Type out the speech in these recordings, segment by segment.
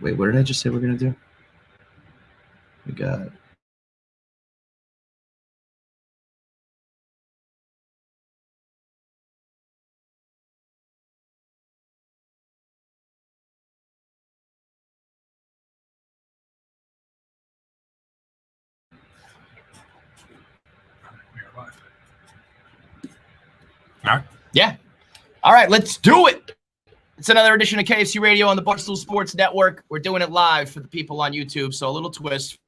Wait, what did I just say we're gonna do? We got. Yeah. All right, let's do it. It's another edition of KFC Radio on the Barstool Sports Network. We're doing it live for the people on YouTube, so a little twist.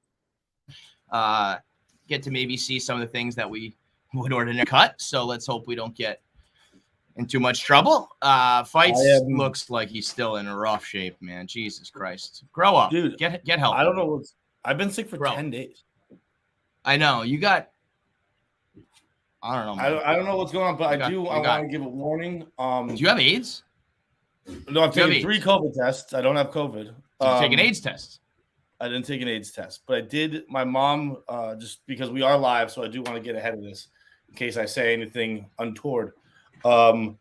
Get to maybe see some of the things that we would ordinarily cut, so let's hope we don't get in too much trouble. Fights looks like he's still in a rough shape, man. Jesus Christ. Grow up. Dude. Get help. I don't know. I've been sick for 10 days. I know. You got... I don't know. Man. I don't know what's going on, but I want to give a warning. Do you have AIDS? No, I'm taking 3 COVID tests. I don't have COVID. So you take an AIDS test? I didn't take an AIDS test, but I did. My mom, just because we are live, so I do want to get ahead of this in case I say anything untoward. My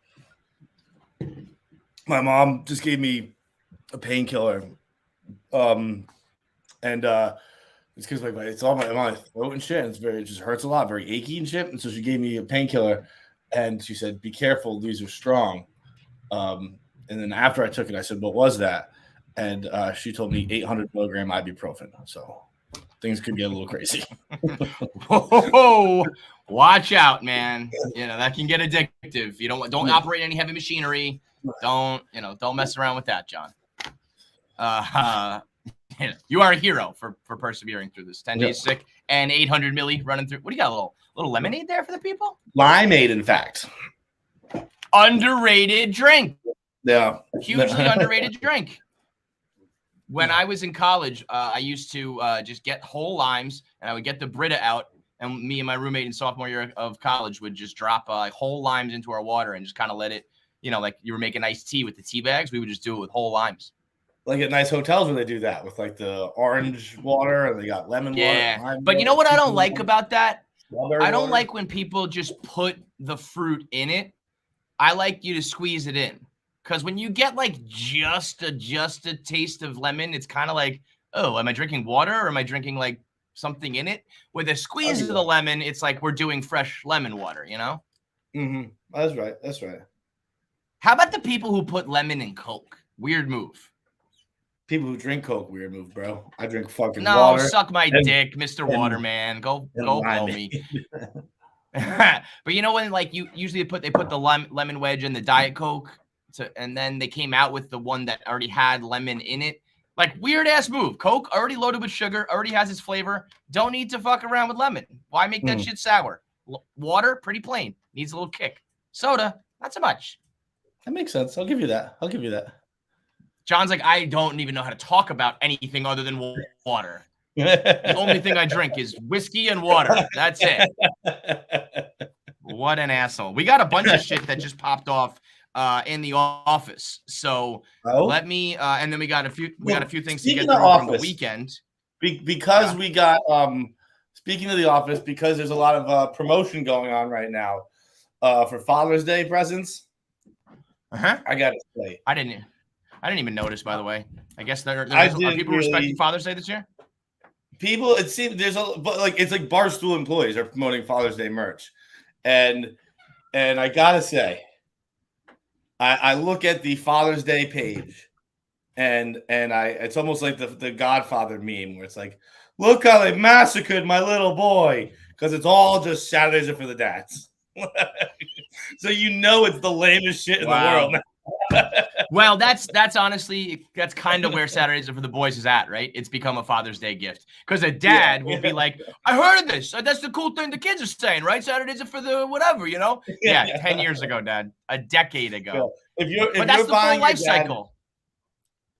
mom just gave me a painkiller, and it's because it's all my throat and shit. And it just hurts a lot, very achy and shit. And so she gave me a painkiller, and she said, "Be careful, these are strong." And then after I took it, I said, "What was that?" And she told me 800 milligram ibuprofen. So things could get a little crazy. Whoa, watch out, man. You know, that can get addictive. You don't operate any heavy machinery. Don't mess around with that, John. You are a hero for persevering through this. 10 days sick and 800 milli running through. What do you got? A little lemonade there for the people? Limeade, in fact. Underrated drink. Yeah. Hugely underrated drink. When I was in college, I used to just get whole limes, and I would get the Brita out, and me and my roommate in sophomore year of college would just drop whole limes into our water and just kind of let it, like you were making iced tea with the tea bags. We would just do it with whole limes. Like at nice hotels where they do that with like the orange water and they got lemon water. Yeah, but you know what I don't like about that? I don't like when people just put the fruit in it. I like you to squeeze it in. Because when you get like just a taste of lemon, it's kind of like, oh, am I drinking water or am I drinking like something in it? With a squeeze of the lemon, it's like we're doing fresh lemon water, you know? Mm-hmm. That's right. How about the people who put lemon in Coke? Weird move. People who drink Coke, weird move, bro. I drink fucking water. No, suck my dick, Mr. Waterman. Go blow me. But you know when like you usually they put the lemon wedge in the Diet Coke? And then they came out with the one that already had lemon in it. Like, weird ass move. Coke already loaded with sugar, already has its flavor. Don't need to fuck around with lemon. Why make that shit sour? Water, pretty plain. Needs a little kick. Soda, not so much. That makes sense. I'll give you that. John's like, I don't even know how to talk about anything other than water. The only thing I drink is whiskey and water. That's it. What an asshole. We got a bunch of shit that just popped off in the office. So let me and then we got a few things to get through from the weekend. Because we got speaking of the office, because there's a lot of promotion going on right now for Father's Day presents. I gotta say. I didn't even notice, by the way. I guess are people respecting Father's Day this year? People, it seems it's like Barstool employees are promoting Father's Day merch. And I gotta say, I look at the Father's Day page, and it's almost like the Godfather meme where it's like, look how they massacred my little boy, because it's all just Saturdays are for the dads. So it's the lamest shit in the world. Well, that's honestly kind of where Saturdays are for the boys is at, right? It's become a Father's Day gift because a dad will be like, I heard of this. That's the cool thing the kids are saying, right? Saturdays are for the whatever, you know? Yeah, 10 years ago, Dad. A decade ago. But that's the full life cycle.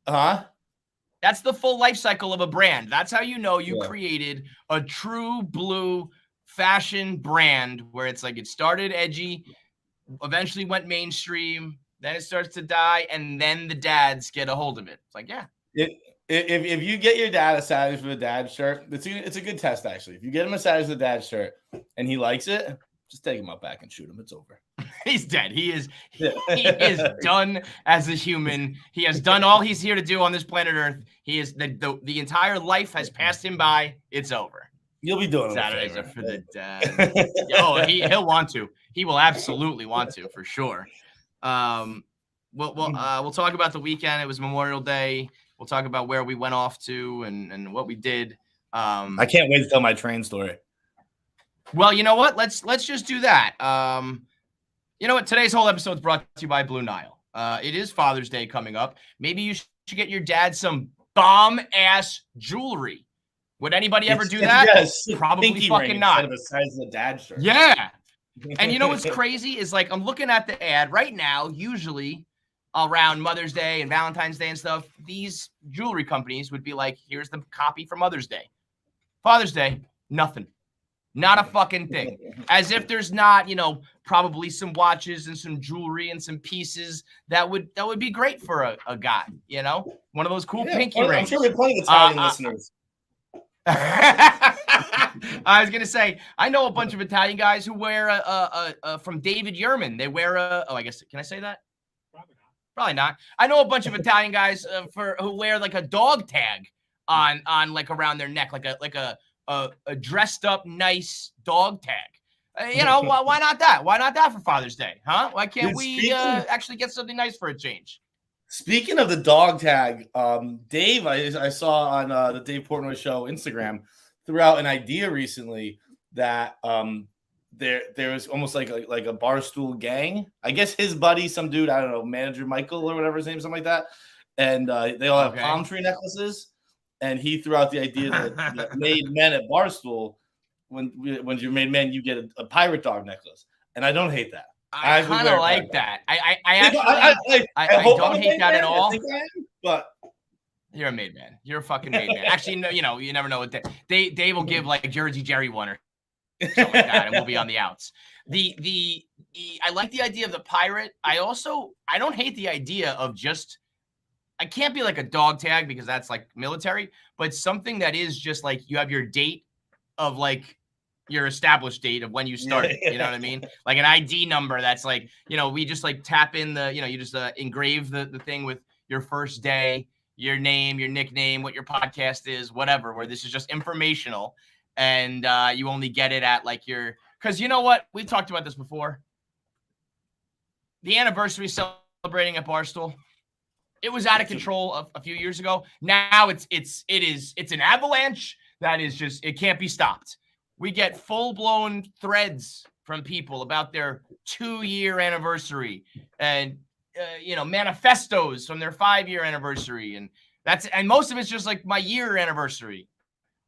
That's the full life cycle of a brand. That's how you know you created a true blue fashion brand where it's like it started edgy, eventually went mainstream, then it starts to die, and then the dads get a hold of it. It's like, yeah. If you get your dad a Saturdays for the Dad shirt, it's a good test, actually. If you get him a Saturdays for the Dad shirt and he likes it, Just take him out back and shoot him. It's over. He's dead. He is done as a human. He has done all he's here to do on this planet Earth. He is the entire life has passed him by. It's over. You'll be doing Saturdays are for the dead. Oh, he'll want to. He will absolutely want to, for sure. We'll talk about the weekend. It was Memorial Day. We'll talk about where we went off to and what we did. I can't wait to tell my train story. Well, you know what? Let's just do that. You know what? Today's whole episode is brought to you by Blue Nile. It is Father's Day coming up. Maybe you should get your dad some bomb-ass jewelry. Would anybody ever do that? Yes. Probably fucking not. Instead of the size of the dad shirt. Yeah. And you know what's crazy is like I'm looking at the ad right now, usually around Mother's Day and Valentine's Day and stuff, these jewelry companies would be like, here's the copy for Mother's Day. Father's Day, nothing. Not a fucking thing. As if there's not, probably some watches and some jewelry and some pieces that would be great for a guy, one of those cool pinky rings. I'm sure we have plenty of Italian listeners. I was gonna say I know a bunch of Italian guys who wear a from David Yurman. They wear I guess can I say that? Probably not. I know a bunch of Italian guys who wear like a dog tag on like around their neck, like a dressed up nice dog tag. Why not that? Why not that for Father's Day? Huh? Why can't we actually get something nice for a change? Speaking of the dog tag, Dave, I saw on the Dave Portnoy Show Instagram, threw out an idea recently that there was almost like a Barstool gang. I guess his buddy, some dude, I don't know, manager Michael or whatever his name, something like that. And they all have palm tree necklaces. And he threw out the idea that made men at Barstool, when you're made men, you get a pirate dog necklace. And I don't hate that. I kind of like that. I don't hate that at all. But you're a made man. You're a fucking made man. Actually, no, you never know what they will give like Jersey Jerry one or something like that, and we'll be on the outs. I like the idea of the pirate. I don't hate the idea of just. I can't be like a dog tag because that's like military, but something that is just like you have your date of like your established date of when you started. You know what I mean? Like an ID number that's like, we just like tap in you just engrave the thing with your first day, your name, your nickname, what your podcast is, whatever, where this is just informational. And you only get it at like because you know what? We've talked about this before. The anniversary celebrating at Barstool. It was out of control a few years ago. Now it's an avalanche that is just, it can't be stopped. We get full-blown threads from people about their 2-year anniversary and manifestos from their 5-year anniversary, and most of it's just like my year anniversary.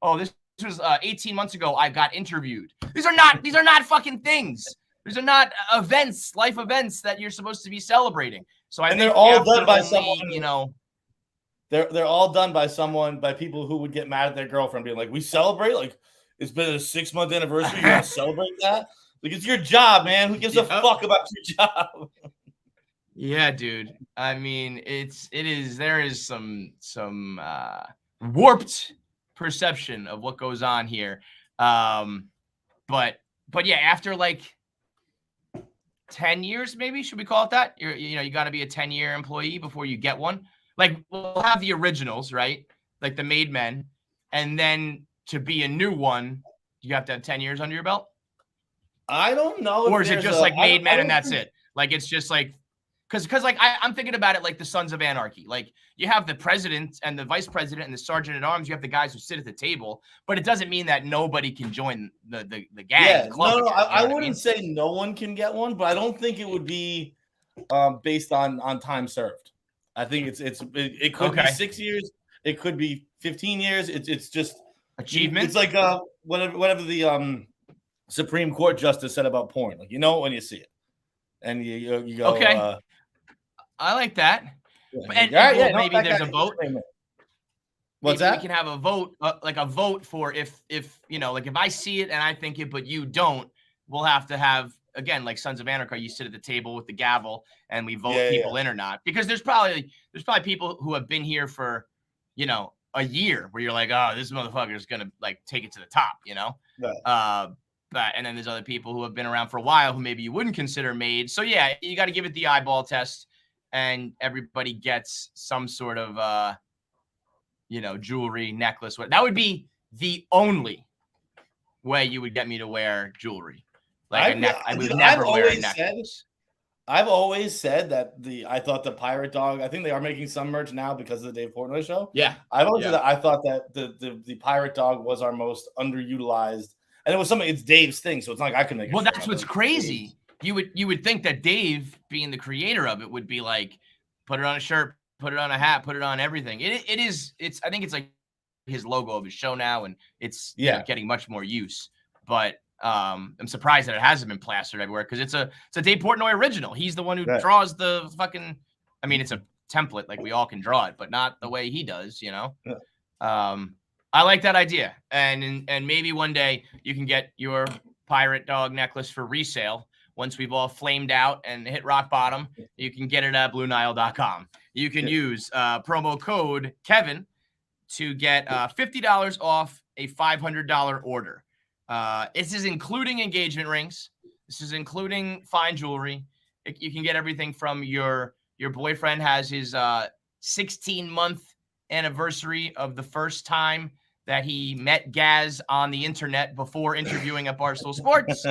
Oh, this was 18 months ago. I got interviewed. These are not fucking things. These are not events, life events that you're supposed to be celebrating. So I think they're all done by someone. They're all done by people who would get mad at their girlfriend, being like, "We celebrate like it's been a 6-month anniversary. You're gonna celebrate that? Like it's your job, man. Who gives a fuck about your job?" Yeah, dude. I mean, there is some warped perception of what goes on here. But yeah, after like 10 years, maybe, should we call it that? You got to be a 10-year employee before you get one. Like we'll have the originals, right? Like the made men, and then to be a new one, you have to have 10 years under your belt. I don't know. Or is it just like made men and that's it? Like it's just like because like I'm thinking about it like the Sons of Anarchy. Like you have the president and the vice president and the sergeant at arms. You have the guys who sit at the table, but it doesn't mean that nobody can join the gang. Yeah, the club no, I wouldn't mean? say no one can get one, but I don't think it would be based on time served. I think it could be 6 years, it could be 15 years. It's just achievement. It's like whatever the Supreme Court justice said about porn. Like when you see it, and you go okay. I like that. And maybe there's a vote. What's maybe that? We can have a vote, like a vote for if like if I see it and I think it, but you don't, we'll have to have again like Sons of Anarchy. You sit at the table with the gavel and we vote people in or not, because there's probably people who have been here for a year where you're like, oh, this motherfucker is gonna like take it to the top, Right. And then there's other people who have been around for a while who maybe you wouldn't consider made. So yeah, you got to give it the eyeball test, and everybody gets some sort of, jewelry, necklace. That would be the only way you would get me to wear jewelry. I would never wear a necklace. I've always said that I thought the pirate dog, I think they are making some merch now because of the Dave Portnoy show. Yeah. I've always said that I thought that the pirate dog was our most underutilized. And it was something, it's Dave's thing, so it's not like I can make it. Well, that's what's crazy. You would think that Dave, being the creator of it, would be like, put it on a shirt, put it on a hat, put it on everything. I think it's like his logo of his show now, and it's getting much more use. But I'm surprised that it hasn't been plastered everywhere, because it's a Dave Portnoy original. He's the one who draws the fucking. I mean, it's a template, like we all can draw it, but not the way he does. Yeah. I like that idea, and maybe one day you can get your pirate dog necklace for resale. Once we've all flamed out and hit rock bottom, you can get it at BlueNile.com. You can use promo code Kevin to get $50 off a $500 order. This is including engagement rings. This is including fine jewelry. You can get everything from your boyfriend has his 16-month anniversary of the first time that he met Gaz on the internet before interviewing at Barstool Sports,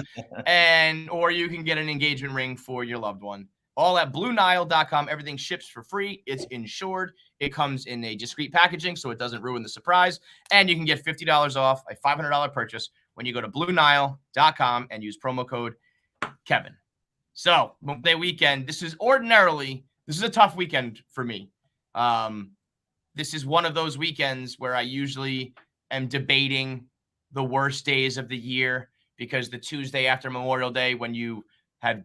or you can get an engagement ring for your loved one. All at BlueNile.com. Everything ships for free. It's insured. It comes in a discreet packaging, so it doesn't ruin the surprise. And you can get $50 off a $500 purchase when you go to BlueNile.com and use promo code Kevin. So, Memorial Day weekend. This is a tough weekend for me. This is one of those weekends where I usually am debating the worst days of the year, because the Tuesday after Memorial Day, when you have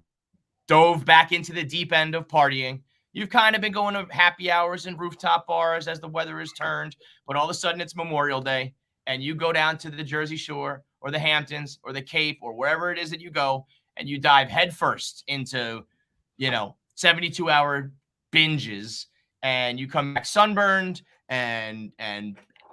dove back into the deep end of partying, you've kind of been going to happy hours and rooftop bars as the weather has turned, but all of a sudden it's Memorial Day and you go down to the Jersey Shore or the Hamptons or the Cape or wherever it is that you go, and you dive headfirst into, 72-hour binges, and you come back sunburned and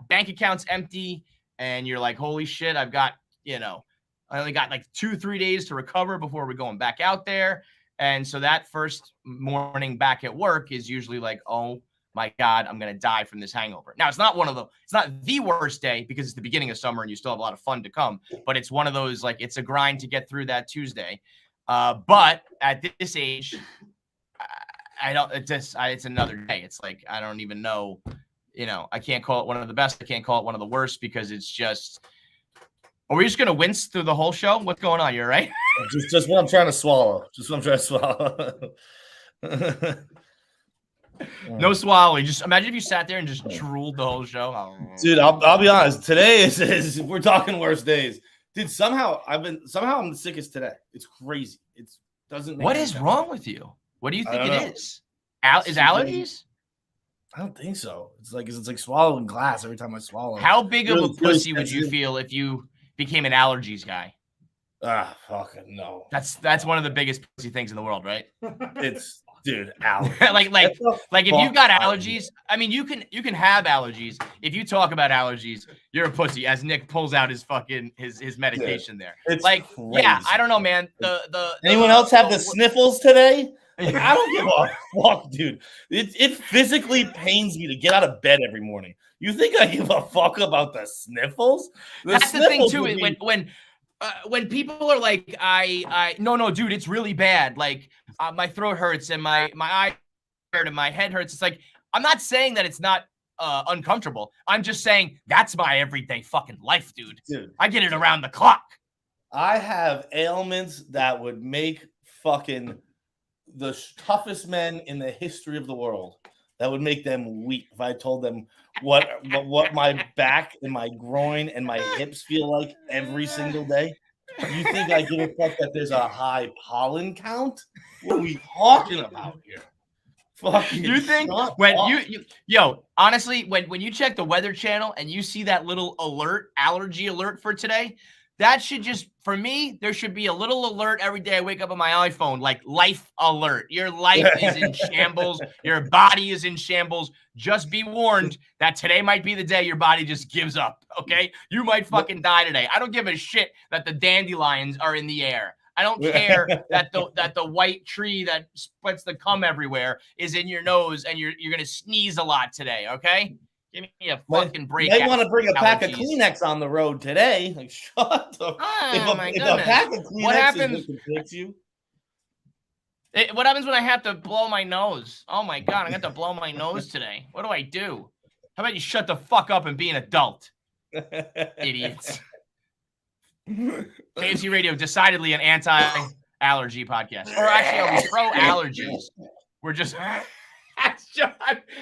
bank accounts empty, and you're like, holy shit, I've got, I only got like 2-3 days to recover before we're going back out there. And so that first morning back at work is usually like, oh my God, I'm going to die from this hangover. Now, it's not the worst day, because it's the beginning of summer and you still have a lot of fun to come, but it's one of those, like, it's a grind to get through that Tuesday. But at this age, it's another day. It's like, I don't even know, I can't call it one of the best. I can't call it one of the worst, because it's just, are we just going to wince through the whole show? What's going on? You're right. Just what I'm trying to swallow. No swallowing. Just imagine if you sat there and just drooled the whole show. Dude, I'll be honest. Today is we're talking worst days. Dude, somehow I'm the sickest today. It's crazy. It doesn't. What is wrong with you? What do you think it is? Is allergies? I don't think so. It's like swallowing glass every time I swallow. How big of a pussy would you feel if you became an allergies guy? Fucking no. That's one of the biggest pussy things in the world, right? It's, dude, allergies. like if you've got allergies, I mean, you can have allergies. If you talk about allergies, you're a pussy. As Nick pulls out his fucking his medication there. It's crazy. Yeah, I don't know, man. Anyone else have the sniffles today? I don't give a fuck, dude. It physically pains me to get out of bed every morning. You think I give a fuck about the sniffles? That's the thing too. When people are like, no, dude, it's really bad. Like my throat hurts and my eye hurt and my head hurts. It's like, I'm not saying that it's not uncomfortable. I'm just saying that's my everyday fucking life, dude. I get it around the clock. I have ailments that would make fucking the toughest men in the history of the world, that would make them weep if I told them what my back and my groin and my hips feel like every single day. You think I give a fuck that there's a high pollen count? What are we talking about here? Fucking you think when honestly, when you check the Weather Channel and you see that little allergy alert for today, That should just, for me, there should be a little alert every day I wake up on my iPhone, like life alert. Your life is in shambles. Your body is in shambles. Just be warned that today might be the day your body just gives up, okay? You might fucking die today. I don't give a shit that the dandelions are in the air. I don't care that the white tree that splits the cum everywhere is in your nose and you're going to sneeze a lot today, okay? Give me a fucking break. They want to bring a pack of Kleenex on the road today. Like, shut up. Oh, if a pack of Kleenex what happens? Is what can fix you? What happens when I have to blow my nose? Oh my God, I got to blow my nose today. What do I do? How about you shut the fuck up and be an adult? Idiots. KFC Radio, decidedly an anti-allergy podcast. Or actually, are we pro-allergies? We're just...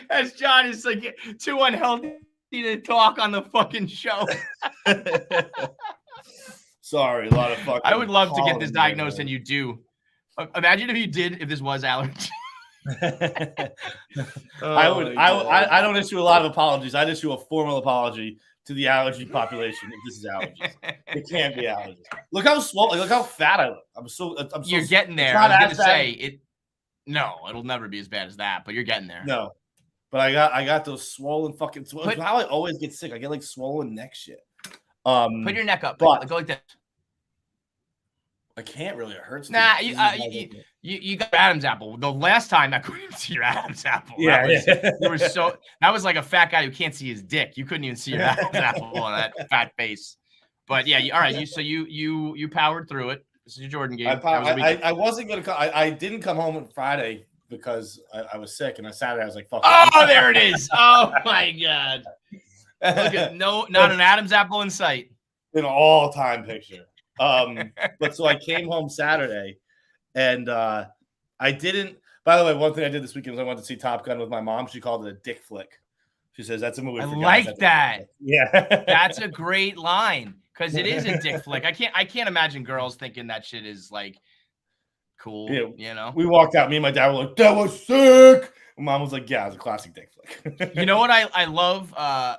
As John is like too unhealthy to talk on the fucking show. Sorry, a lot of fucking. I would love to get this diagnosed, and you do. Imagine if you did, if this was allergy. I don't issue a lot of apologies. I'd issue a formal apology to the allergy population if this is allergies. It can't be allergies. Look how swollen, look how fat I look. I'm so You're getting there. I was going to say it. No, it'll never be as bad as that, but you're getting there. No, but I got those swollen fucking. How I always get sick. I get like swollen neck shit. Put your neck up. But go like this. I can't really. It hurts. Nah, you got Adam's apple. The last time I couldn't see your Adam's apple. Yeah, that was like a fat guy who can't see his dick. You couldn't even see your Adam's apple on that fat face. But yeah, all right. You powered through it. This is your Jordan game. I wasn't gonna come. I didn't come home on Friday because I was sick, and on Saturday I was like, "Fuck." Oh, there it is. Oh my God. Look at not an Adam's apple in sight. An all-time picture. But so I came home Saturday, and I didn't. By the way, one thing I did this weekend was I went to see Top Gun with my mom. She called it a dick flick. She says that's a movie. I like that. Yeah, that's a great line. Because it is a dick flick. I can't imagine girls thinking that shit is like cool. Yeah, you know. We walked out. Me and my dad were like, "That was sick." And Mom was like, "Yeah, it's a classic dick flick." You know what I love?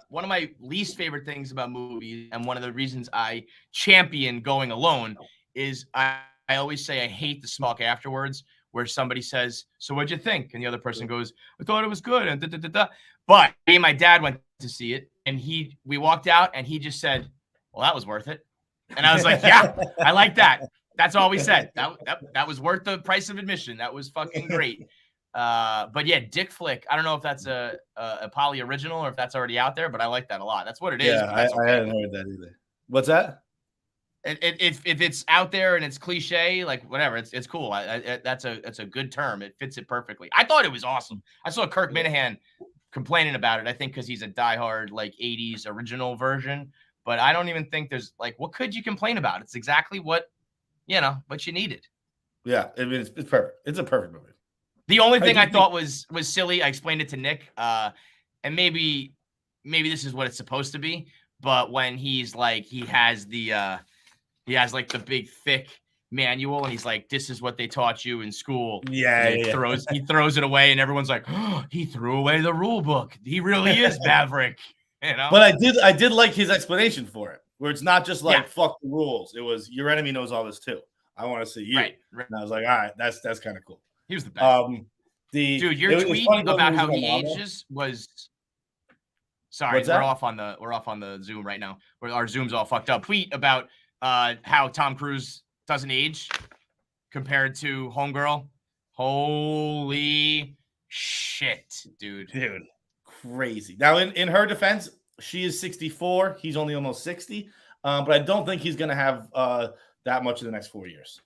One of my least favorite things about movies, and one of the reasons I champion going alone, is I always say I hate the smoke afterwards, where somebody says, "So what'd you think?" And the other person goes, "I thought it was good." And But me and my dad went to see it, and we walked out, and he just said, "Well, that was worth it." And I was like, "Yeah, I like that." That's all we said. That was worth the price of admission. That was fucking great. But yeah, dick flick. I don't know if that's a Poly original or if that's already out there, but I like that a lot. That's what it is. Yeah, I hadn't heard that either. What's that? If it's out there and it's cliche, like whatever, it's cool. That's a good term. It fits it perfectly. I thought it was awesome. I saw Kirk Minahan complaining about it. I think because he's a diehard like 80s original version. But I don't even think there's like, what could you complain about? It's exactly what you needed. Yeah, I mean, it's perfect. It's a perfect movie. The only thing I thought was silly. I explained it to Nick, and maybe this is what it's supposed to be. But when he's like, he has like the big thick manual, and he's like, "This is what they taught you in school." Yeah, he throws it away, and everyone's like, "Oh, he threw away the rule book. He really is Maverick." You know? But I did like his explanation for it, where it's not just like fuck the rules. It was your enemy knows all this too. I want to see you. Right. And I was like, all right, that's kind of cool. He was the best. Dude, your tweet about how he ages was. Sorry, we're off on the Zoom right now. Where our Zoom's all fucked up. Tweet about how Tom Cruise doesn't age compared to Homegirl. Holy shit, dude. Crazy. Now, in her defense, she is 64. He's only almost 60. But I don't think he's going to have that much in the next 4 years.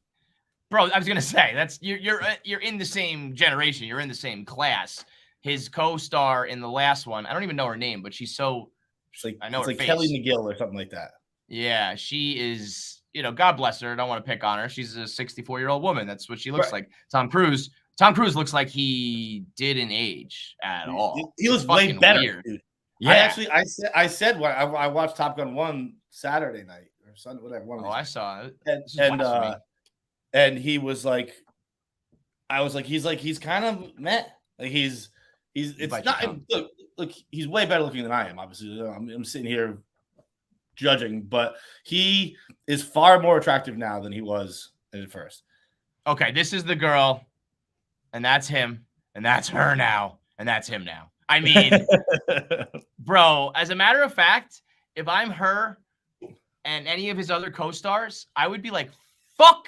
Bro, I was going to say, that's you're in the same generation. You're in the same class. His co-star in the last one, I don't even know her name, but she's like, I know it's her like face. Kelly McGill or something like that. Yeah, she is, God bless her. I don't want to pick on her. She's a 64-year-old woman. That's what she looks like. Tom Cruise looks like he didn't age at all. He was way better, weird. Dude. Yeah. I said when I watched Top Gun 1 Saturday night or Sunday, whatever. I saw it. And he was like, I was like, he's kind of meh. Like it's not look, he's way better looking than I am. Obviously, I'm sitting here judging, but he is far more attractive now than he was at first. Okay, this is the girl, and that's him, and that's her now, and that's him now. I mean, bro, as a matter of fact, if I'm her and any of his other co-stars, I would be like, fuck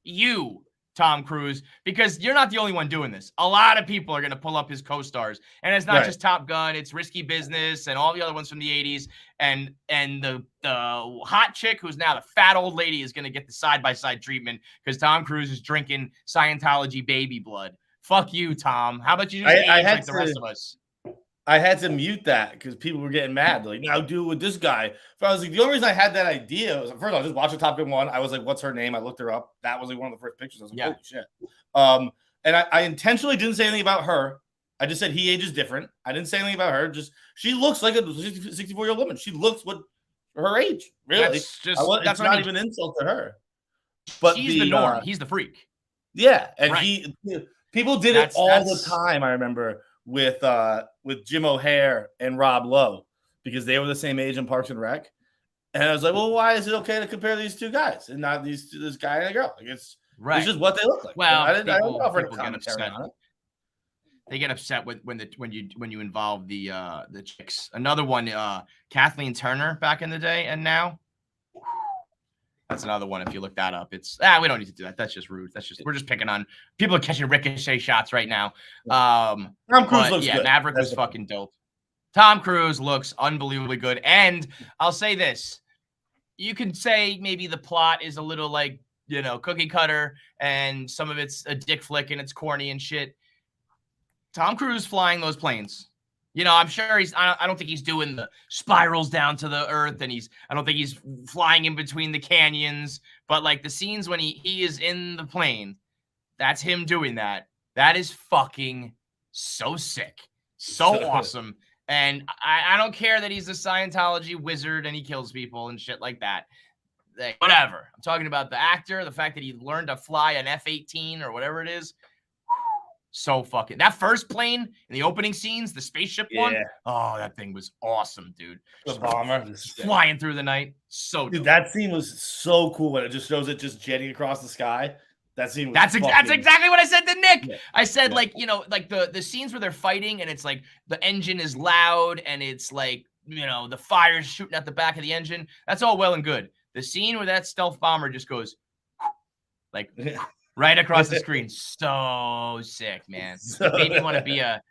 you, Tom Cruise, because you're not the only one doing this. A lot of people are going to pull up his co-stars, and it's not just Top Gun, it's Risky Business and all the other ones from the 80s, and the hot chick who's now the fat old lady is going to get the side-by-side treatment because Tom Cruise is drinking Scientology baby blood. Fuck you, Tom. How about you just age like the rest of us? I had to mute that because people were getting mad. They're like, now do it with this guy. But I was like, the only reason I had that idea was, first, I was just watching Top Gun 1. I was like, what's her name? I looked her up. That was like one of the first pictures. I was like, holy shit. And I intentionally didn't say anything about her. I just said he ages different. I didn't say anything about her. Just she looks like a 64-year-old woman. She looks what her age. Really, that's not even an insult to her. But she's the norm. He's the freak. Yeah, and people did it all the time. I remember with Jim O'Hare and Rob Lowe because they were the same age in Parks and Rec. And I was like, well, why is it okay to compare these two guys and not this guy and a girl? Like it's just what they look like. Well, I don't offer a commentary on it. They get upset when you involve the chicks. Another one, Kathleen Turner back in the day and now. That's another one. If you look that up, it's we don't need to do that. That's just rude. We're just picking on people are catching ricochet shots right now. Tom Cruise looks good. Maverick was fucking dope. Tom Cruise looks unbelievably good. And I'll say this. You can say maybe the plot is a little like, cookie cutter and some of it's a dick flick and it's corny and shit. Tom Cruise flying those planes. I'm sure I don't think he's doing the spirals down to the earth and I don't think he's flying in between the canyons, but like the scenes when he is in the plane, that's him doing that. That is fucking so sick. So awesome. And I don't care that he's a Scientology wizard and he kills people and shit like that. Like, whatever. I'm talking about the actor, the fact that he learned to fly an F-18 or whatever it is. So fucking that first plane in the opening scenes, the spaceship one. Oh, that thing was awesome, dude. The bomber flying through the night. So dude, that scene was so cool when it just shows it just jetting across the sky. That scene was that's exactly what I said to Nick. Yeah. I said, like, like the scenes where they're fighting and it's like the engine is loud and it's like, the fire's shooting at the back of the engine. That's all well and good. The scene where that stealth bomber just goes like right across the screen. So sick, man. It made me want to be a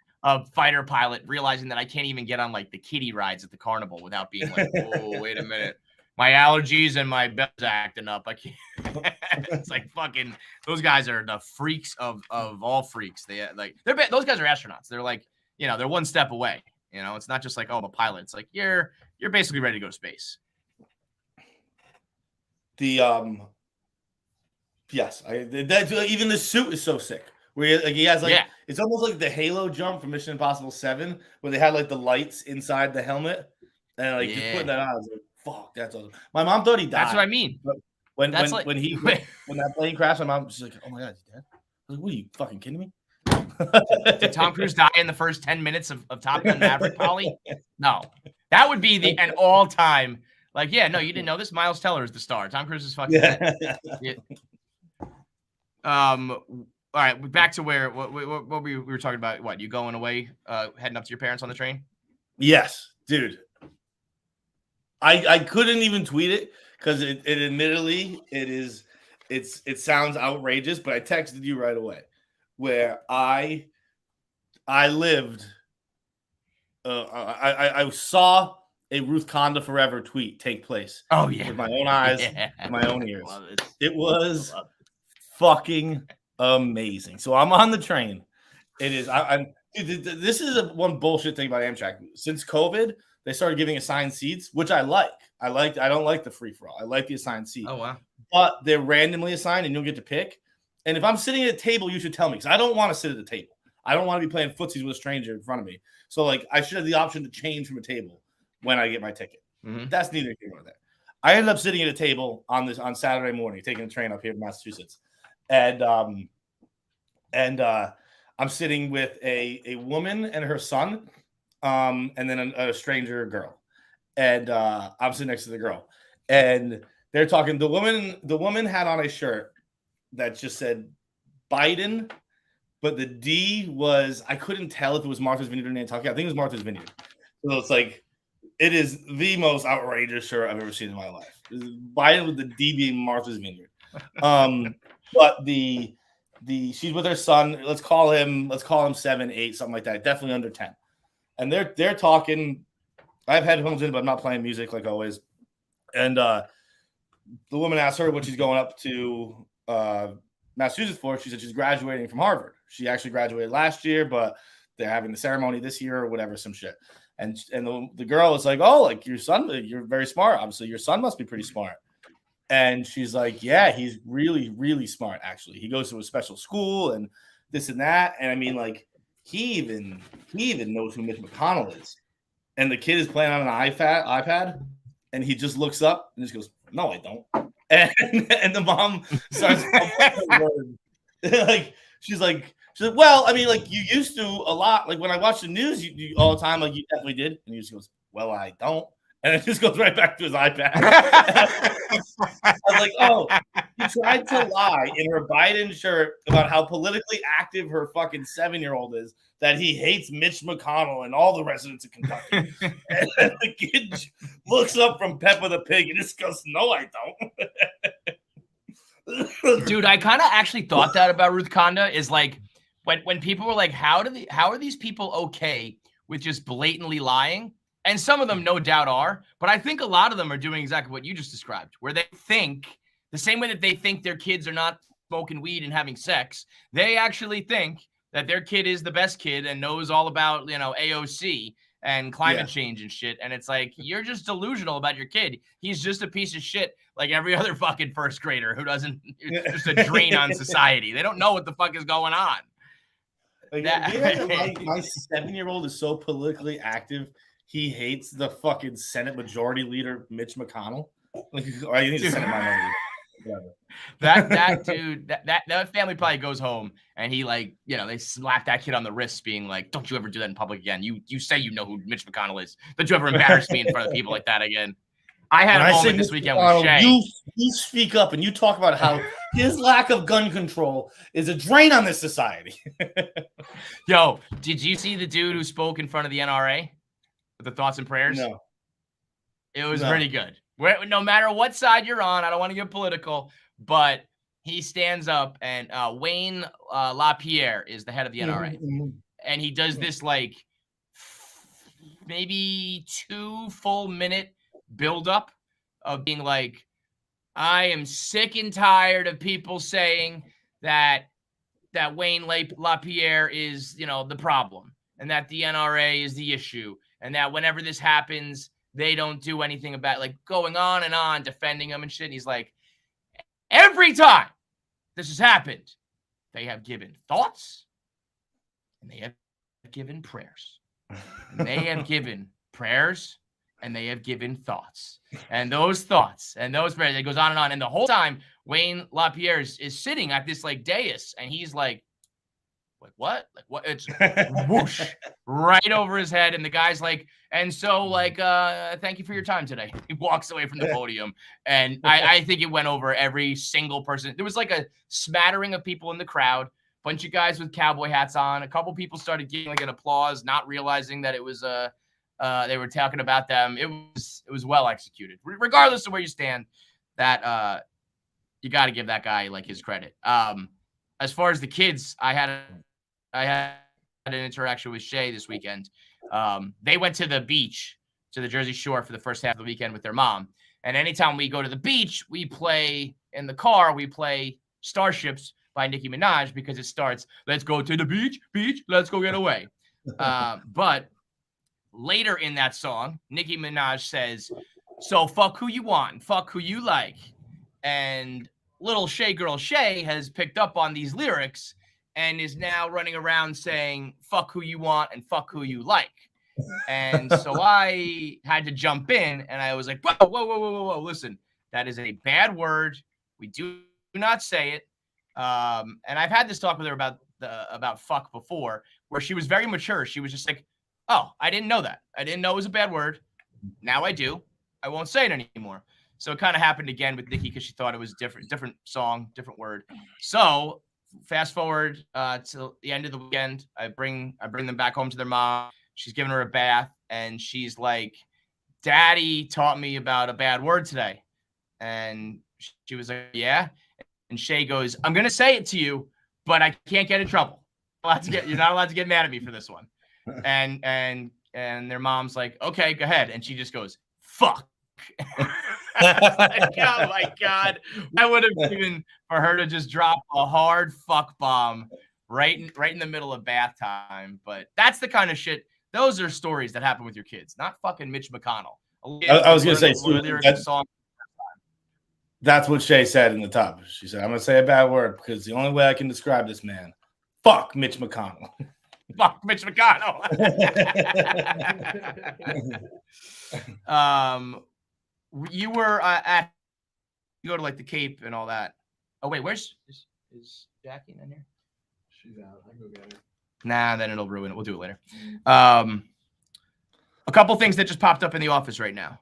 fighter pilot, realizing that I can't even get on like the kiddie rides at the carnival without being like, oh, wait a minute. My allergies and my belly's acting up. I can't. It's like fucking. Those guys are the freaks of all freaks. Those guys are astronauts. They're like, they're one step away. It's not just like, oh, I'm a pilot. It's like you're basically ready to go to space. Even the suit is so sick. Where he has it's almost like the Halo jump from Mission Impossible 7, where they had like the lights inside the helmet, and just putting that on. I was like, fuck, that's awesome. My mom thought he died. That's what I mean. But when that plane crashed, my mom was like, oh my god, he's dead. I was like, what are you fucking kidding me? Did Tom Cruise die in the first 10 minutes of Top Gun Maverick, Polly? No. That would be an all-time. Like, yeah, no, you didn't know this? Miles Teller is the star. Tom Cruise is fucking dead. Yeah. All right, back to what we were talking about. What, you going away, heading up to your parents on the train? Yes, dude. I couldn't even tweet it because it admittedly it sounds outrageous, but I texted you right away where I lived. I saw a Ruth Conda Forever tweet take place. Oh yeah, with my own eyes, with my own ears. It was fucking amazing. So I'm on the train. It is. This is one bullshit thing about Amtrak. Since COVID, they started giving assigned seats, which I like. I don't like the free for all. I like the assigned seat. Oh wow. But they're randomly assigned, and you'll get to pick. And if I'm sitting at a table, you should tell me because I don't want to sit at the table. I don't want to be playing footsies with a stranger in front of me. So I should have the option to change from a table when I get my ticket. Mm-hmm. That's neither here nor there. I ended up sitting at a table on Saturday morning, taking a train up here to Massachusetts, and I'm sitting with a woman and her son, and then a stranger girl, and I'm sitting next to the girl, and they're talking. The woman had on a shirt that just said Biden, but the D was, I couldn't tell if it was Martha's Vineyard or Nantucket. I think it was Martha's Vineyard. So it's like, it is the most outrageous shirt I've ever seen in my life. Biden with the D being Martha's Vineyard. But the she's with her son. Let's call him 7, 8, something like that. Definitely under 10. And they're talking. I have headphones in, but I'm not playing music like always. And the woman asked her what she's going up to Massachusetts for. She said she's graduating from Harvard. She actually graduated last year, but they're having the ceremony this year or whatever, some shit. And the girl is like, oh, like your son, you're very smart. Obviously, your son must be pretty smart. And she's like, yeah, he's really, really smart, actually. He goes to a special school and this and that. And I mean, like, he even knows who Mitch McConnell is. And the kid is playing on an iPad, and he just looks up and just goes, no, I don't. And the mom starts like she's like, well, I mean, like, you used to a lot. Like, when I watch the news, you all the time, like, you definitely did. And he just goes, well, I don't. And it just goes right back to his iPad. I was like, oh, he tried to lie in her Biden shirt about how politically active her fucking 7-year-old is, that he hates Mitch McConnell and all the residents of Kentucky. And the kid looks up from Peppa the Pig and just goes, no, I don't. Dude, I kind of actually thought that about Ruth Conda, is like, when people were like, how are these people okay with just blatantly lying? And some of them no doubt are, but I think a lot of them are doing exactly what you just described, where they think the same way that they think their kids are not smoking weed and having sex, they actually think that their kid is the best kid and knows all about, AOC and climate change and shit. And it's like, you're just delusional about your kid. He's just a piece of shit like every other fucking first grader who doesn't, just a drain on society. They don't know what the fuck is going on. Like, my 7-year-old is so politically active, he hates the fucking Senate Majority Leader, Mitch McConnell. Like, I need to Senate Minority. That dude, that family probably goes home and he, like, they slap that kid on the wrist, being like, "Don't you ever do that in public again. You say you know who Mitch McConnell is. Don't you ever embarrass me in front of people like that again." I had a moment this weekend with Shay. You speak up and you talk about how his lack of gun control is a drain on this society. Yo, did you see the dude who spoke in front of the NRA? The thoughts and prayers? No. It was pretty good. No matter what side you're on, I don't want to get political, but he stands up, and Wayne LaPierre is the head of the NRA. And he does this, like, maybe 2 full minute buildup of being like, I am sick and tired of people saying that Wayne LaPierre is, the problem, and that the NRA is the issue. And that whenever this happens, they don't do anything about it, like going on and on, defending him and shit. And he's like, every time this has happened, they have given thoughts and they have given prayers. And they have given prayers and they have given thoughts. And those thoughts and those prayers, it goes on and on. And the whole time, Wayne LaPierre is sitting at this, like, dais, and he's like what? Like, what? It's whoosh right over his head. And the guy's like, and so, like, thank you for your time today. He walks away from the podium. And I think it went over every single person. There was like a smattering of people in the crowd, bunch of guys with cowboy hats on. A couple people started giving like an applause, not realizing that it was they were talking about them. It was well executed. Regardless of where you stand, that you got to give that guy, like, his credit. As far as the kids, I had an interaction with Shay this weekend. They went to the beach, to the Jersey Shore, for the first half of the weekend with their mom. And anytime we go to the beach, we play in the car. We play Starships by Nicki Minaj, because it starts, let's go to the beach, let's go get away. But later in that song, Nicki Minaj says, so fuck who you want and fuck who you like. And little Shay girl Shay has picked up on these lyrics and is now running around saying, fuck who you want and fuck who you like. And so I had to jump in, and I was like, whoa, listen, that is a bad word. We do not say it. And I've had this talk with her about fuck before, where she was very mature. She was just like, oh, I didn't know that. I didn't know it was a bad word. Now I do. I won't say it anymore. So it kind of happened again with Nikki because she thought it was different song, different word. So fast forward to the end of the weekend, I bring them back home to their mom. She's giving her a bath, and she's like, "Daddy taught me about a bad word today." And she was like, "Yeah." And Shay goes, "I'm gonna say it to you, but I can't get in trouble. You're not allowed to get mad at me for this one." And their mom's like, "Okay, go ahead." And she just goes, "Fuck." Like, oh my God. I would have given for her to just drop a hard fuck bomb right in the middle of bath time. But that's the kind of shit. Those are stories that happen with your kids, not fucking Mitch McConnell. I was going to say, that's what Shay said in the top. She said, "I'm going to say a bad word because the only way I can describe this man, fuck Mitch McConnell." Fuck Mitch McConnell. You were at you go to like the Cape and all that. Oh wait, where's is Jackie in here? She's out. I go get her. Nah, then it'll ruin it. We'll do it later. A couple things that just popped up in the office right now.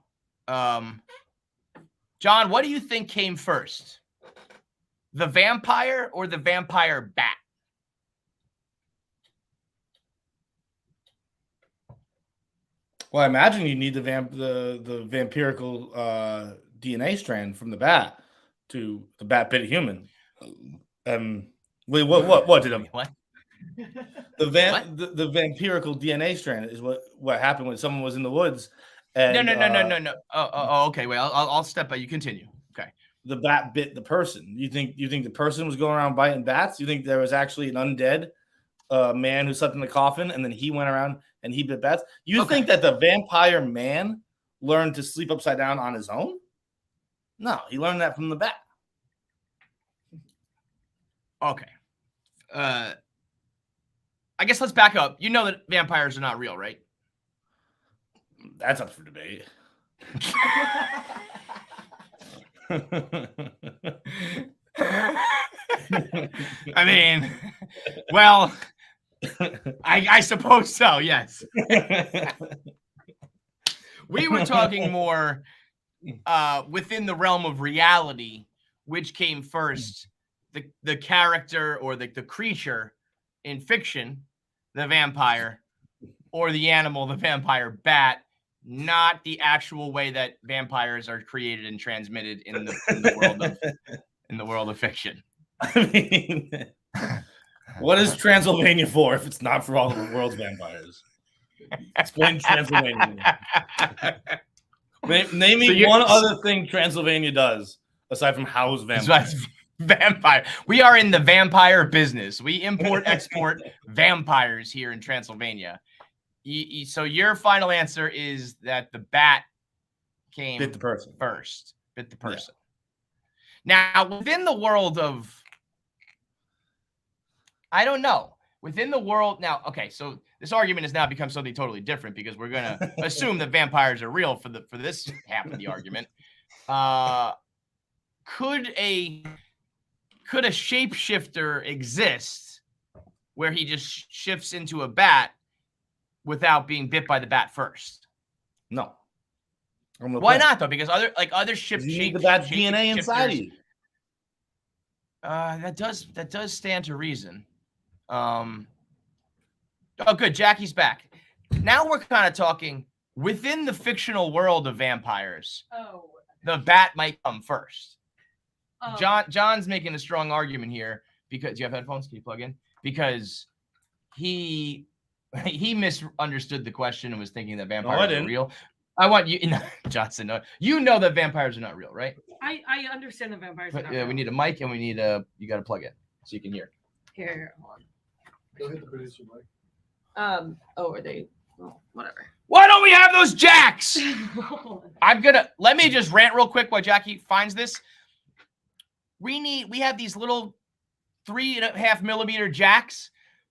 John, what do you think came first? The vampire or the vampire bat? Well, I imagine you need the vampirical DNA strand from the bat to the bat bit a human. Wait, what did What? The vampirical DNA strand is what happened when someone was in the woods. And, No. Oh, okay. Wait, I'll step by. You continue. Okay. The bat bit the person. You think the person was going around biting bats? You think there was actually an undead man who slept in the coffin, and then he went around and he bit bats? You think that the vampire man learned to sleep upside down on his own? No, he learned that from the bat. Okay. I guess let's back up. You know that vampires are not real, right? That's up for debate. I mean, well, I suppose so, yes. We were talking more within the realm of reality, which came first, the character or the creature in fiction, the vampire, or the animal, the vampire bat, not the actual way that vampires are created and transmitted in the world of fiction. I mean, what is Transylvania for if it's not for all of the world's vampires? Explain Transylvania. Name me one other thing Transylvania does aside from house vampires. Vampire. We are in the vampire business. We import, export vampires here in Transylvania. So your final answer is that the bat bit the person first. Bit the person. Yeah. Now, within the world of, I don't know. Within the world now, okay, so this argument has now become something totally different because we're gonna assume that vampires are real for this half of the argument. Could a shapeshifter exist where he just shifts into a bat without being bit by the bat first? No. Why not though? Because other shape the bat's DNA inside you. That does stand to reason. Oh, good. Jackie's back. Now we're kind of talking within the fictional world of vampires. Oh. The bat might come first. Oh. John's making a strong argument here because do you have headphones? Can you plug in? Because he misunderstood the question and was thinking that vampires are real. I want you, Johnson. You know that vampires are not real, right? I understand that vampires are not real. We need a mic and we need you got to plug in so you can hear. Here, hold on. Go hit the producer mic. Are they? Well, whatever. Why don't we have those jacks? Let me just rant real quick while Jackie finds this. We have these little 3.5 millimeter jacks.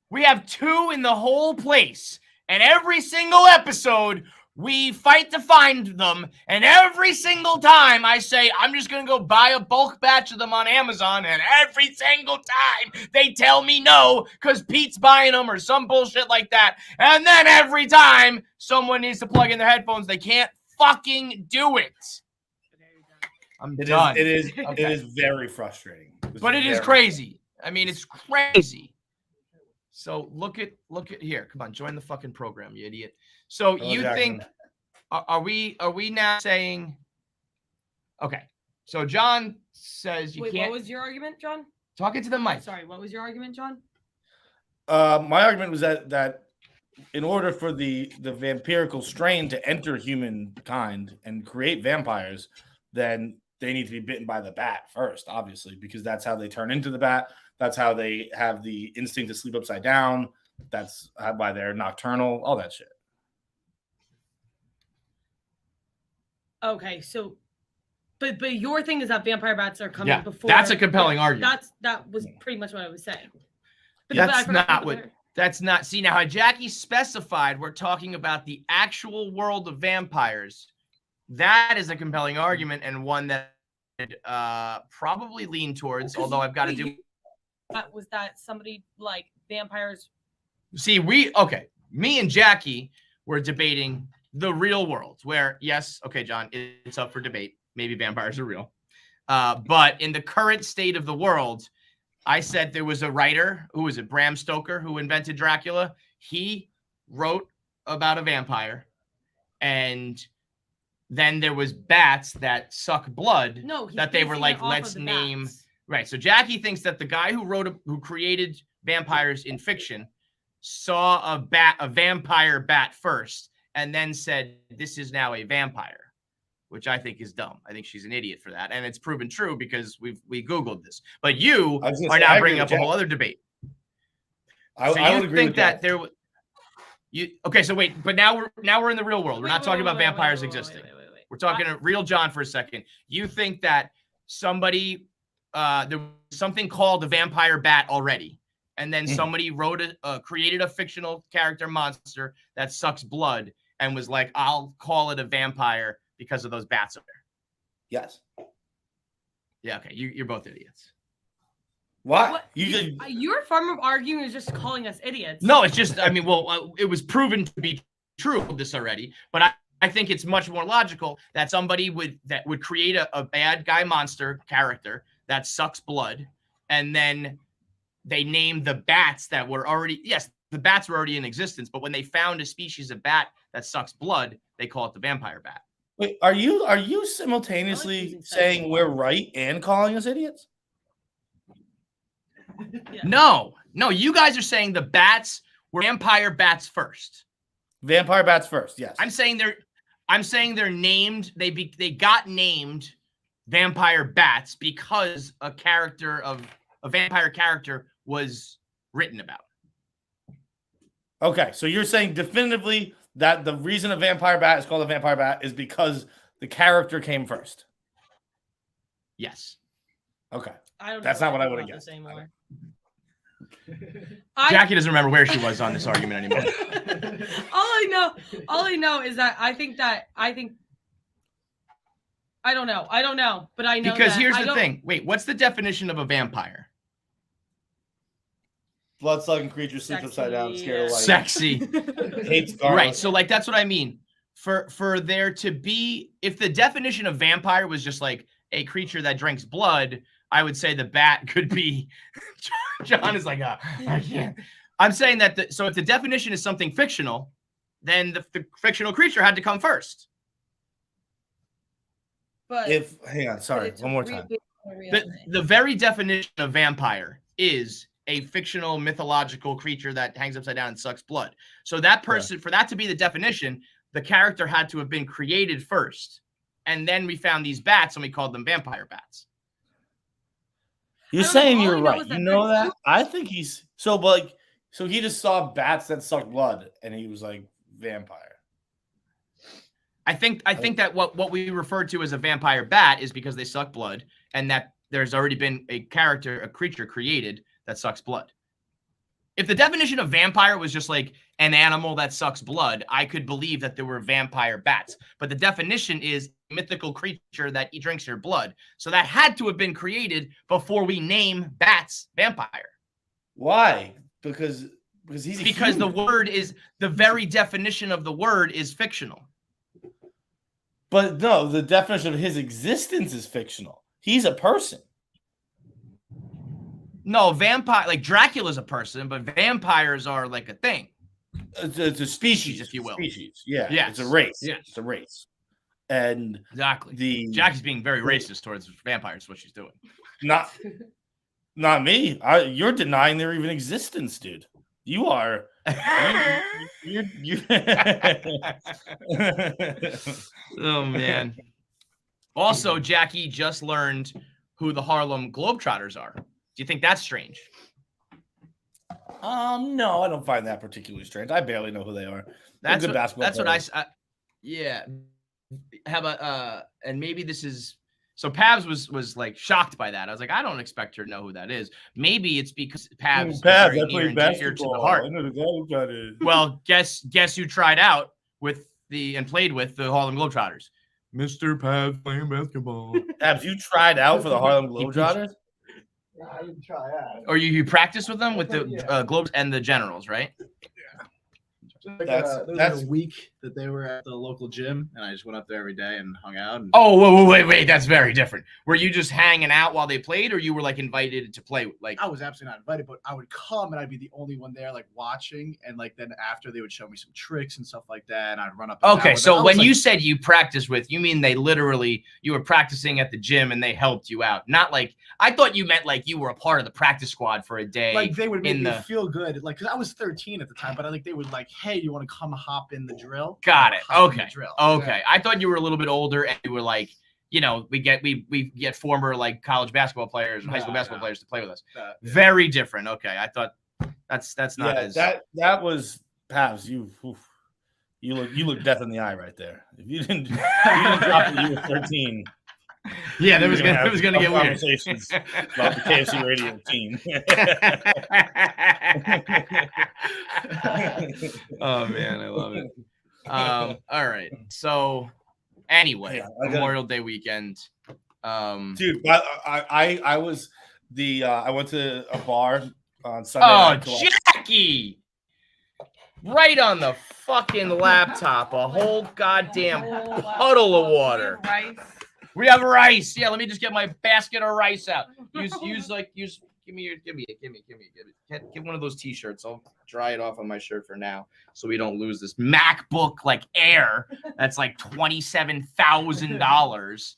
We have 2 in the whole place. And every single episode, we fight to find them. And every single time I say, I'm just going to go buy a bulk batch of them on Amazon. And every single time they tell me no because Pete's buying them or some bullshit like that. And then every time someone needs to plug in their headphones, they can't fucking do it. I'm done. It is very frustrating. But it is crazy. I mean, it's crazy. So look at here. Come on, join the fucking program, you idiot. So you think are we now saying okay? So John says you can't. What was your argument, John? Talking to the mic. Sorry, what was your argument, John? My argument was that in order for the vampirical strain to enter humankind and create vampires, then they need to be bitten by the bat first, obviously, because that's how they turn into the bat. That's how they have the instinct to sleep upside down. That's why they're nocturnal, all that shit. Okay, so, but your thing is that vampire bats are coming before. That's a compelling argument. That was pretty much what I was saying. That's not. See, now how Jackie specified, we're talking about the actual world of vampires. That is a compelling argument and one that probably lean towards, although I've got to do. Was that somebody like vampires? See, me and Jackie were debating the real world where, yes, okay, John, it's up for debate. Maybe vampires are real. But in the current state of the world, I said there was a writer, who was it, Bram Stoker, who invented Dracula. He wrote about a vampire, and then there was bats that suck blood. No, that they were like, let's name. Bats. Right. So Jackie thinks that the guy who created vampires in fiction saw a vampire bat first, and then said, this is now a vampire, which I think is dumb. I think she's an idiot for that. And it's proven true because we Googled this. But you are now bringing up a whole other debate. I would agree with that. Okay, so wait, but now we're in the real world. We're not talking about vampires existing. We're talking to real John for a second. You think that somebody there was something called a vampire bat already, and then somebody created a fictional character monster that sucks blood and was like, I'll call it a vampire because of those bats up there. Yes. Yeah. Okay. You're both idiots. What? Your form of arguing is just calling us idiots. No, it's just. I mean, it was proven to be true of this already, but I think it's much more logical that somebody would create a bad guy monster character that sucks blood, and then they named the bats that were already. Yes, the bats were already in existence, but when they found a species of bat that sucks blood, they call it the vampire bat. Wait, are you simultaneously saying we're right and calling us idiots? Yeah. No, you guys are saying the bats were vampire bats first. Vampire bats first, yes. I'm saying they're named. They got named vampire bats because a vampire character was written about. Okay, so you're saying definitively that the reason a vampire bat is called a vampire bat is because the character came first. Yes. Okay. I don't know. That's not what I would have guessed. Jackie doesn't remember where she was on this argument anymore. all I know is that I don't know, but I know because that here's the thing. Wait, what's the definition of a vampire? Blood-sucking creature, sleeps upside down, scared of light. Sexy. Hates garlic. Right. So like that's what I mean. For there to be, if the definition of vampire was just like a creature that drinks blood, I would say the bat could be. John is like, I can't. I'm saying that. So if the definition is something fictional, then the fictional creature had to come first. But hang on, sorry, one more time. The very definition of vampire is a fictional mythological creature that hangs upside down and sucks blood. So that person, for that to be the definition, the character had to have been created first. And then we found these bats and we called them vampire bats. You're saying you're right. You know that? I think so he just saw bats that suck blood and he was like, vampire. I think that what we refer to as a vampire bat is because they suck blood, and that there's already been a creature created that sucks blood. If the definition of vampire was just like an animal that sucks blood, I could believe that there were vampire bats. But the definition is a mythical creature that drinks your blood. So that had to have been created before we name bats vampire. Why? Because the word is, the very definition of the word is fictional. But no, the definition of his existence is fictional. He's a person. No, vampire, like Dracula's a person, but vampires are like a thing. It's a species, if you will. Species, yeah. Yes. It's a race. Yes. It's a race. And exactly. Jackie's being very racist towards vampires. What she's doing. Not me. You're denying their even existence, dude. You are. You. Oh man. Also, Jackie just learned who the Harlem Globetrotters are. Do you think that's strange? No, I don't find that particularly strange. I barely know who they are. That's good basketball. That's players. what I. Yeah. How about and maybe this is so Pabs was like shocked by that. I was like, I don't expect her to know who that is. Maybe it's because Pabs is very near and dear to the heart. I know who that is. Well, guess who tried out with and played with the Harlem Globetrotters? Mr. Pabs playing basketball. Pabs, you tried out for the Harlem Globetrotters? I didn't try out. Or you practiced with them with the Globes and the Generals, right? There was a week that they were at the local gym, and I just went up there every day and hung out. And... Oh, wait, that's very different. Were you just hanging out while they played, or you were like invited to play? Like I was absolutely not invited, but I would come and I'd be the only one there, like watching, and like then after they would show me some tricks and stuff like that, and I'd run up. And okay, down so when like, you said you practiced with, you mean you were practicing at the gym and they helped you out, not like I thought you meant like you were a part of the practice squad for a day. Like they would make me feel good, like because I was 13 at the time, but I think they would like, hey, you want to come hop in the drill? Got it. Okay. Drill. Okay. Yeah. I thought you were a little bit older and you were like, you know, we get former like college basketball players and high school basketball players to play with us. Yeah. Very different. Okay. I thought that's not as that was Pabs. You look death in the eye right there. If you didn't drop it, you were 13. Yeah, it was gonna get weird. Conversations about the KFC Radio team. Oh man, I love it. All right. So anyway, Memorial Day weekend. Dude, I went to a bar on Sunday. Oh, Jackie! Right on the fucking laptop, a whole goddamn puddle of water. We have rice. Yeah, let me just get my basket of rice out. Give me get one of those t-shirts. I'll dry it off on my shirt for now so we don't lose this MacBook like Air. That's like $27,000.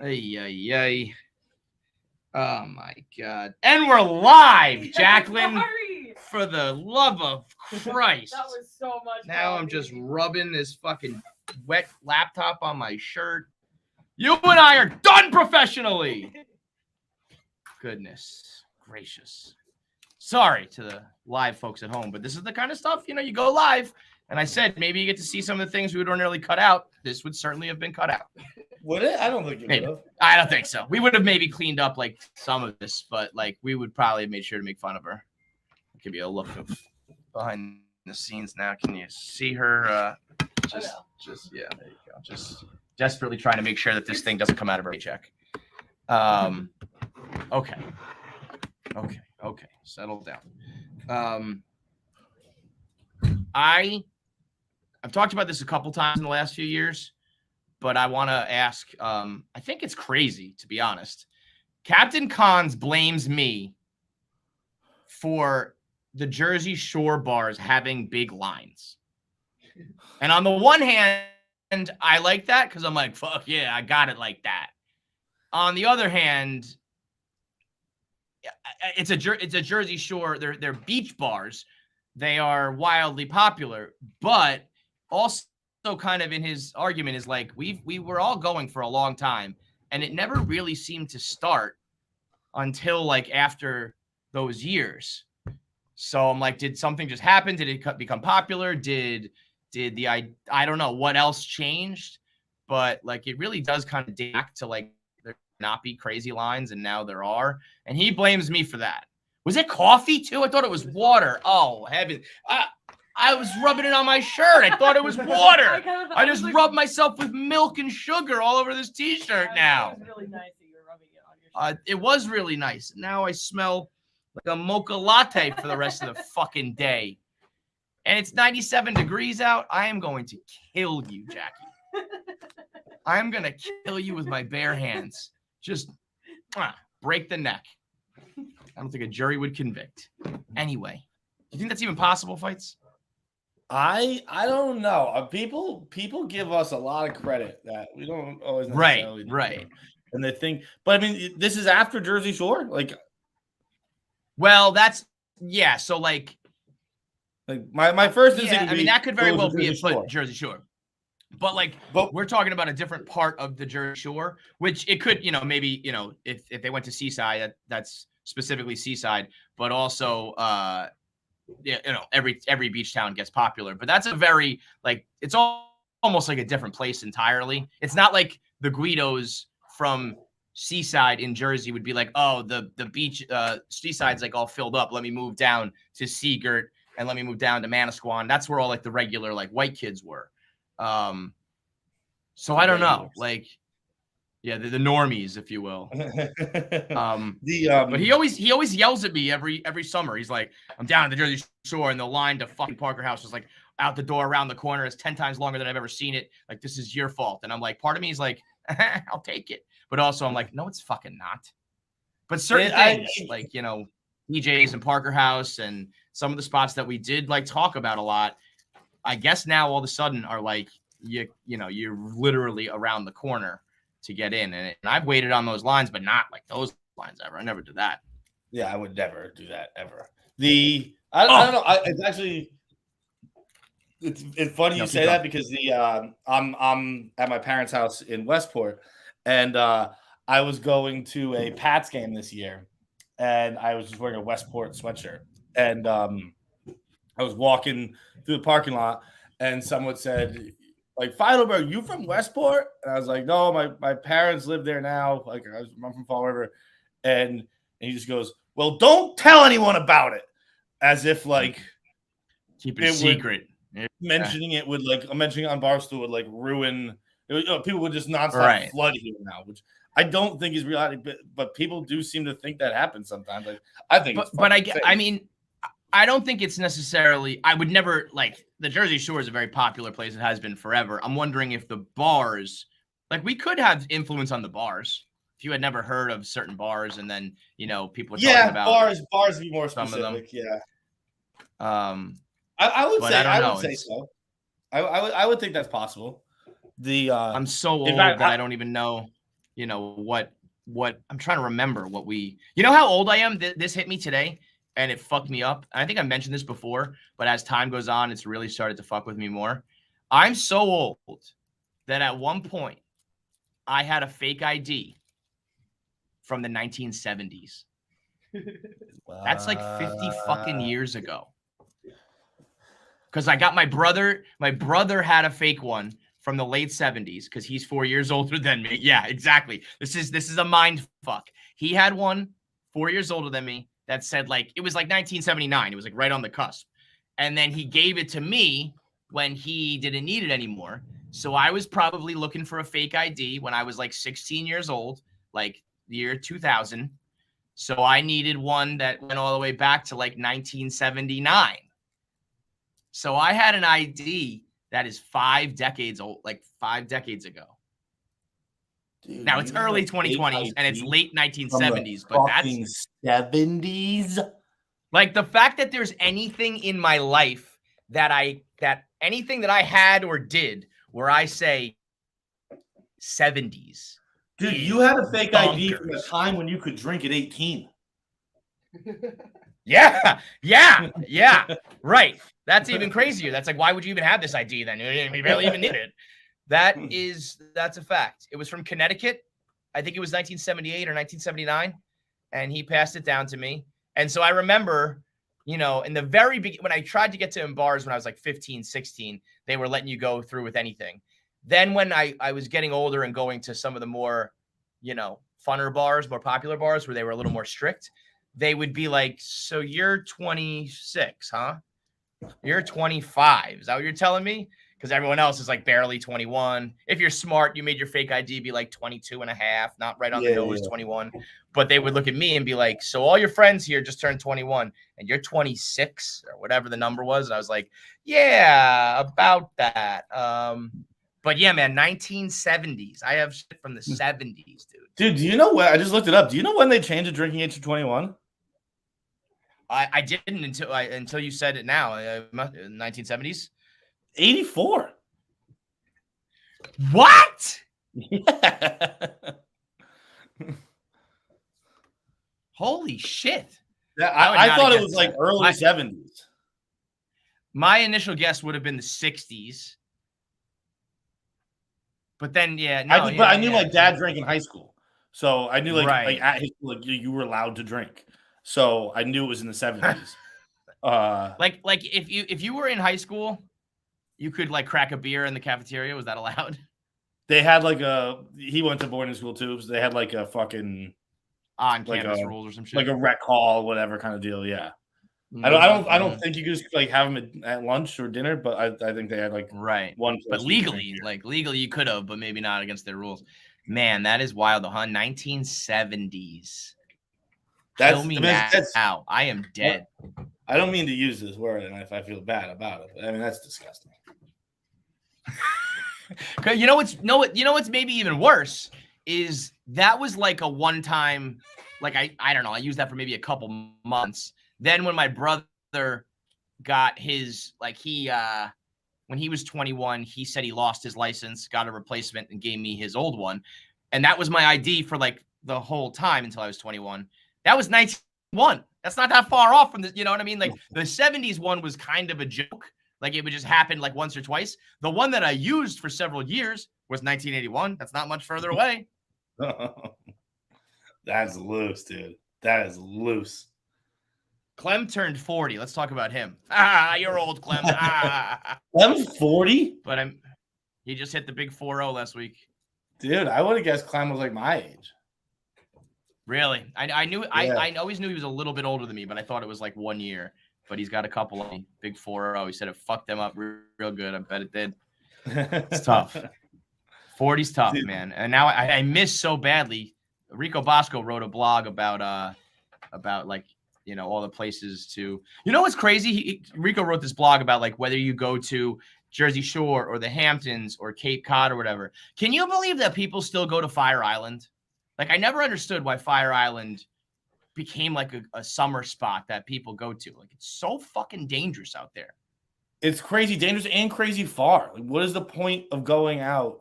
Ay. Oh my God. And we're live, Jacqueline. For the love of Christ. That was so much. Now I'm just rubbing this fucking wet laptop on my shirt. You and I are done professionally. Goodness gracious. Sorry to the live folks at home, but this is the kind of stuff, you go live. And I said, maybe you get to see some of the things we would ordinarily cut out. This would certainly have been cut out. Would it? I don't think it would have. I don't think so. We would have maybe cleaned up like some of this, but like we would probably have made sure to make fun of her. Give you a look of behind the scenes now. Can you see her? Just yeah, there you go. Just desperately trying to make sure that this thing doesn't come out of her paycheck. Okay. Settle down. I've talked about this a couple times in the last few years, but I want to ask. I think it's crazy, to be honest. Captain Cons blames me for the Jersey Shore bars having big lines. And on the one hand, I like that because I'm like, fuck yeah, I got it like that. On the other hand, it's a Jersey Shore. They're beach bars. They are wildly popular, but also kind of in his argument is like we were all going for a long time, and it never really seemed to start until like after those years. So I'm like, did something just happen? Did it become popular? Did I don't know what else changed, but like it really does kind of date back to like there not be crazy lines, and now there are, and he blames me for that. Was it coffee too? I thought it was water. Oh heaven! I was rubbing it on my shirt. I thought it was water. I just rubbed myself with milk and sugar all over this T-shirt now. It was really nice that you were rubbing it on your shirt. It was really nice. Now I smell like a mocha latte for the rest of the fucking day. And it's 97 degrees out. I am going to kill you, Jackie. I'm going to kill you with my bare hands. Just break the neck. I don't think a jury would convict. Anyway, do you think that's even possible, Fights? I don't know. People give us a lot of credit that we don't always necessarily right. And they think, but I mean, this is after Jersey Shore, like. Well, that's So like my first instinct. I mean, that could very well be a Jersey Shore. But we're talking about a different part of the Jersey Shore, which it could, maybe, if they went to Seaside, that's specifically Seaside, but also, every beach town gets popular. But that's a very it's almost like a different place entirely. It's not like the Guidos from Seaside in Jersey would be like, oh, the beach, Seaside's all filled up. Let me move down to Seagirt and let me move down to Manasquan. That's where all the regular white kids were. So I don't know, the normies, if you will. But he always yells at me every summer. He's like, I'm down at the Jersey Shore, and the line to fucking Parker House is out the door around the corner. It's 10 times longer than I've ever seen it. This is your fault. And I'm like, part of me is like, I'll take it. But also I'm like, no, it's fucking not. But certain things DJs and Parker House and some of the spots that we did talk about a lot, I guess now all of a sudden are you're literally around the corner to get in. And I've waited on those lines, but not those lines ever. I never did that. Yeah, I would never do that ever. I don't know. It's actually it's funny you say that because I'm at my parents' house in Westport, and I was going to a Pats game this year, and I was just wearing a Westport sweatshirt, and I was walking through the parking lot, and someone said, Feitelberg, you from Westport? And I was like, no, my parents live there now. I'm from Fall River. And he just goes, well, don't tell anyone about it. As if keep it secret. Mentioning it would mentioning it on Barstool would ruin. People would just nonstop flood here now, which I don't think is reality. But people do seem to think that happens sometimes. I think, I mean, I don't think it's necessarily. I would never the Jersey Shore is a very popular place. It has been forever. I'm wondering if the bars, we could have influence on the bars. If you had never heard of certain bars, and then people are talking about bars be more specific. Some of them. Yeah. I would say so. I would think that's possible. I'm so old that I don't even know. What I'm trying to remember what we. You know how old I am? This hit me today. And it fucked me up. And I think I mentioned this before, but as time goes on, it's really started to fuck with me more. I'm so old that at one point I had a fake ID from the 1970s. That's 50 fucking years ago. Because I got my brother had a fake one from the late 70s because he's 4 years older than me. Yeah, exactly. This is a mind fuck. He had one 4 years older than me. That said, it was 1979. It was right on the cusp. And then he gave it to me when he didn't need it anymore. So I was probably looking for a fake ID when I was 16 years old, the year 2000. So I needed one that went all the way back to 1979. So I had an ID that is 5 decades old, 5 decades ago. Dude, now it's early 2020s and it's late 1970s, but that's 70s. The fact that there's anything in my life that anything that I had or did where I say 70s. Dude, you had a fake ID from a time when you could drink at 18. Yeah. Right. That's even crazier. That's why would you even have this ID then? You barely even need it. That's a fact. It was from Connecticut. I think it was 1978 or 1979. And he passed it down to me. And so I remember, in the very beginning, when I tried to get to bars when I was 15, 16, they were letting you go through with anything. Then when I was getting older and going to some of the more, funner bars, more popular bars where they were a little more strict, they would be so you're 26, huh? You're 25. Is that what you're telling me? Because everyone else is barely 21. If you're smart, you made your fake ID be 22 and a half, not right on the nose, 21. But they would look at me and be so all your friends here just turned 21 and you're 26 or whatever the number was. And I was yeah, about that. But yeah, man, 1970s. I have shit from the 70s, dude. Dude, do you know when? I just looked it up. Do you know when they changed the drinking age to 21? I didn't until you said it now. 1970s. 84. What? Yeah. Holy shit. Yeah, I would I not thought it have was guessed like that. early 70s. My initial guess would have been the 60s. But then, yeah, no, I knew like dad drank in high school. So I knew like at his school, like you were allowed to drink. So I knew it was in the 70s. Like if you were in high school, you could like crack a beer in the cafeteria. Was that allowed? They had like he went to boarding school too, so they had like a fucking On like campus rules or some shit. like a rec hall, whatever kind of deal. Yeah. I don't think you could just like have them at lunch or dinner, but I think they had like one. But legally you could have, but maybe not against their rules. Man, that is wild. The 1970s. Tell me now. I am dead. I don't mean to use this word, and if I feel bad about it, I mean that's disgusting. You know what's maybe even worse is that was like a one time, like I don't know. I used that for maybe a couple months. Then when my brother got his, like when he was 21, he said he lost his license, got a replacement, and gave me his old one. And that was my ID for like the whole time until I was 21. That was 1991. That's not that far off from the, you know what I mean? Like the 70s one was kind of a joke. Like it would just happen like once or twice. The one that I used for several years was 1981. That's not much further away. That's loose, dude. That is loose. Clem turned 40. Let's talk about him. You're old, Clem. Clem's 40? But he just hit the big 4-0 last week. Dude, I would have guessed Clem was like my age. Really? I knew I always knew he was a little bit older than me, but I thought it was like 1 year. But he's got a couple of big 4-0. He said it fucked them up real good. I bet it did. It's tough. 40's tough, dude. Man. And now I miss so badly. Rico Bosco wrote a blog about like, you know, all the places to, you know, what's crazy? Rico wrote this blog about like whether you go to Jersey Shore or the Hamptons or Cape Cod or whatever. Can you believe that people still go to Fire Island? Like I never understood why Fire Island became like a summer spot that people go to. Like it's so fucking dangerous out there. It's crazy dangerous and crazy far. Like, what is the point of going out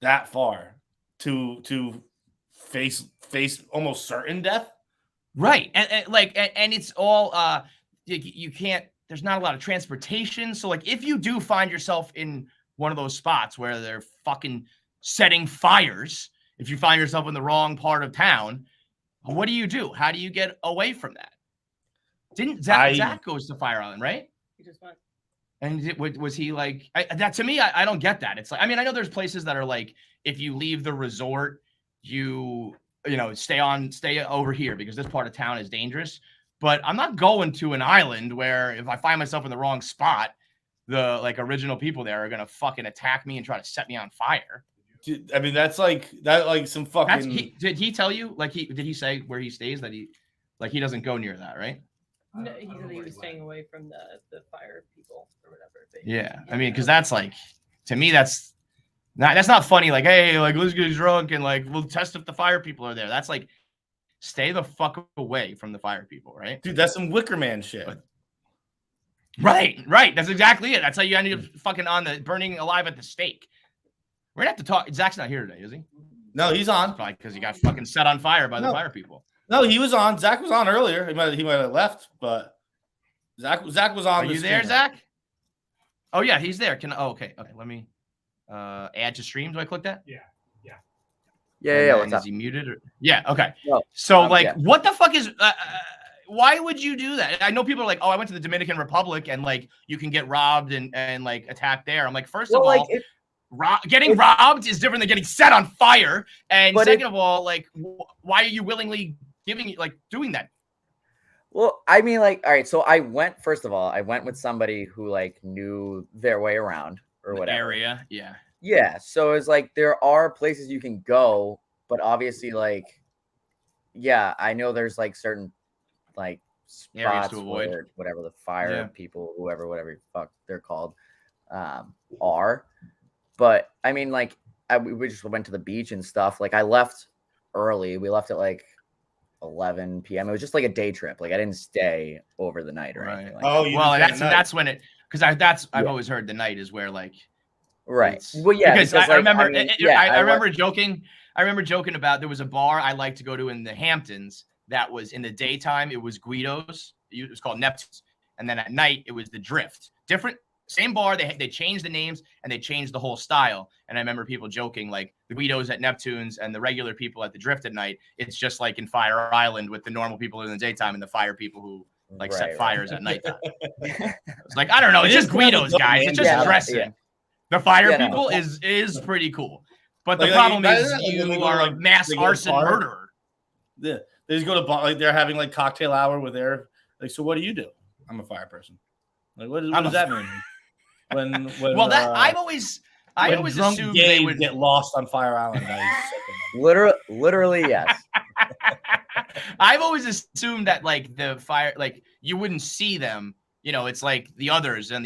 that far to face almost certain death? Right. And it's all you can't, there's not a lot of transportation. So like if you do find yourself in one of those spots where they're fucking setting fires, if you find yourself in the wrong part of town, what do you do? How do you get away from that? Didn't Zach goes to Fire Island, right? He just went. And was he like that? To me, I don't get that. It's like, I mean, I know there's places that are like, if you leave the resort, you know, stay over here because this part of town is dangerous. But I'm not going to an island where if I find myself in the wrong spot, the like original people there are gonna fucking attack me and try to set me on fire. Dude, I mean, that's like some fucking. Did he tell you? Like did he say where he stays that he doesn't go near that, right? No, he said he was staying away from the fire people or whatever. Yeah, I mean, because that's like, to me, that's not funny. Like, hey, like let's get drunk and like we'll test if the fire people are there. That's like, stay the fuck away from the fire people, right? Dude, that's some Wicker Man shit. Right. That's exactly it. That's how you ended up fucking on the burning alive at the stake. We're gonna have to talk. Zach's not here today, is he? No, he's on. Probably because he got fucking set on fire by the fire people. No, he was on. Zach was on earlier. He might have left, but Zach was on. Are you there, Zach? Oh yeah, he's there. Okay. Let me add to stream. Do I click that? Yeah. What's up? Is he muted? Yeah. Okay. No, So what the fuck is? Why would you do that? I know people are like, oh, I went to the Dominican Republic and like you can get robbed and like attacked there. I'm like, first of all, getting robbed is different than getting set on fire. And second of all, like, why are you willingly doing that? Well, I mean, like, all right. So I went with somebody who like knew their way around or whatever area. Yeah. Yeah. So it's like there are places you can go, but obviously, like, yeah, I know there's like certain like spots to avoid where whatever the fire people, whatever the fuck they're called, are. But I mean, like, we just went to the beach and stuff. Like, I left early. We left at like 11 p.m. It was just like a day trip. Like, I didn't stay over the night or anything. Like Oh, that. you Well, didn't stay that's when it, because I've Yeah. always heard the night is where like Right. it's- Well, yeah. because Because, I like, remember I mean, I went- remember joking. I remember joking about there was a bar I like to go to in the Hamptons that was in the daytime. It was Guido's. It was called Neptune's, and then at night it was the Drift. Different, same bar. They changed the names and they changed the whole style. And I remember people joking like the Guido's at Neptune's and the regular people at the Drift at night. It's just like in Fire Island with the normal people in the daytime and the fire people who like set Right. fires at nighttime. It's like, I don't know. It's It just is kind of Guido's, dope, guys. man. It's just Yeah, dressing. yeah. The fire Yeah, no. people is pretty cool. But the Like, problem like, is like, when you they go, are a like, mass they go to arson bar. murderer. Yeah, they just go to bar, like they're having like cocktail hour with their like. So what do you do? I'm a fire person. Like what I'm does a- that mean? When Well, that I always when drunk assumed gays they would get lost on Fire Island. Literally, yes. I've always assumed that like the fire, like you wouldn't see them. You know, it's like the others and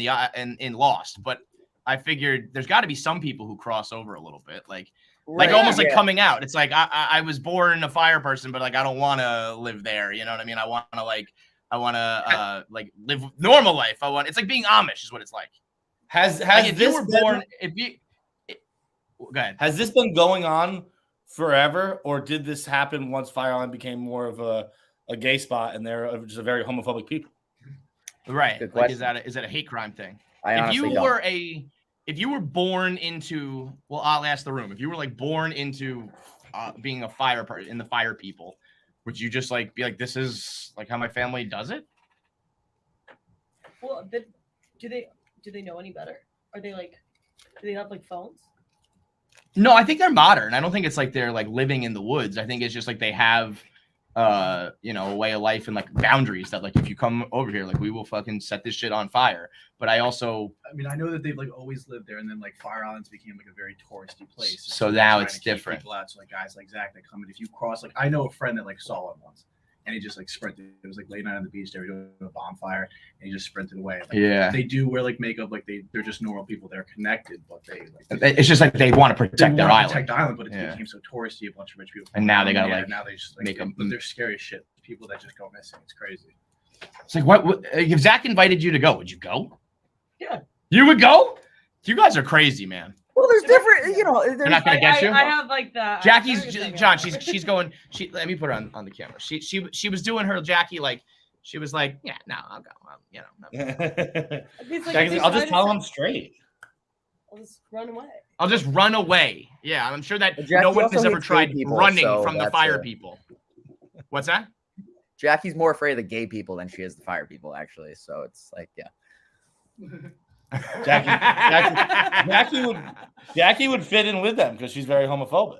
in Lost. But I figured there's got to be some people who cross over a little bit, like Right, almost like yeah. coming out. It's like I was born a fire person, but like I don't want to live there. You know what I mean? I want to like live normal life. It's like being Amish is what it's like. Has Like if this you were been- born, go ahead. Has this been going on forever, or did this happen once Fire Island became more of a gay spot and they're just a very homophobic people? Right. Good Like, question. is that a hate crime thing? I If honestly you don't. were if you were born into, well, I'll ask the room. If you were like born into being a fire person in the fire people, would you just like be like, this is like how my family does it? Well, do they know any better? Are they like, do they have like phones? No, I think they're modern. I don't think it's like they're like living in the woods. I think it's just like they have a way of life and like boundaries that like if you come over here, like we will fucking set this shit on fire. But I also I mean, I know that they've like always lived there, and then like Fire Islands became like a very touristy place. So they're now trying it's to keep different. People out, so like guys like Zach that come in. If you cross, like I know a friend that like saw it once, and he just like sprinted. It was like late night on the beach. They were doing a bonfire, and he just sprinted away. Like, Yeah. they do wear like makeup. Like they're just normal people. They're connected, but they It's just like they want to protect their wanna island. protect the island, but it Yeah. became so touristy. A bunch of rich people, And now they gotta, Yeah, like, now they just like, make 'em- but they're scary as shit. People that just go missing. It's crazy. It's like what if Zach invited you to go? Would you go? Yeah. You would go? You guys are crazy, man. Well, there's different, They're not gonna get you. I have like the Jackie's wait a second. John. She's going. Let me put her on the camera. She was doing her Jackie like she was like, yeah, no, I'll go. It's like, Jackie's like, I'll just tell them straight. I'll just run away. I'll just run away. Yeah, I'm sure that But Jackie no one also has ever hates gay tried people, running so from the that's fire a- people. What's that? Jackie's more afraid of the gay people than she is the fire people, actually. So it's like, yeah. Jackie would fit in with them because she's very homophobic.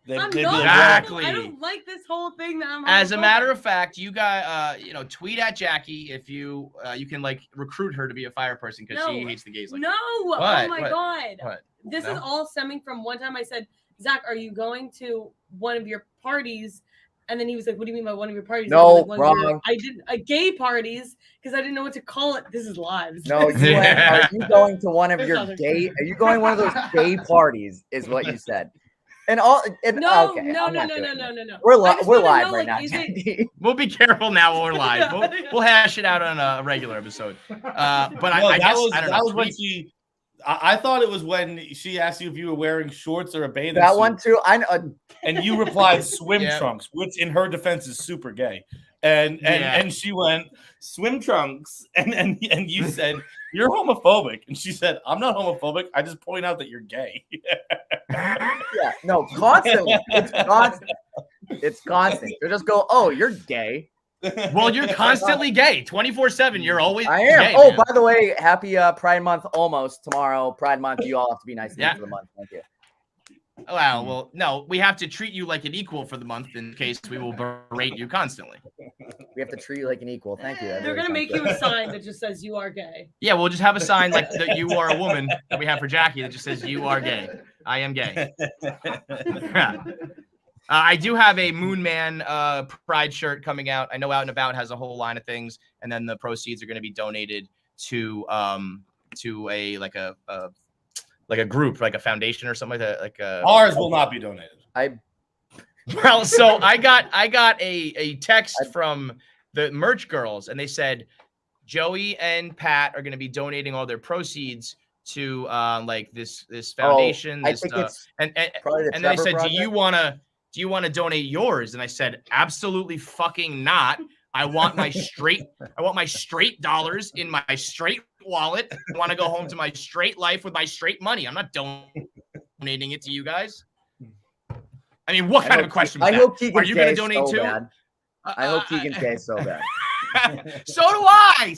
I'm they'd be not. like, Exactly. I don't like this whole thing that I'm. As a homophobic. matter of fact, you guys, tweet at Jackie if you can like recruit her to be a fire person because she No. hates the gays. Like No. Oh What? my What? god. What? This No? is all stemming from one time I said, Zach, are you going to one of your parties? And then he was like, what do you mean by one of your parties? I No, was like, "One of your-" wrong. I did a gay parties because I didn't know what to call it. This is live. No, Yeah. are you going to one of There's your other- gay? Are you going to one of those gay parties? Is what you said. And all. And, No, okay, no, I'm no, not no, doing no, it. no, no, no. We're I just we're wanna live know, right like, now, is it- Jackie. We'll be careful now while we're live. Yeah. We'll hash it out on a regular episode. But No, I guess I don't know. that was when tweet- she. I thought it was when she asked you if you were wearing shorts or a bathing That suit, one too. I know. and you replied swim Yeah. trunks, which in her defense is super gay. And Yeah. she went swim trunks, and you said you're homophobic, and she said I'm not homophobic. I just point out that you're gay. Yeah, no, constantly. It's constant. It's constant. They just go, oh, you're gay. Well, you're constantly gay, 24/7. You're always I am. gay, Oh, man. by the way, happy Pride Month almost tomorrow. Pride Month. You all have to be nice to me Yeah. for the month. Thank you. Well, no, we have to treat you like an equal for the month in case we will berate you constantly. We have to treat you like an equal. Thank you. That They're really gonna make sounds you good. a sign that just says you are gay. Yeah, we'll just have a sign like that you are a woman that we have for Jackie that just says you are gay. I am gay. I do have a Moon Man Pride shirt coming out. I know Out and About has a whole line of things, and then the proceeds are going to be donated to a like a group, like a foundation or something like that. Like Ours will not be donated. Well, so I got a text from the merch girls, and they said Joey and Pat are going to be donating all their proceeds to like this foundation. I think it's and probably the then they Trevor said, Project. do you want to donate yours? And I said, absolutely fucking not. I want my straight dollars in my straight wallet. I want to go home to my straight life with my straight money. I'm not donating it to you guys. I mean, what kind of a question was I that? hope Keegan Are you going to K donate so too? bad. I hope Keegan K so bad. So do I.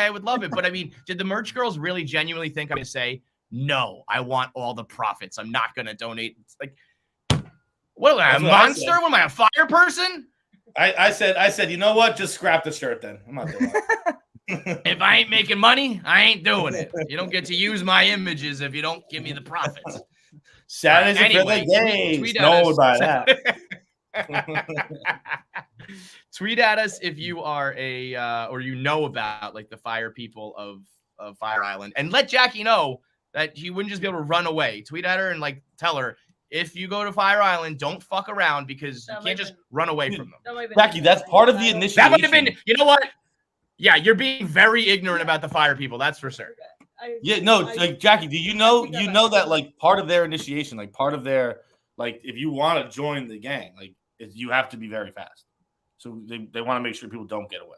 I would love it. But I mean, did the merch girls really genuinely think I'm going to say, no, I want all the profits. I'm not going to donate. It's like, what am I, a monster? What am I, a fire person? I said, you know what? Just scrap the shirt then. I'm not doing it. If I ain't making money, I ain't doing it. You don't get to use my images if you don't give me the profits. Saturdays and Anyway, days. tweet No at one would buy that. Tweet at us if you are or you know about like the fire people of Fire Island, and let Jackie know that he wouldn't just be able to run away. Tweet at her and like tell her, if you go to Fire Island, don't fuck around because you can't just run away from them. Jackie, that's part of the initiation. That might have been, you know what? Yeah, you're being very ignorant about the fire people. That's for sure. Yeah, no, like Jackie, do you know that like part of their initiation, like part of their like if you want to join the gang, like you have to be very fast. So they want to make sure people don't get away.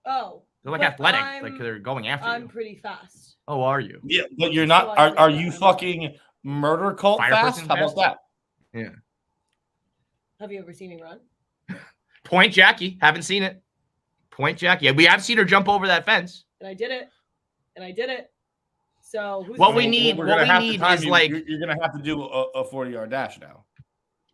Oh. They're like athletic, like they're going after you. I'm pretty fast. Oh, are you? Yeah, but you're not. Are you fucking murder cult fast? How about that? Yeah. Have you ever seen me run? Point Jackie. Haven't seen it. Point Jackie. Yeah, we have seen her jump over that fence. And I did it. So who's what we need is like you're gonna have to do a 40-yard dash now.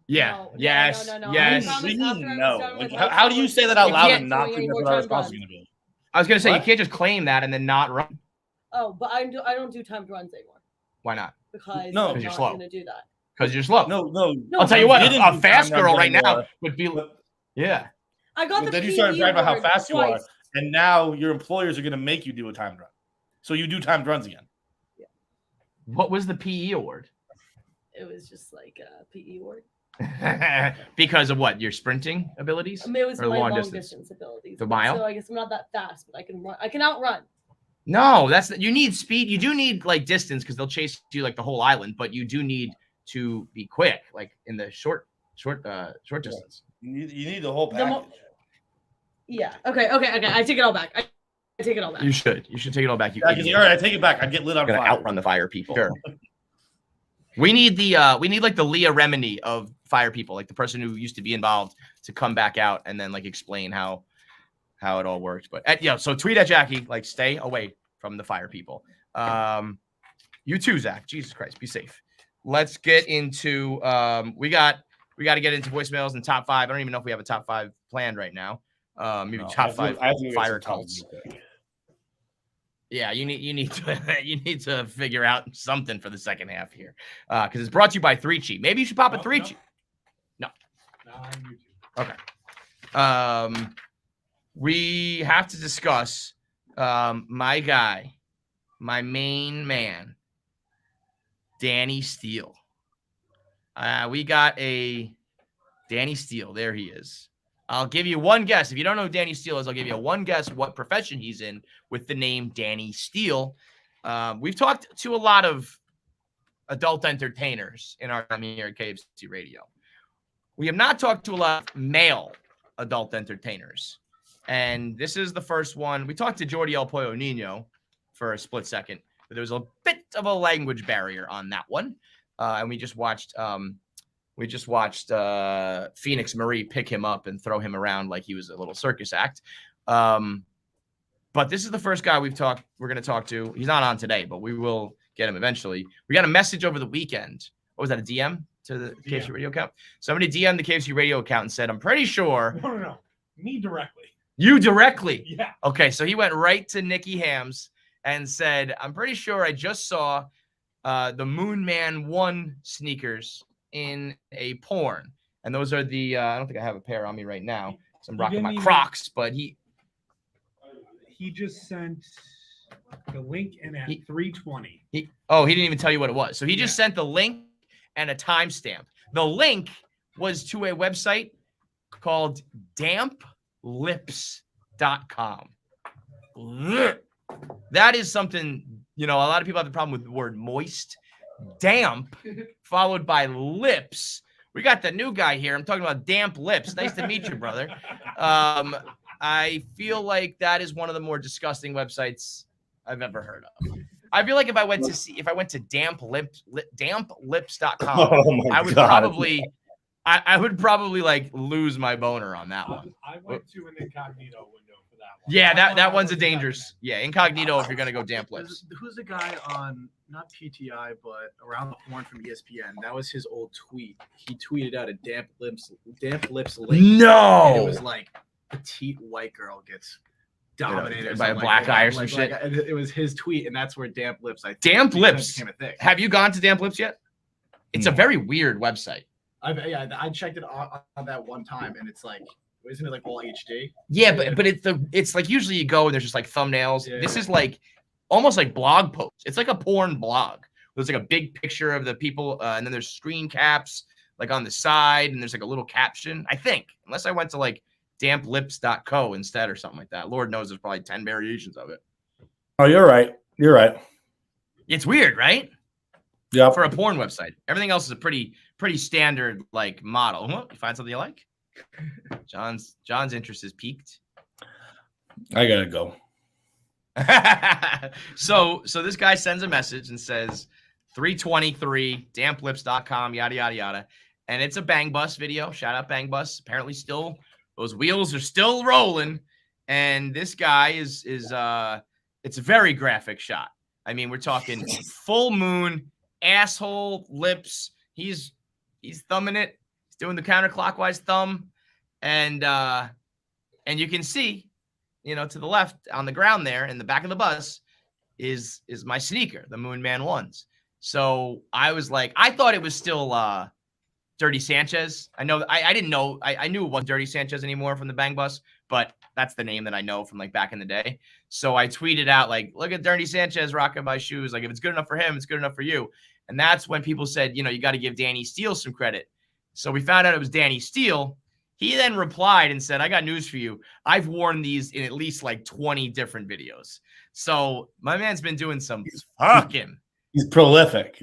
Yeah. No, yes. no. Yes. Like, how do you say that out loud and not think that's what our response is gonna be? I was gonna say you can't just claim that and then not run. Oh, but I don't do timed runs anymore. Why not? Because I'm you're not slow. gonna do that. Because you're slow. No. I'll tell you what, a fast girl right now would be. Yeah. I got the. Then you started bragging about how fast twice. you are, and now your employers are gonna make you do a timed run. So you do timed runs again. Yeah. What was the PE award? It was just like a PE award. Because of what? Your sprinting abilities? I mean, it was or my long distance abilities. The mile? So I guess I'm not that fast, but I can run. I can outrun. No, you need speed. You do need like distance because they'll chase you like the whole island, but you do need to be quick, like in the short distance. You need the whole package. Yeah. Okay. I take it all back. I take it all back. You should take it all back. All right, I take it back. I get lit on fire. Outrun the fire people. Sure. We need like the Leah Remini of fire people, like the person who used to be involved to come back out and then like explain how it all works. But so tweet at Jackie, like stay away from the fire people. You too, Zach. Jesus Christ, be safe. Let's get into we got to get into voicemails and top 5. I don't even know if we have a top 5 planned right now. Maybe top 5 fire cults. Yeah, you need to figure out something for the second half here, because it's brought to you by 3Chi. Maybe you should pop a 3Chi. No. Okay. We have to discuss my guy, my main man, Danny Steele. We got a Danny Steele. There he is. I'll give you one guess. If you don't know who Danny Steele is, I'll give you one guess what profession he's in with the name Danny Steele. We've talked to a lot of adult entertainers in our time here at KFC Radio. We have not talked to a lot of male adult entertainers. And this is the first one. We talked to Jordi El Pollo Nino for a split second, but there was a bit of a language barrier on that one. And we just watched Phoenix Marie pick him up and throw him around like he was a little circus act. But this is the first guy we're going to talk to. He's not on today, but we will get him eventually. We got a message over the weekend. What was that, a DM to the KFC Radio account? Somebody DM'd the KFC Radio account and said, I'm pretty sure. No. Me directly. You directly? Yeah. Okay, so he went right to Nikki Hams and said, I'm pretty sure I just saw the Moon Man 1 sneakers in a porn. And those are the, I don't think I have a pair on me right now. So I'm rocking my Crocs, but he just sent The link in at 3:20. He didn't even tell you what it was. So he just sent the link and a timestamp. The link was to a website called damplips.com. That is something, a lot of people have the problem with the word moist. Damp followed by lips. We got the new guy here. I'm talking about damp lips. Nice to meet you, brother. I feel like that is one of the more disgusting websites I've ever heard of. I feel like if I went to damplips.com, I would probably like lose my boner on that one. I went to an incognito window for that one. Yeah, that one's a dangerous. Yeah, incognito if you're gonna go damp lips. Who's the guy on not PTI but Around the Horn from ESPN? That was his old tweet. He tweeted out a damp lips link. No, and it was like petite white girl gets dominated by a black eye or some shit. It was his tweet, and that's where damp lips. Damp lips became a thing. Have you gone to Damp Lips yet? It's a very weird website. I checked it on that one time, and it's like, isn't it like all HD? Yeah, but it's like usually you go and there's just like thumbnails. Yeah. This is like almost like blog posts. It's like a porn blog. There's like a big picture of the people, and then there's screen caps like on the side, and there's like a little caption. I think, unless I went to like damplips.co instead or something like that. Lord knows there's probably 10 variations of it. Oh, you're right. It's weird, right? Yeah. For a porn website. Everything else is a pretty standard like model. You find something you like? John's interest is piqued. I gotta go. So this guy sends a message and says 323 damplips.com, yada yada yada. And it's a Bang Bus video. Shout out Bang Bus. Apparently still those wheels are still rolling. And this guy is it's a very graphic shot. I mean, we're talking full moon, asshole, lips. He's thumbing it. He's doing the counterclockwise thumb. And you can see, to the left on the ground there in the back of the bus is my sneaker, the Moon Man ones. So I was like, I thought it was still Dirty Sanchez. I didn't know. I knew it wasn't Dirty Sanchez anymore from the Bang Bus, but that's the name that I know from like back in the day. So I tweeted out like, look at Dirty Sanchez rocking my shoes. Like if it's good enough for him, it's good enough for you. And that's when people said, you got to give Danny Steele some credit. So we found out it was Danny Steele. He then replied and said, I got news for you. I've worn these in at least like 20 different videos. So my man's been doing some fucking. He's prolific.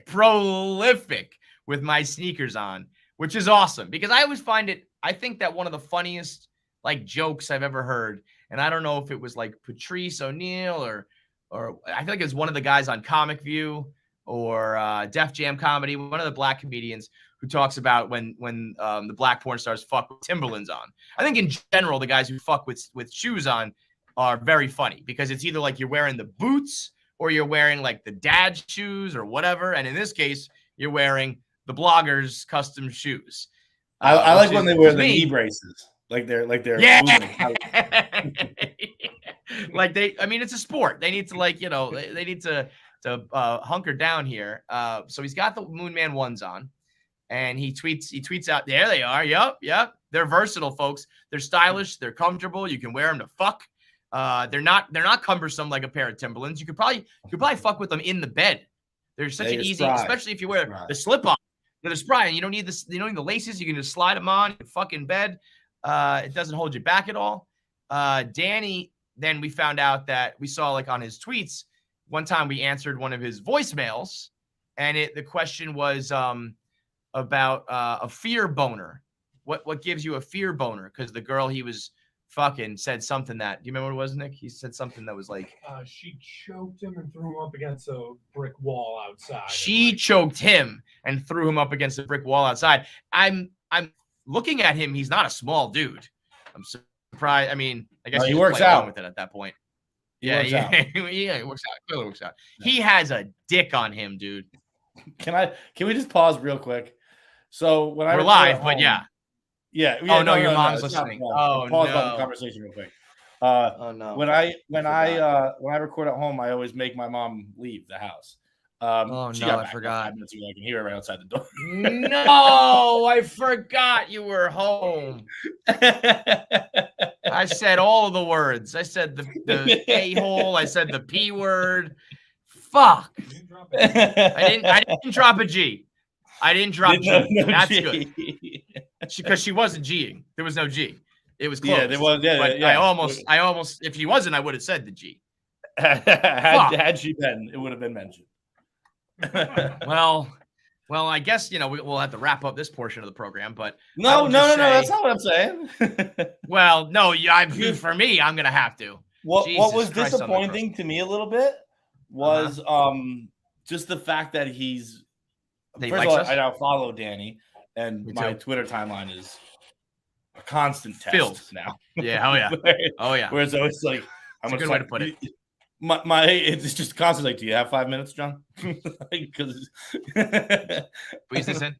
Prolific with my sneakers on, which is awesome because I always find it. I think that one of the funniest like jokes I've ever heard. And I don't know if it was like Patrice O'Neal or I feel like it was one of the guys on Comic View or Def Jam Comedy, one of the black comedians who talks about when the black porn stars fuck with Timberlands on. I think in general, the guys who fuck with shoes on are very funny because it's either like you're wearing the boots or you're wearing like the dad shoes or whatever. And in this case, you're wearing the bloggers' custom shoes. I like when they wear the knee braces. Like they're yeah. Like it's a sport. They need to they need to hunker down here. So he's got the Moon Man ones on. And he tweets out, there they are. Yep. They're versatile, folks. They're stylish. They're comfortable. You can wear them to fuck. They're not cumbersome like a pair of Timberlands. You could probably fuck with them in the bed. They're such an easy, spry. Especially if you wear the slip-on. They're spry, and you don't need the laces. You can just slide them on. You can fuck in bed. It doesn't hold you back at all. Danny, then we found out that we saw like on his tweets, one time we answered one of his voicemails, and the question was about a fear boner. What gives you a fear boner? Because the girl he was fucking said something that, do you remember what it was, Nick? He said something that was like she choked him and threw him up against a brick wall outside. She choked him and threw him up against a brick wall outside. I'm looking at him. He's not a small dude. I'm surprised. I mean, I guess he works out with it at that point. He Yeah, works out. he works out. Clearly works out. He has a dick on him, dude. Can we just pause real quick? So when we're live, but yeah. Yeah. Oh no, your mom's it's not listening. wrong. Oh Pause no. on the conversation real quick. Oh no. When I record at home, I always make my mom leave the house. She got back I forgot. 5 minutes ago. I can hear her right outside the door. No, I forgot you were home. I said all of the words. I said the a-hole. I said the P word. Fuck. I didn't drop a G. I didn't drop G. No That's G. good. Because she wasn't G'ing. There was no G. It was close. Yeah, there was. Yeah, but yeah. I almost, if she wasn't, I would have said the G. had she been, it would have been mentioned. Well, I guess we'll have to wrap up this portion of the program. But no, that's not what I'm saying. Well, no, for me, I'm gonna have to. What Jesus was Christ disappointing to me a little bit was just the fact that he's. He First of likes all, us? I now follow Danny, and Me my too. Twitter timeline is a constant test Filled. now. Yeah, oh yeah, oh yeah. Where it's always like, That's a good way to put it. It's just constantly like, do you have 5 minutes, John? Because Squeeze this in.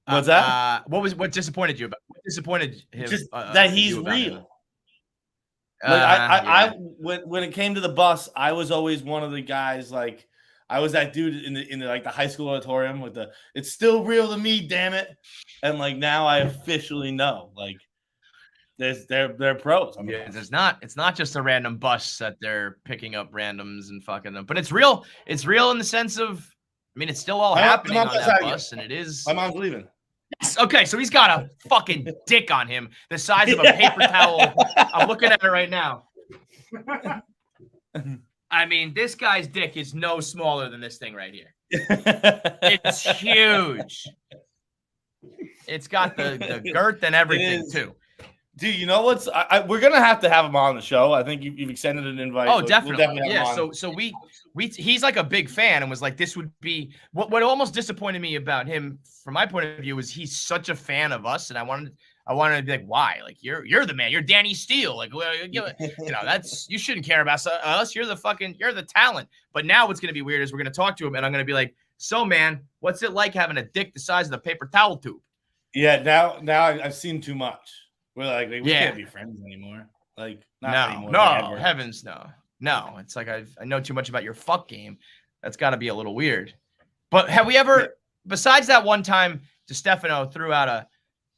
What's that? What disappointed you about? What disappointed him? Just that he's you about him? real. Like Yeah. when it came to the bus, I was always one of the guys. Like I was that dude in the like the high school auditorium with the "It's still real to me, damn it!" And like now I officially know, like they're pros. I mean, Yeah, it's not just a random bus that they're picking up randoms and fucking them, but it's real. It's real in the sense of, I mean, it's still all happening on that bus, and it is. My mom's leaving. Okay, so he's got a fucking dick on him the size of a paper towel. I'm looking at it right now. I mean, this guy's dick is no smaller than this thing right here. It's huge. It's got the girth and everything too. Dude, you know what's? We're gonna have to have him on the show. I think you've extended an invite. Oh, We'll definitely. have him Yeah. on. So he's like a big fan and was like, this would be what almost disappointed me about him from my point of view is he's such a fan of us, and I wanted to be like, why? Like you're the man. You're Danny Steele. Like that's you shouldn't care about us. You're the talent. But now what's gonna be weird is we're gonna talk to him and I'm gonna be like, so man, what's it like having a dick the size of the paper towel tube? Yeah. Now I've seen too much. We're like we can't be friends anymore. Like not anymore. No, heavens no. It's like I know too much about your fuck game. That's got to be a little weird. But have we ever, besides that one time, DeStefano threw out a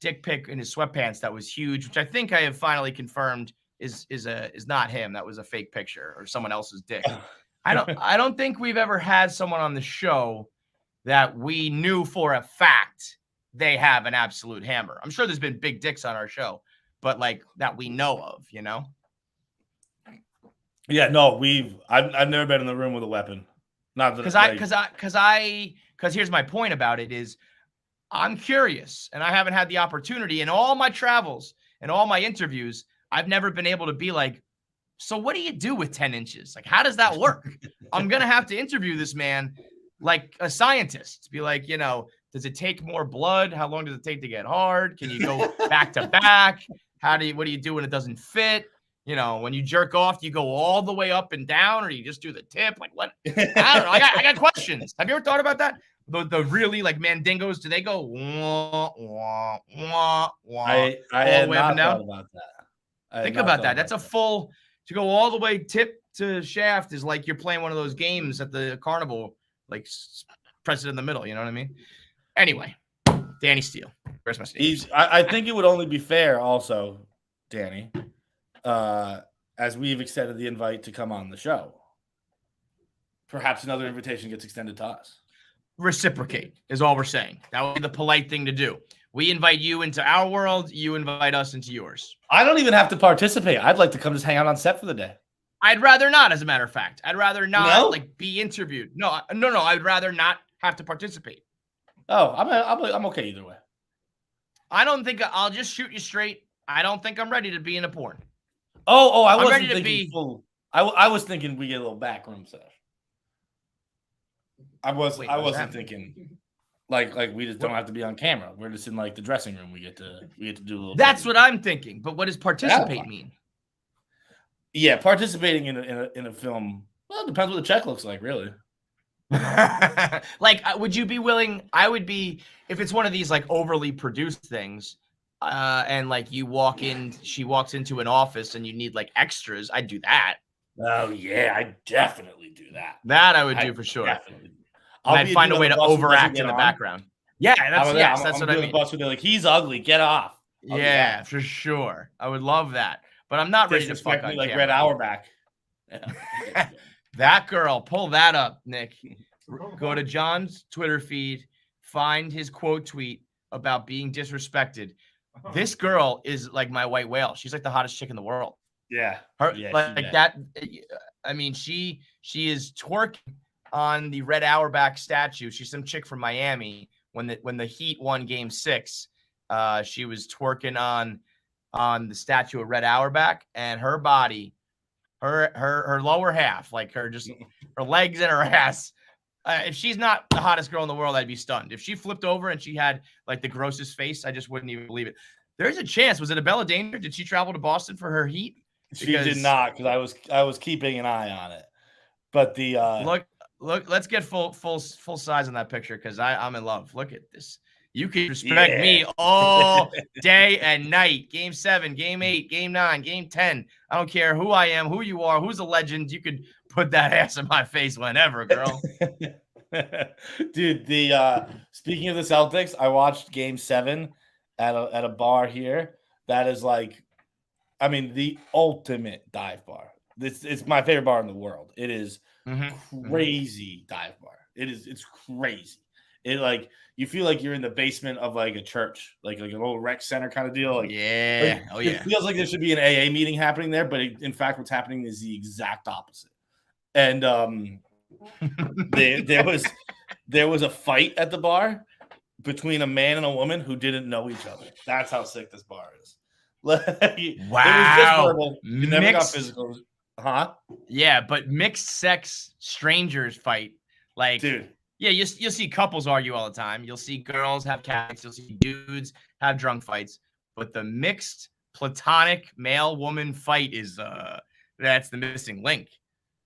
dick pic in his sweatpants that was huge, which I think I have finally confirmed is not him. That was a fake picture or someone else's dick. I don't think we've ever had someone on the show that we knew for a fact they have an absolute hammer. I'm sure there's been big dicks on our show, but like that we know of, Yeah, no, I've never been in the room with a weapon. Not that because here's my point about it is I'm curious and I haven't had the opportunity in all my travels and all my interviews. I've never been able to be like, so what do you do with 10 inches? Like, how does that work? I'm going to have to interview this man like a scientist, be like, does it take more blood? How long does it take to get hard? Can you go back to back? What do you do when it doesn't fit? When you jerk off, do you go all the way up and down or you just do the tip? Like what? I don't know. I got questions. Have you ever thought about that? The really like mandingos, do they go wah, wah, wah, wah, I all the way up and down? Thought about that. Think about that. That's a full to go all the way tip to shaft is like you're playing one of those games at the carnival, like press it in the middle. You know what I mean? Anyway, Danny Steele. Where's my sneakers? I think it would only be fair also, Danny, as we've extended the invite to come on the show. Perhaps another invitation gets extended to us. Reciprocate is all we're saying. That would be the polite thing to do. We invite you into our world. You invite us into yours. I don't even have to participate. I'd like to come just hang out on set for the day. I'd rather not, as a matter of fact. I'd rather not be interviewed. No. I'd rather not have to participate. Oh, I'm okay either way. I don't think I'll just shoot you straight. I don't think I'm ready to be in a porn. I I'm wasn't ready to thinking be full. I was thinking we get a little backroom sesh. I wasn't thinking like we just don't have to be on camera. We're just in like the dressing room. We get to do a little. That's what I'm thinking. But what does participate mean? Yeah, participating in a film. Well, it depends what the check looks like, really. Like, would you be willing? I would be if it's one of these like overly produced things, and like she walks into an office and you need like extras. I'd do that. Oh yeah, I definitely do that. That I would do for sure. Definitely. I'd find a way to overact in the background. Yeah, that's what I mean. The bus where they're like, he's ugly, get off. Yeah, for sure. I would love that, but I'm not ready to fuck Disrespect me on like camera. Red Auerbach. Yeah. That girl, pull that up, Nick. Go to John's Twitter feed, find his quote tweet about being disrespected. This girl is like my white whale. She's like the hottest chick in the world. Yeah. Her Yeah, like that. I mean, she is twerking on the Red Auerbach statue. She's some chick from Miami. When the Heat won Game 6, she was twerking on the statue of Red Auerbach, and her body, her lower half, like her legs and her ass. If she's not the hottest girl in the world, I'd be stunned. If she flipped over and she had like the grossest face, I just wouldn't even believe it. There's a chance. Was it a Bella Danger? Did she travel to Boston for her Heat? She did not, because I was keeping an eye on it. But the look, let's get full size on that picture, because I'm in love. Look at this. You can respect me all day and night. Game 7, Game 8, Game 9, Game 10. I don't care who I am, who you are, who's a legend. You could put that ass in my face whenever, girl. Dude, speaking of the Celtics, I watched Game 7 at a bar here. That is like, I mean, the ultimate dive bar. It's my favorite bar in the world. It is crazy dive bar. It's crazy. It like, you feel like you're in the basement of like a church, like an old rec center kind of deal. Like, yeah. It feels like there should be an AA meeting happening there, but in fact, what's happening is the exact opposite. And there was a fight at the bar between a man and a woman who didn't know each other. That's how sick this bar is. Wow. It was just verbal. You never got physical. Huh? Yeah, but mixed sex strangers fight. Like, dude. Yeah, you'll see couples argue all the time. You'll see girls have cats. You'll see dudes have drunk fights. But the mixed platonic male-woman fight is that's the missing link.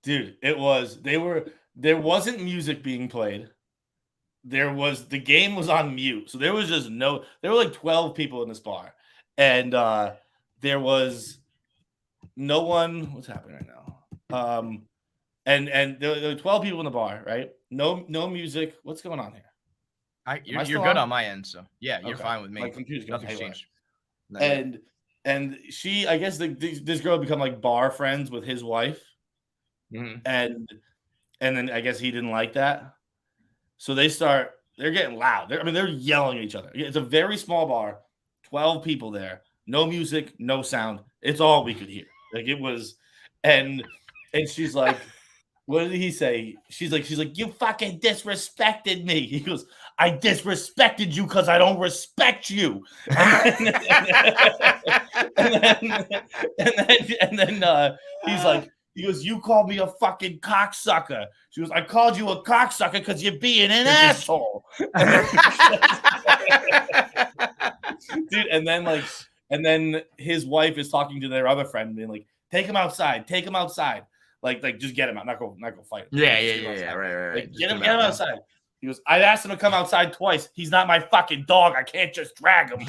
Dude, there wasn't music being played. The game was on mute. So there was just there were like 12 people in this bar. And there was no one. What's happening right now? And there were 12 people in the bar, right? No music. What's going on here? You're good on my end, so yeah, you're okay. fine with me. My computer's Nothing's changed. And she, I guess this girl become like bar friends with his wife, and then I guess he didn't like that, so they're getting loud. They're yelling at each other. It's a very small bar, 12 people there, no music, no sound. It's all we could hear. Like it was, and she's like. What did he say? She's like, you fucking disrespected me. He goes, I disrespected you because I don't respect you. And then he's like, he goes, you called me a fucking cocksucker. She goes, I called you a cocksucker because you're being an asshole. Dude, and then his wife is talking to their other friend, being like, take him outside. Like just get him out, not go fight him. Yeah, right. Like, get him outside. He goes, I asked him to come outside twice. He's not my fucking dog. I can't just drag him.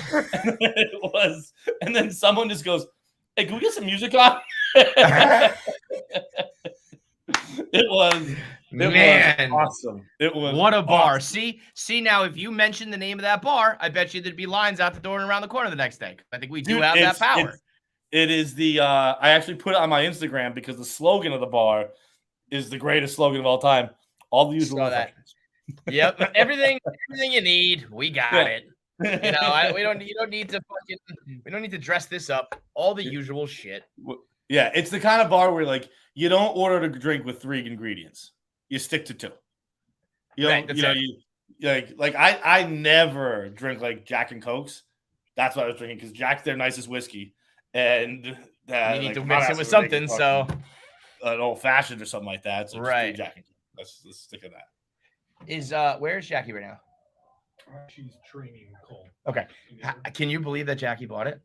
And then someone just goes, hey, can we get some music on? It was awesome. It was what a bar. Awesome. See now, if you mention the name of that bar, I bet you there'd be lines out the door and around the corner the next day. I think we do have that power. It is I actually put it on my Instagram because the slogan of the bar is the greatest slogan of all time. All the usual. Yep. Everything you need, we got it. You know, we don't need to dress this up. All the usual shit. Yeah, it's the kind of bar where like you don't order the drink with 3 ingredients. You stick to 2. I never drink like Jack and Cokes. That's what I was drinking because Jack's their nicest whiskey. And you need to mix it with something, so an old fashioned or something like that. So right. Jackie. Let's stick with that. Where's Jackie right now? She's training Cole. Okay. Can you believe that Jackie bought it?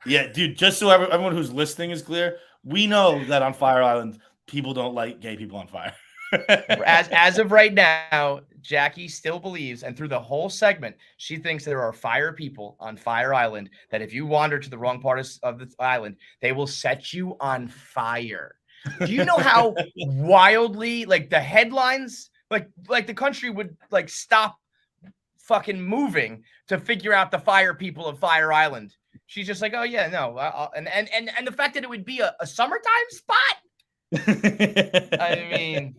Yeah, dude. Just so everyone who's listening is clear, we know that on Fire Island, people don't like gay people on fire. as of right now, Jackie still believes, and through the whole segment, she thinks there are fire people on Fire Island that if you wander to the wrong part of the island, they will set you on fire. Do you know how wildly, like the headlines, like the country would like stop fucking moving to figure out the fire people of Fire Island? she's just like, oh yeah, no, and the fact that it would be a summertime spot. I mean,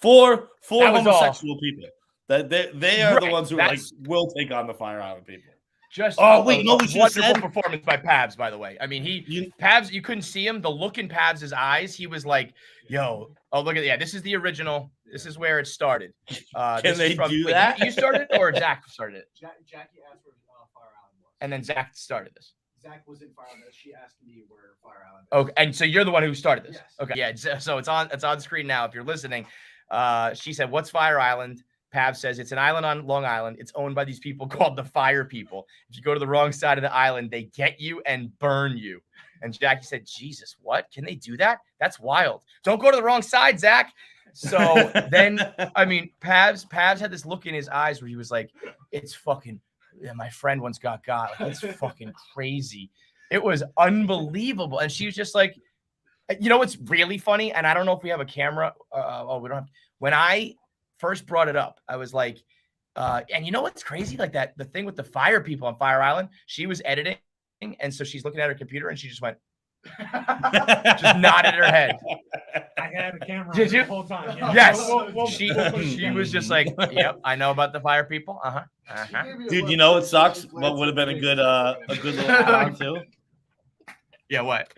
for that was homosexual people, that they are the Right, ones who like that's- will take on the Fire Island people. just Oh, wait, no, we should've wonderful said- performance by Pabs, by the way. I mean, Pabs, you couldn't see him. The look in Pabs' eyes, he was like, yo, oh, look at this is the original. This is where it started. Can they do that? You started it or Zach started it? Jackie asked where Fire Island was. And then Zach started this. Zach was in Fire Island. She asked me where Fire Island is. Okay, and so you're the one who started this. Yes. Okay, yeah. So it's on screen now. If you're listening, she said, "What's Fire Island?" Pav says it's an island on Long Island. It's owned by these people called the Fire People. If you go to the wrong side of the island, they get you and burn you. And Jackie said, "Jesus, what? Can they do that? That's wild. Don't go to the wrong side, Zach." So then, I mean, Pabs had this look in his eyes where he was like, "It's fucking." Yeah, my friend once got. Like, it's fucking crazy. It was unbelievable. And she was just like, you know what's really funny? And I don't know if we have a camera. We don't have. When I first brought it up, I was like, and you know what's crazy? Like the thing with the Fire People on Fire Island, she was editing. And so she's looking at her computer and she just went, just nodded her head. I had a camera Did you? the whole time. Yeah. Yes. She was just like, yep, I know about the Fire People. Dude, you know what sucks? What would have been a good little add-on too? Yeah, what?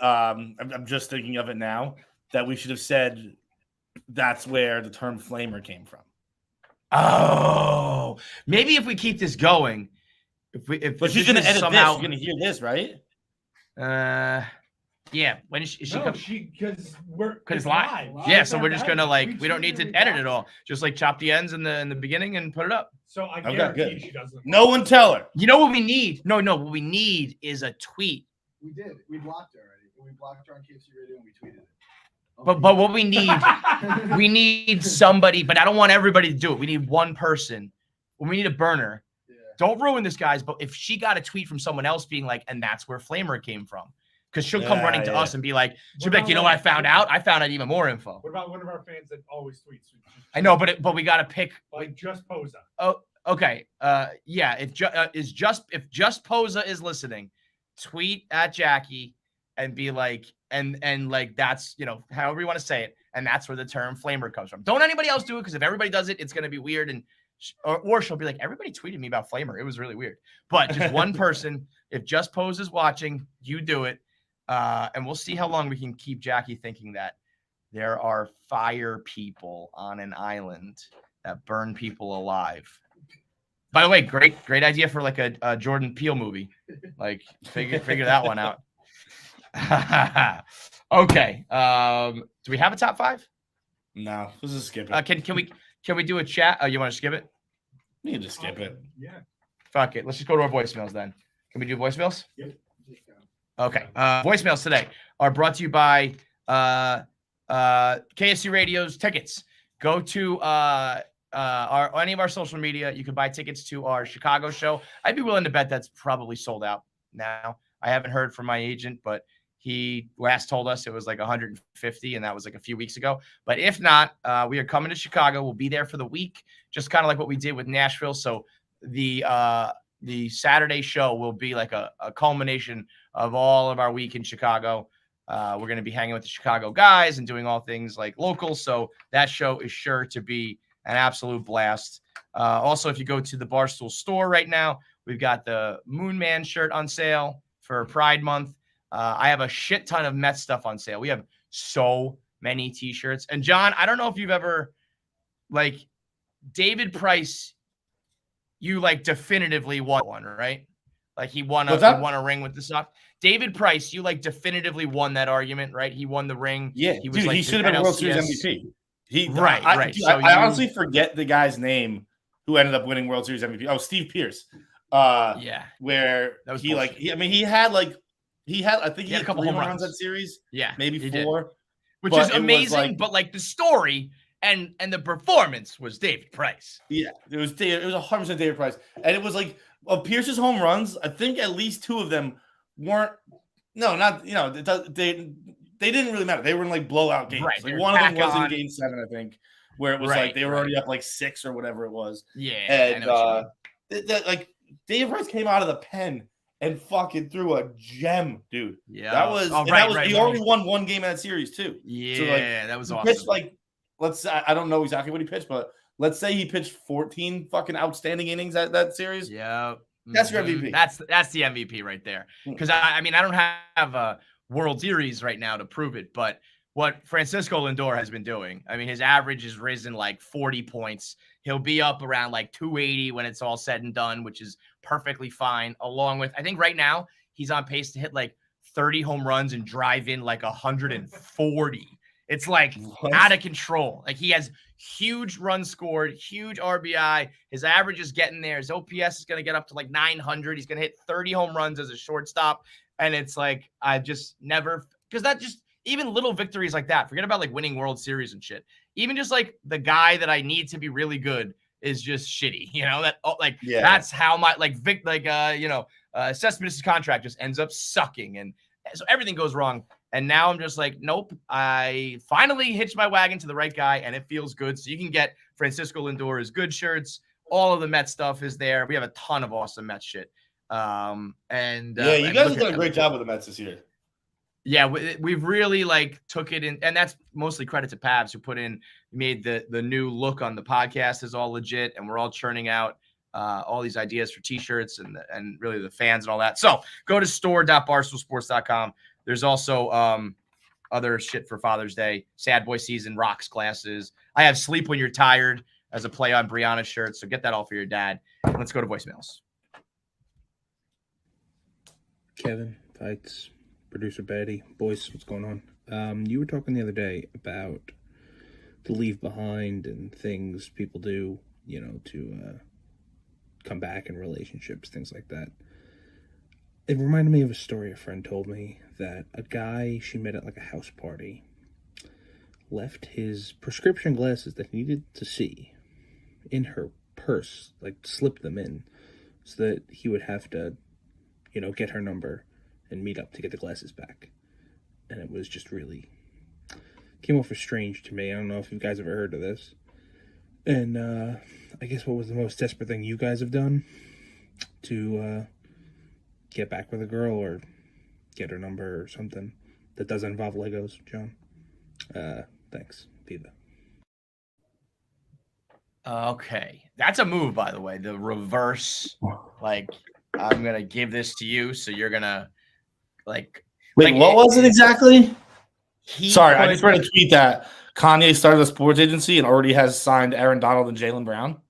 I'm just thinking of it now that we should have said that's where the term flamer came from. Oh, maybe if we keep this going, But she's gonna edit this. She's gonna hear this, right? Yeah. When is she No, comes? because Because live. Yeah, so we're just gonna we don't need to edit it all. Just like chop the ends in the beginning and put it up. So I Okay, guarantee good. she doesn't. No one tell her. You know what we need? No, what we need is a tweet. We did. We blocked her already. We blocked her on KFC Radio and we tweeted it. But what we need somebody, but I don't want everybody to do it. We need one person. We need a burner. Yeah. Don't ruin this, guys. But if she got a tweet from someone else being like, and that's where Flamer came from, because she'll come running to us and be like, she'll be like, you know what I found out? I found out even more info. What about one of our fans that always tweets? I know, but we got to pick. Like just Posa. Oh, okay. Yeah. If just Posa is listening, tweet at Jackie and be like, and like that's however you want to say it, and that's where the term flamer comes from. Don't anybody else do it, because if everybody does it, it's gonna be weird, and or she'll be like, everybody tweeted me about flamer. It was really weird. But just one person. If just Pose is watching, you do it, and we'll see how long we can keep Jackie thinking that there are fire people on an island that burn people alive. By the way, great idea for like a Jordan Peele movie. Like figure that one out. Okay. Do we have a top 5? No, let's just skip it. Can we do a chat? Oh, you want to skip it? We can just skip it. Yeah. Fuck it. Let's just go to our voicemails then. Can we do voicemails? Yep. Okay. Voicemails today are brought to you by KFC Radio's tickets. Go to any of our social media. You can buy tickets to our Chicago show. I'd be willing to bet that's probably sold out now. I haven't heard from my agent, but he last told us it was like 150, and that was like a few weeks ago. But if not, we are coming to Chicago. We'll be there for the week, just kind of like what we did with Nashville. So the Saturday show will be like a culmination of all of our week in Chicago. We're going to be hanging with the Chicago guys and doing all things like local. So that show is sure to be an absolute blast. Also, if you go to the Barstool store right now, we've got the Moon Man shirt on sale for Pride Month. I have a shit ton of Mets stuff on sale. We have so many t-shirts. And John, I don't know if you've ever, like, David Price, you like definitively won one, right? Like he won a ring with the Sox. David Price, you like definitively won that argument, right? He won the ring. Yeah, he was he should have been World Series MVP. Right. Dude, I honestly forget the guy's name who ended up winning World Series MVP. Oh, Steve Pierce. Yeah. Where that was he bullshit. He had I think he had a couple 3 home runs runs that series. Yeah, maybe 4. Which is amazing, but like the story and the performance was David Price. Yeah, it was 100% David Price. And it was like of Pierce's home runs, I think at least 2 of them weren't they didn't really matter. They were in like blowout games. Right, like one of them was in game 7, I think, where it was like they were already up like 6 or whatever it was. Yeah. And like David Price came out of the pen and fucking threw a gem, dude. Yeah, That was, oh, and right, that was right, he right. already won one game in that series too. Yeah, So, like, that was he awesome. pitched like, let's say, I don't know exactly what he pitched, but let's say he pitched 14 fucking outstanding innings at that series. Yeah, That's your MVP. That's the MVP right there. Because I mean, I don't have a World Series right now to prove it, but what Francisco Lindor has been doing, I mean, his average has risen like 40 points. He'll be up around like 280 when it's all said and done, which is perfectly fine. Along with, I think right now he's on pace to hit like 30 home runs and drive in like 140. It's like out of control. Like he has huge runs scored, huge RBI. His average is getting there. His OPS is going to get up to like 900. He's going to hit 30 home runs as a shortstop. And it's like, I just never, because that just, even little victories like that, forget about like winning World Series and shit. Even just like the guy that I need to be really good is just shitty, you know, that like, that's how my Cespedes' contract just ends up sucking. And so everything goes wrong. And now I'm just like, nope, I finally hitched my wagon to the right guy and it feels good. So you can get Francisco Lindor's good shirts. All of the Mets stuff is there. We have a ton of awesome Mets shit. You guys have done a great job with the Mets this year. Yeah, we've really like took it in, and that's mostly credit to Pabs who made the new look on the podcast is all legit, and we're all churning out all these ideas for t-shirts and really the fans and all that. So go to store.barstoolsports.com. There's also other shit for Father's Day, Sad Boy Season, rocks glasses. I have Sleep When You're Tired as a play on Brianna's shirt, so get that all for your dad. Let's go to voicemails. Kevin, Fights. Producer Betty, boys, what's going on? You were talking the other day about the leave behind and things people do, you know, to come back in relationships, things like that. It reminded me of a story a friend told me that a guy she met at like a house party left his prescription glasses that he needed to see in her purse, like slipped them in so that he would have to, you know, get her number and meet up to get the glasses back. And it was just really came off as strange to me. I don't know if you guys ever heard of this. And I guess what was the most desperate thing you guys have done to get back with a girl or get her number or something that doesn't involve Legos, John? Thanks. Viva. Okay. That's a move, by the way. The reverse, like, I'm going to give this to you, so you're going to Wait, what was it exactly? Sorry, I just read a tweet that Kanye started a sports agency and already has signed Aaron Donald and Jaylen Brown.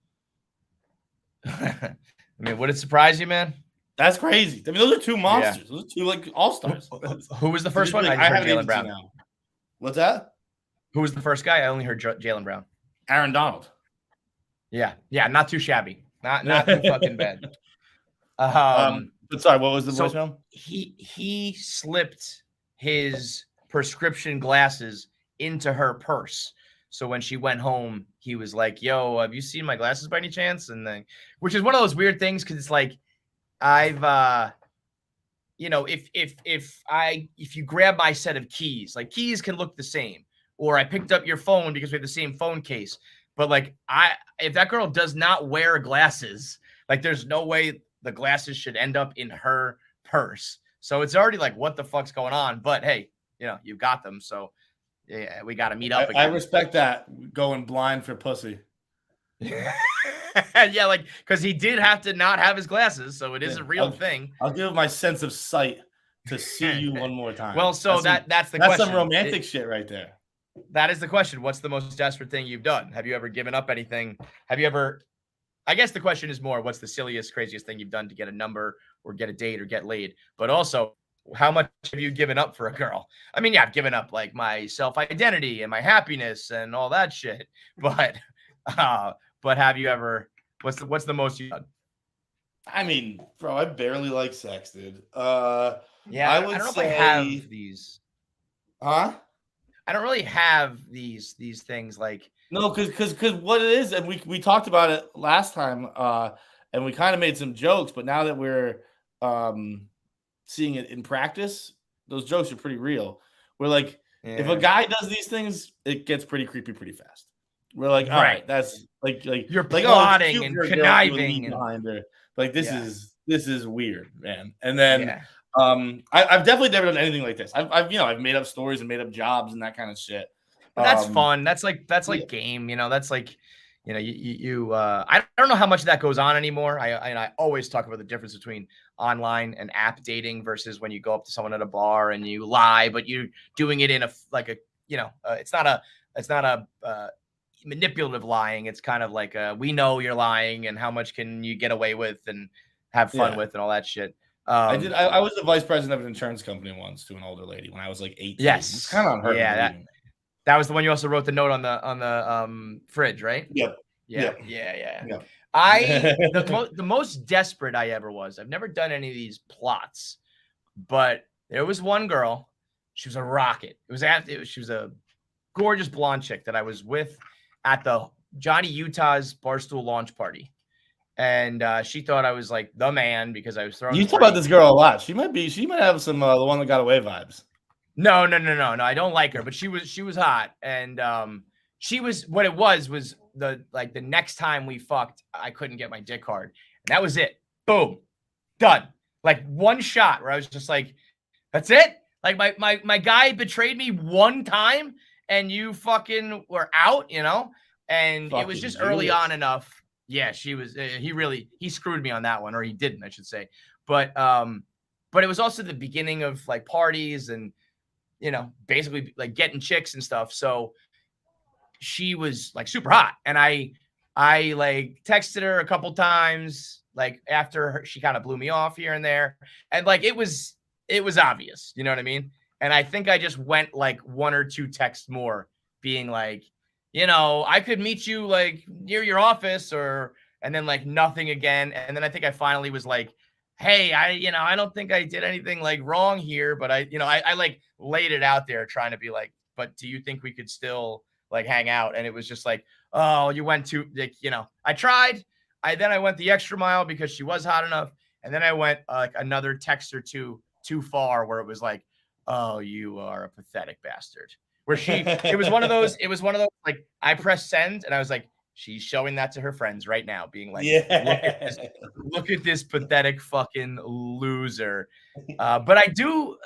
I mean, would it surprise you, man? That's crazy. I mean, those are two monsters. Yeah. Those are two like all-stars. Who was the first one? Like, I heard Jaylen Brown. Now. What's that? Who was the first guy? I only heard Jaylen Brown. Aaron Donald. Yeah, not too shabby. Not too fucking bad. But sorry, what was the voicemail? He slipped his prescription glasses into her purse. So when she went home, he was like, "Yo, have you seen my glasses by any chance?" And then, which is one of those weird things because it's like, I've, you know, if you grab my set of keys, like keys can look the same, or I picked up your phone because we have the same phone case. But like, if that girl does not wear glasses, like, there's no way the glasses should end up in her purse. So it's already like, what the fuck's going on? But hey, you know, you got them. So yeah, we got to meet up again. I respect that, going blind for pussy. Yeah, like, because he did have to not have his glasses. So it is a real thing. I'll give my sense of sight to see you one more time. Well, so that's the question. That's some romantic shit right there. That is the question. What's the most desperate thing you've done? Have you ever given up anything? Have you ever... I guess the question is more, what's the silliest, craziest thing you've done to get a number or get a date or get laid? But also, how much have you given up for a girl? I mean, yeah, I've given up like my self-identity and my happipness and all that shit. But have you ever, what's the most you've done? I mean, bro, I barely like sex, dude. Yeah, I don't know if I have these. Huh? I don't really have these things like. No, because what it is, and we talked about it last time, and we kind of made some jokes, but now that we're seeing it in practice, those jokes are pretty real. We're like, if a guy does these things, it gets pretty creepy pretty fast. We're like, all right, that's like you're plotting and conniving behind her. Like, this is this is weird, man. And then Yeah. I've definitely never done anything like this. I've made up stories and made up jobs and that kind of shit. But that's fun. That's like game, that's like, I don't know how much of that goes on anymore. I always talk about the difference between online and app dating versus when you go up to someone at a bar and you lie, but you're doing it in it's not a manipulative lying. It's kind of like we know you're lying and how much can you get away with and have fun with and all that shit. I was the vice president of an insurance company once to an older lady when I was like 18. Yes, it's kind of unheard. Yeah, that was the one you also wrote the note on the fridge, right? Yep. Yeah. Yep. The most desperate I ever was. I've never done any of these plots, but there was one girl. She was a rocket. She was a gorgeous blonde chick that I was with at the Johnny Utah's Barstool launch party. And she thought I was like the man because I was throwing. You talk about this girl a lot. She might have some the one that got away vibes. No. I don't like her, but she was hot. And she was what it was the next time we fucked, I couldn't get my dick hard. And that was it. Boom. Done. Like one shot where I was just like, that's it. Like my guy betrayed me one time and you fucking were out, and fucking it was just early on enough. Yeah, she was, he screwed me on that one, or he didn't, I should say. But it was also the beginning of like parties and, basically like getting chicks and stuff. So she was like super hot. And I like texted her a couple times, like after she kind of blew me off here and there. And like, it was obvious, you know what I mean? And I think I just went like one or two texts more being like, I could meet you like near your office and then like nothing again. And then I think I finally was like, hey, I don't think I did anything like wrong here, but I like laid it out there trying to be like, but do you think we could still like hang out? And it was just like, oh, you went too, like, I tried. Then I went the extra mile because she was hot enough. And then I went like another text or two too far where it was like, oh, you are a pathetic bastard. Where it was one of those, like I pressed send and I was like, she's showing that to her friends right now, being like, look at this pathetic fucking loser. But I do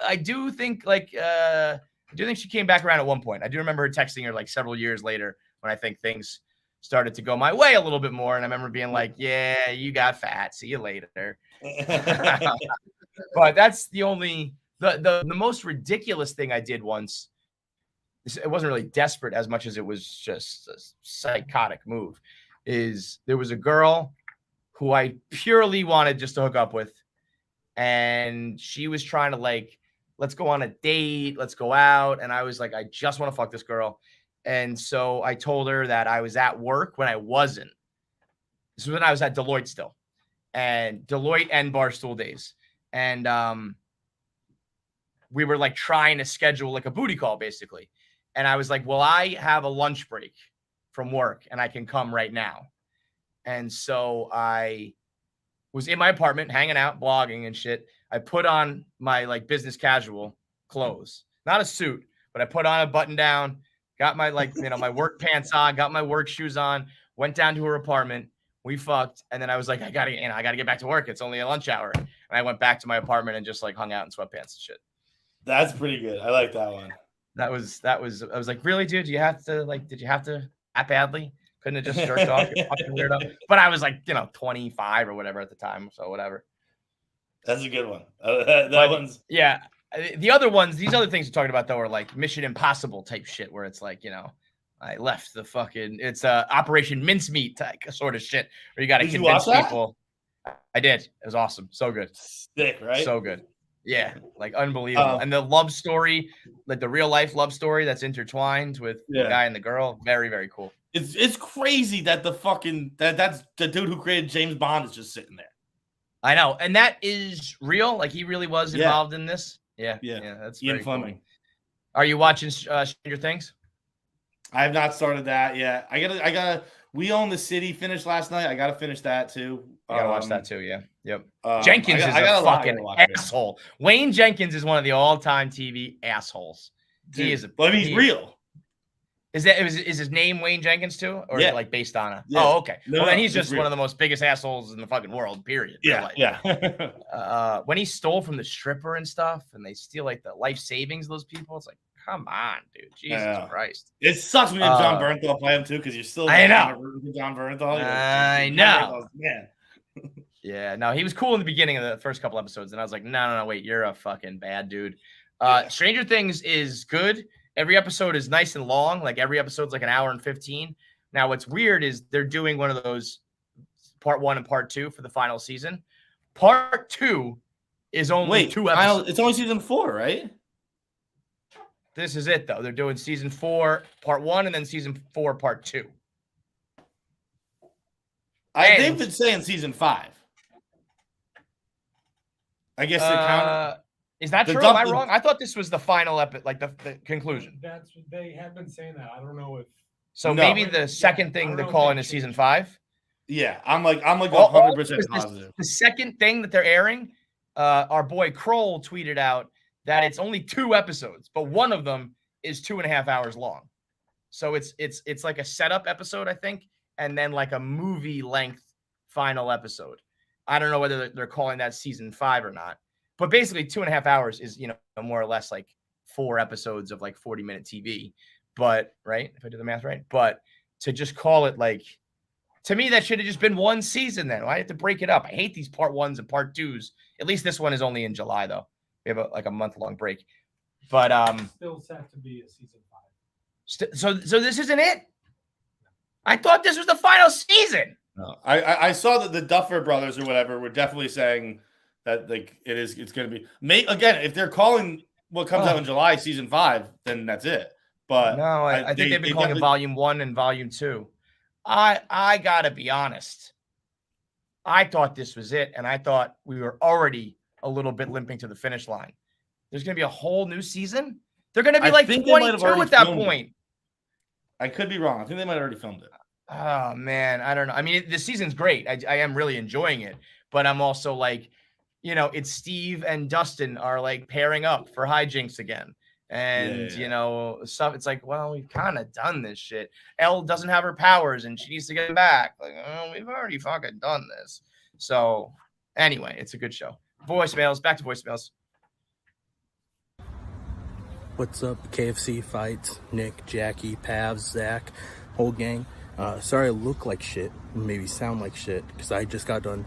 think like, I do think she came back around at one point. I do remember her texting her like several years later when I think things started to go my way a little bit more. And I remember being like, yeah, you got fat. See you later. But that's the only, the most ridiculous thing I did once. It wasn't really desperate as much as it was just a psychotic move. Is there was a girl who I purely wanted just to hook up with. And she was trying to like, let's go on a date. Let's go out. And I was like, I just want to fuck this girl. And so I told her that I was at work when I wasn't. This was when I was at Deloitte still. And Deloitte and Barstool days. And we were like trying to schedule like a booty call basically. And I was like, well, I have a lunch break from work and I can come right now. And so I was in my apartment hanging out, blogging and shit. I put on my like business casual clothes, not a suit, but I put on a button down, got my like, my work pants on, got my work shoes on, went down to her apartment. We fucked. And then I was like, I gotta get back to work. It's only a lunch hour. And I went back to my apartment and just like hung out in sweatpants and shit. That's pretty good. I like that one. I was like, really, dude? Did you have to that badly? Couldn't have just jerked off? You're fucking weirdo. But I was like, 25 or whatever at the time. So whatever. That's a good one. One's. Yeah. The other ones, these other things you're talking about though, are like Mission Impossible type shit where it's like, I left the fucking, it's Operation Mincemeat type sort of shit where you got to convince people. I did. It was awesome. So good. Sick, right? So good. Yeah, like unbelievable. And the love story, like the real life love story that's intertwined with the guy and the girl, very, very cool. It's crazy that that's the dude who created James Bond is just sitting there. I know, and that is real. Like he really was involved in this. Yeah. That's Ian very Fleming. Cool. Are you watching Stranger Things? I have not started that yet. I gotta. We Own the City finished last night. I gotta finish that too. I gotta watch that too. Yeah. Yep. Jenkins is a fucking asshole. Wayne Jenkins is one of the all-time TV assholes. Dude, He is. He's real. Is his name Wayne Jenkins too, or Yeah. like based on it? Yeah. Oh, okay. No, well, then no, he's it's just real. one of the most biggest assholes in the fucking world. Period. Yeah, When he stole from the stripper and stuff, and they steal like the life savings of those people, it's like, come on, dude, Jesus Christ. It sucks when you have John Bernthal play him too, because you're still. I know. rooting for John Bernthal. I John know. Bernthal's man. Yeah, no, he was cool in the beginning of the first couple episodes, and I was like, no, wait, you're a fucking bad dude. Stranger Things is good. Every episode is nice and long. Like every episode's like an hour and 15. Now, what's weird is they're doing one of those part 1 and part 2 for the final season. Part 2 is only 2 episodes. It's only season 4, right? This is it, though. They're doing season 4, part 1, and then season 4, part 2. They've been saying season 5. I guess they're counting. Is that true? Am I wrong? I thought this was the final episode, like the conclusion. That's they have been saying that. I don't know if. So maybe the second thing they're calling is season 5. Yeah, I'm like 100% positive. The second thing that they're airing, our boy Kroll tweeted out that it's only 2 episodes, but one of them is 2.5 hours long. So it's like a setup episode, I think, and then like a movie length final episode. I don't know whether they're calling that season 5 or not, but basically 2.5 hours is, more or less like 4 episodes of like 40-minute TV. But right, if I do the math right, but to just call it like, to me, that should have just been one season. Then I have to break it up. I hate these part 1s and part 2s. At least this one is only in July, though. We have a month-long break. But still set to be a season 5. So this isn't it. I thought this was the final season. No, I saw that the Duffer Brothers or whatever were definitely saying that like it's going to be. Again, if they're calling what comes out in July season 5, then that's it. But no, I think they've been calling it volume 1 and volume 2. I gotta be honest. I thought this was it, and I thought we were already a little bit limping to the finish line. There's gonna be a whole new season. They're gonna be like 22 at that point. I could be wrong. I think they might have already filmed it. Oh man, I don't know. I mean, the season's great. I am really enjoying it, but I'm also like, it's Steve and Dustin are like pairing up for hijinks again. And stuff. It's like, well, we've kind of done this shit. Elle doesn't have her powers, and she needs to get back. Like, oh, we've already fucking done this. So, anyway, it's a good show. Voicemails. Back to voicemails. What's up, KFC Fights? Nick, Jackie, Pavs, Zach, whole gang. Sorry I look like shit, maybe sound like shit, because I just got done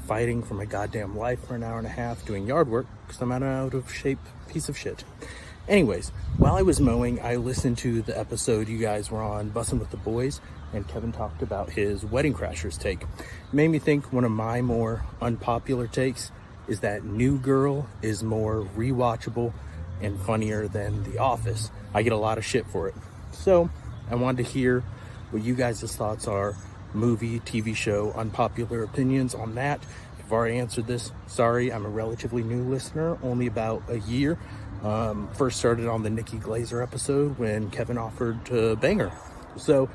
fighting for my goddamn life for an hour and a half doing yard work because I'm an out of shape piece of shit. Anyways, while I was mowing, I listened to the episode you guys were on, Bussin' with the Boys, and Kevin talked about his Wedding Crashers take. It made me think one of my more unpopular takes is that New Girl is more rewatchable and funnier than The Office. I get a lot of shit for it. So, I wanted to hear what you guys' thoughts are, movie, TV show, unpopular opinions on that. If you've already answered this, sorry, I'm a relatively new listener, only about a year. First started on the Nikki Glazer episode when Kevin offered to bang her. So,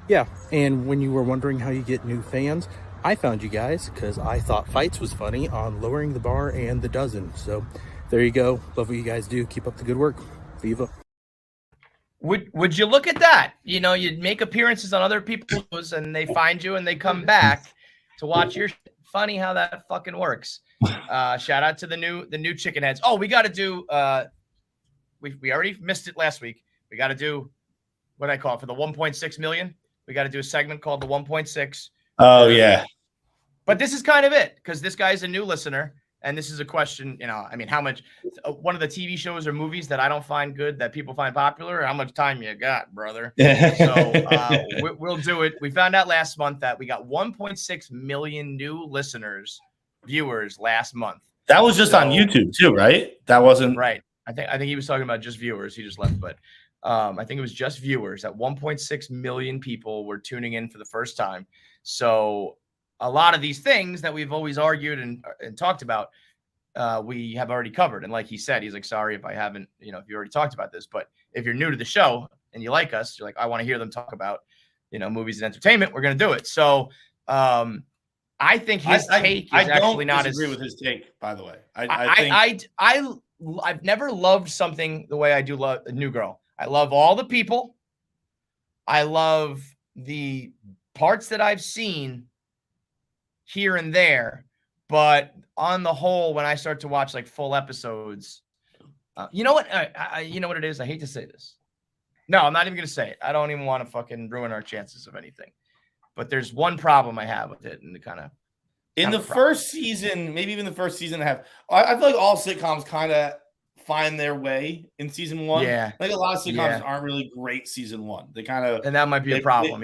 yeah. And when you were wondering how you get new fans, I found you guys because I thought Fights was funny on Lowering the Bar and The Dozen. So there you go. Love what you guys do. Keep up the good work. Viva. Would you look at that? You'd make appearances on other people's and they find you and they come back to watch your shit. Funny how that fucking works. Shout out to the new chicken heads. Oh, we got to do. We already missed it last week. We got to do what I call it for the 1.6 million. We got to do a segment called the 1.6. Oh yeah. But this is kind of it because this guy's a new listener, and this is a question. How much? One of the TV shows or movies that I don't find good that people find popular. How much time you got, brother? So we'll do it. We found out last month that we got 1.6 million new viewers last month. That was just on YouTube too, right? That wasn't right. I think he was talking about just viewers. He just left, but I think it was just viewers. That 1.6 million people were tuning in for the first time. So a lot of these things that we've always argued and talked about, we have already covered. And like he said, he's like, sorry if I haven't, if you already talked about this, but if you're new to the show and you like us, you're like, I want to hear them talk about, movies and entertainment. We're going to do it. So, I think his take is actually not as. I disagree with his take, by the way. I've never loved something the way I do love New Girl. I love all the people. I love the parts that I've seen here and there, but on the whole, when I start to watch like full episodes, you know what? You know what it is? I hate to say this. No, I'm not even going to say it. I don't even want to fucking ruin our chances of anything. But there's one problem I have with it, and the kind of in the first season, maybe even the first season and a half. I feel like all sitcoms kind of find their way in season one. Yeah, like a lot of sitcoms aren't really great season one. They kind of, and that might be a problem.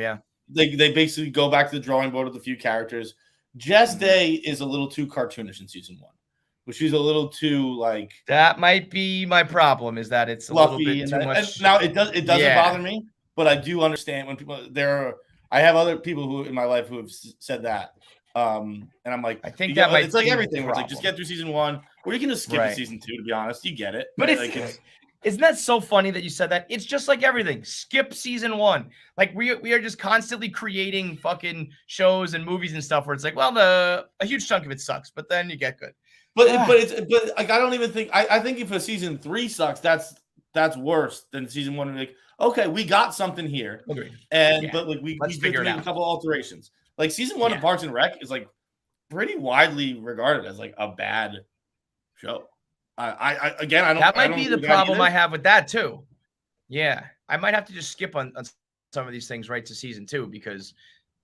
They basically go back to the drawing board with a few characters. Jess Day is a little too cartoonish in season one, which she's a little too like. That might be my problem. Is that it's a fluffy little bit too much. And now it doesn't bother me, but I do understand when people I have other people who in my life who have said that. And I'm like, I think that might it's like be everything. Where it's like just get through season one, or you can just skip to season two. To be honest, you get it. But isn't that so funny that you said that? It's just like everything. Skip season one. Like we are just constantly creating fucking shows and movies and stuff where it's like, well, a huge chunk of it sucks, but then you get good. But like I don't even think I think if a season 3 sucks, that's worse than season 1. Like, okay, we got something here. Agreed. And but like we figure it out. A couple alterations. Like season 1 of Parks and Rec is like pretty widely regarded as like a bad show. I don't. That might be the problem I have with that too. Yeah, I might have to just skip on some of these things right to season 2 because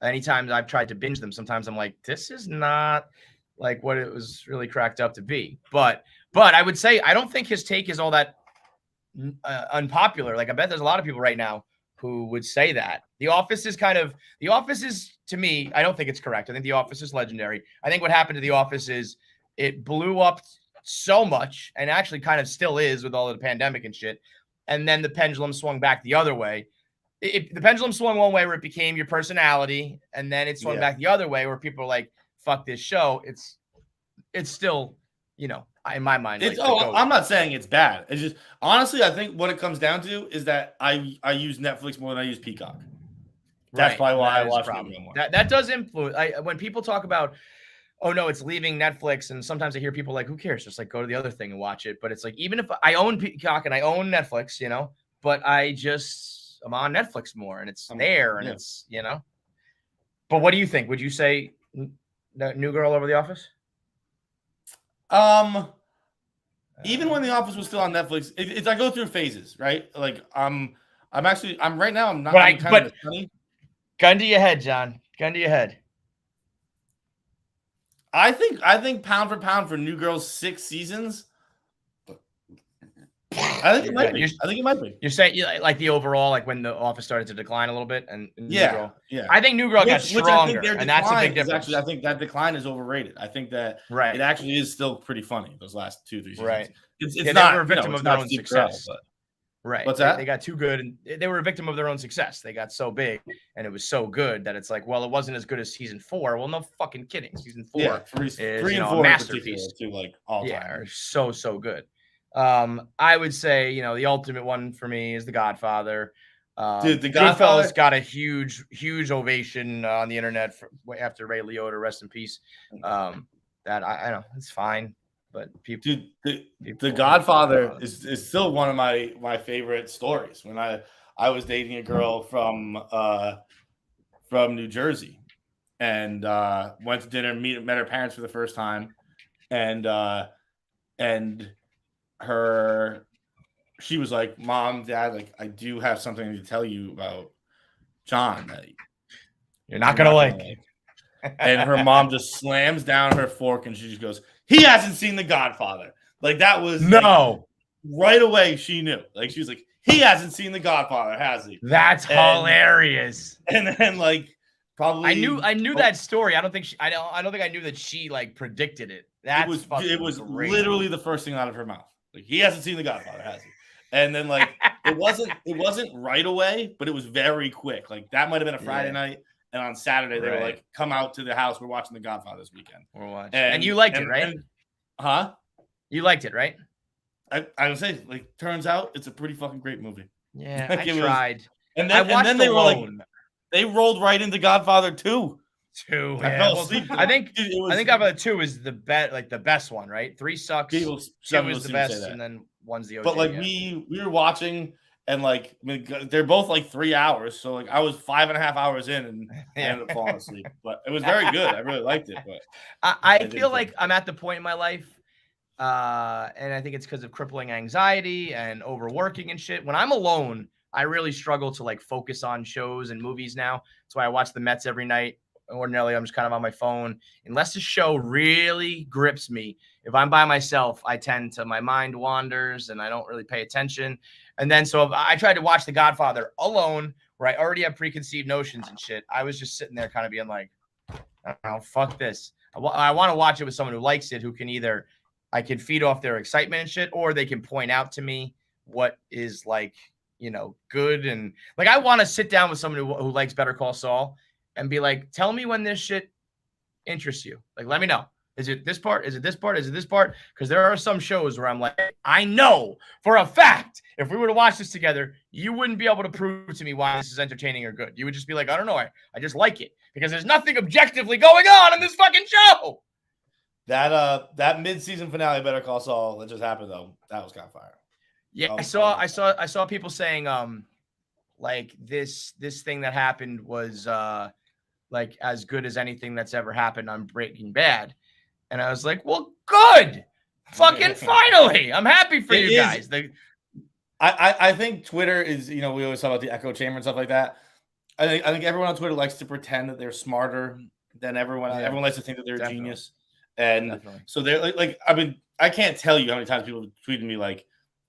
anytime I've tried to binge them, sometimes I'm like, this is not like what it was really cracked up to be. But I would say I don't think his take is all that unpopular. Like I bet there's a lot of people right now who would say that. The Office is to me, I don't think it's correct. I think The Office is legendary. I think what happened to The Office is it blew up so much and actually kind of still is with all of the pandemic and shit. And then the pendulum swung back the other way. The pendulum swung one way where it became your personality. And then it swung back the other way where people are like, fuck this show. It's still, in my mind. I'm not saying it's bad. It's just, honestly, I think what it comes down to is that I use Netflix more than I use Peacock. That's probably why I watch it more. That does influence. When people talk about, oh no, it's leaving Netflix, and sometimes I hear people like, who cares? Just like go to the other thing and watch it. But it's like, even if I own Peacock and I own Netflix, but I'm on Netflix more and it's there and it's, But what do you think? Would you say New Girl over The Office? Even when The Office was still on Netflix, it's I go through phases, right? Like I'm right now. I'm not. But gun to your head, John. Gun to your head. I think pound for pound for New Girl's 6 seasons. I think it might be. You're saying like the overall, like when The Office started to decline a little bit, and New Girl. I think New Girl got stronger, and that's a big difference. Actually, I think that decline is overrated. I think that it actually is still pretty funny those last 2-3 seasons. Right. It's not. They were a victim of their own success. Right. What's that? They got too good, and they were a victim of their own success. They got so big, and it was so good that it's like, well, it wasn't as good as season 4. Well, no fucking kidding. Season 4 is 3 and 4 a masterpiece. To like all time. Yeah, are so good. I would say, the ultimate one for me is The Godfather. Dude, The Godfather Goodfellas got a huge ovation on the internet after Ray Liotta, rest in peace. That I know it's fine, but people. Dude, The Godfather is still one of my favorite stories. When I was dating a girl from New Jersey, and went to dinner, met her parents for the first time, and she was like, Mom, Dad, like I do have something to tell you about John that you're not gonna like. And her mom just slams down her fork and she just goes, he hasn't seen The Godfather. Like that was right away she knew. Like she was like, he hasn't seen The Godfather, has he? That's hilarious. And then like probably I knew that story. I don't think I think I knew that she like predicted it. It was literally the first thing out of her mouth. Like he hasn't seen The Godfather, has he? And then like it wasn't right away, but it was very quick. Like that might have been a Friday night, and on Saturday they were like, "Come out to the house. We're watching The Godfather this weekend." We're watching, and you liked it, right? You liked it, right? I would say, like, turns out it's a pretty fucking great movie. Yeah, I tried. And then they were like, they rolled right into Godfather 2. I fell asleep. I think Godfather 2 is the best one, right? 3 sucks. 2 is the best, and then 1's the OG. But like we were watching, And like, I mean, they're both like 3 hours. So like, I was 5.5 hours in, and I ended up falling asleep. But it was very good. I really liked it. But I feel like I'm at the point in my life, and I think it's because of crippling anxiety and overworking and shit. When I'm alone, I really struggle to like focus on shows and movies now. That's why I watch the Mets every night. Ordinarily, I'm just kind of on my phone. Unless the show really grips me, if I'm by myself, my mind wanders and I don't really pay attention. And then so if I tried to watch The Godfather alone, where I already have preconceived notions and shit, I was just sitting there kind of being like, oh, fuck this. I want to watch it with someone who likes it, who can either I can feed off their excitement and shit, or they can point out to me what is like, good. And like, I want to sit down with someone who likes Better Call Saul and be like, tell me when this shit interests you. Like, let me know. Is it this part? Is it this part? Is it this part? Because there are some shows where I'm like, I know for a fact, if we were to watch this together, you wouldn't be able to prove to me why this is entertaining or good. You would just be like, I don't know. I just like it because there's nothing objectively going on in this fucking show. That mid-season finale of Better Call Saul that just happened though, that was kind of fire. Yeah, I saw people saying like this thing that happened was like as good as anything that's ever happened on Breaking Bad. And I was like, well, good. Fucking finally. I'm happy for you guys. I think Twitter is, we always talk about the echo chamber and stuff like that. I think everyone on Twitter likes to pretend that they're smarter than everyone. Yeah. Everyone likes to think that they're a genius. And so they're like, I mean, I can't tell you how many times people have tweeted me like,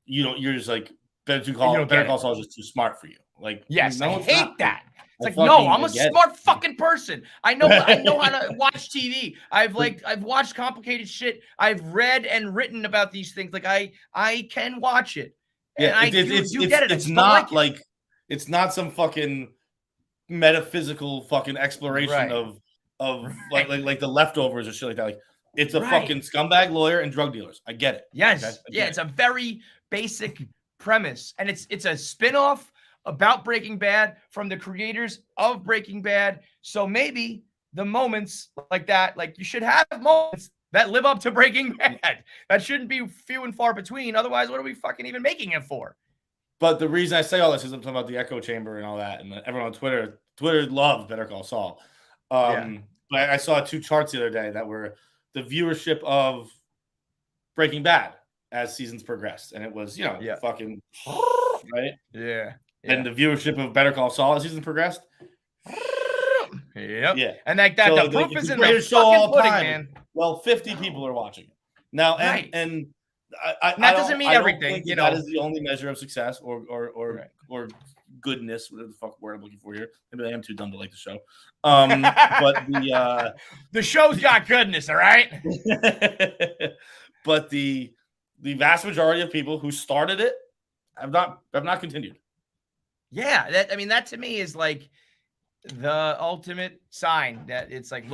you're just like, Better Call Saul is just too smart for you. Like, yes, no, I hate that. It's like, no, I'm a smart fucking person. I know how to watch TV. I've watched complicated shit. I've read and written about these things. Like I can watch it. And yeah, you get it. It's not like it's not some fucking metaphysical fucking exploration of like the leftovers or shit like that. Like it's a fucking scumbag lawyer and drug dealers. I get it. Yes. Okay? It's a very basic premise. And it's a spin-off about Breaking Bad from the creators of Breaking Bad. So maybe the moments like that, like you should have moments that live up to Breaking Bad. That shouldn't be few and far between. Otherwise, what are we fucking even making it for? But the reason I say all this is I'm talking about the echo chamber and all that. And everyone on Twitter loves Better Call Saul. But I saw 2 charts the other day that were the viewership of Breaking Bad as seasons progressed. And it was, fucking right. Yeah. And the viewership of Better Call Saul as seasons progressed. Yep. Yeah. And like that, so the proof is in the fucking pudding, man. Well, 50 people are watching it now, and that doesn't mean everything. That is the only measure of success or goodness, whatever the fuck word I'm looking for here. Maybe I am too dumb to like the show. But the show's got goodness, all right. But the vast majority of people who started it have not continued. Yeah, that to me is like the ultimate sign that it's like,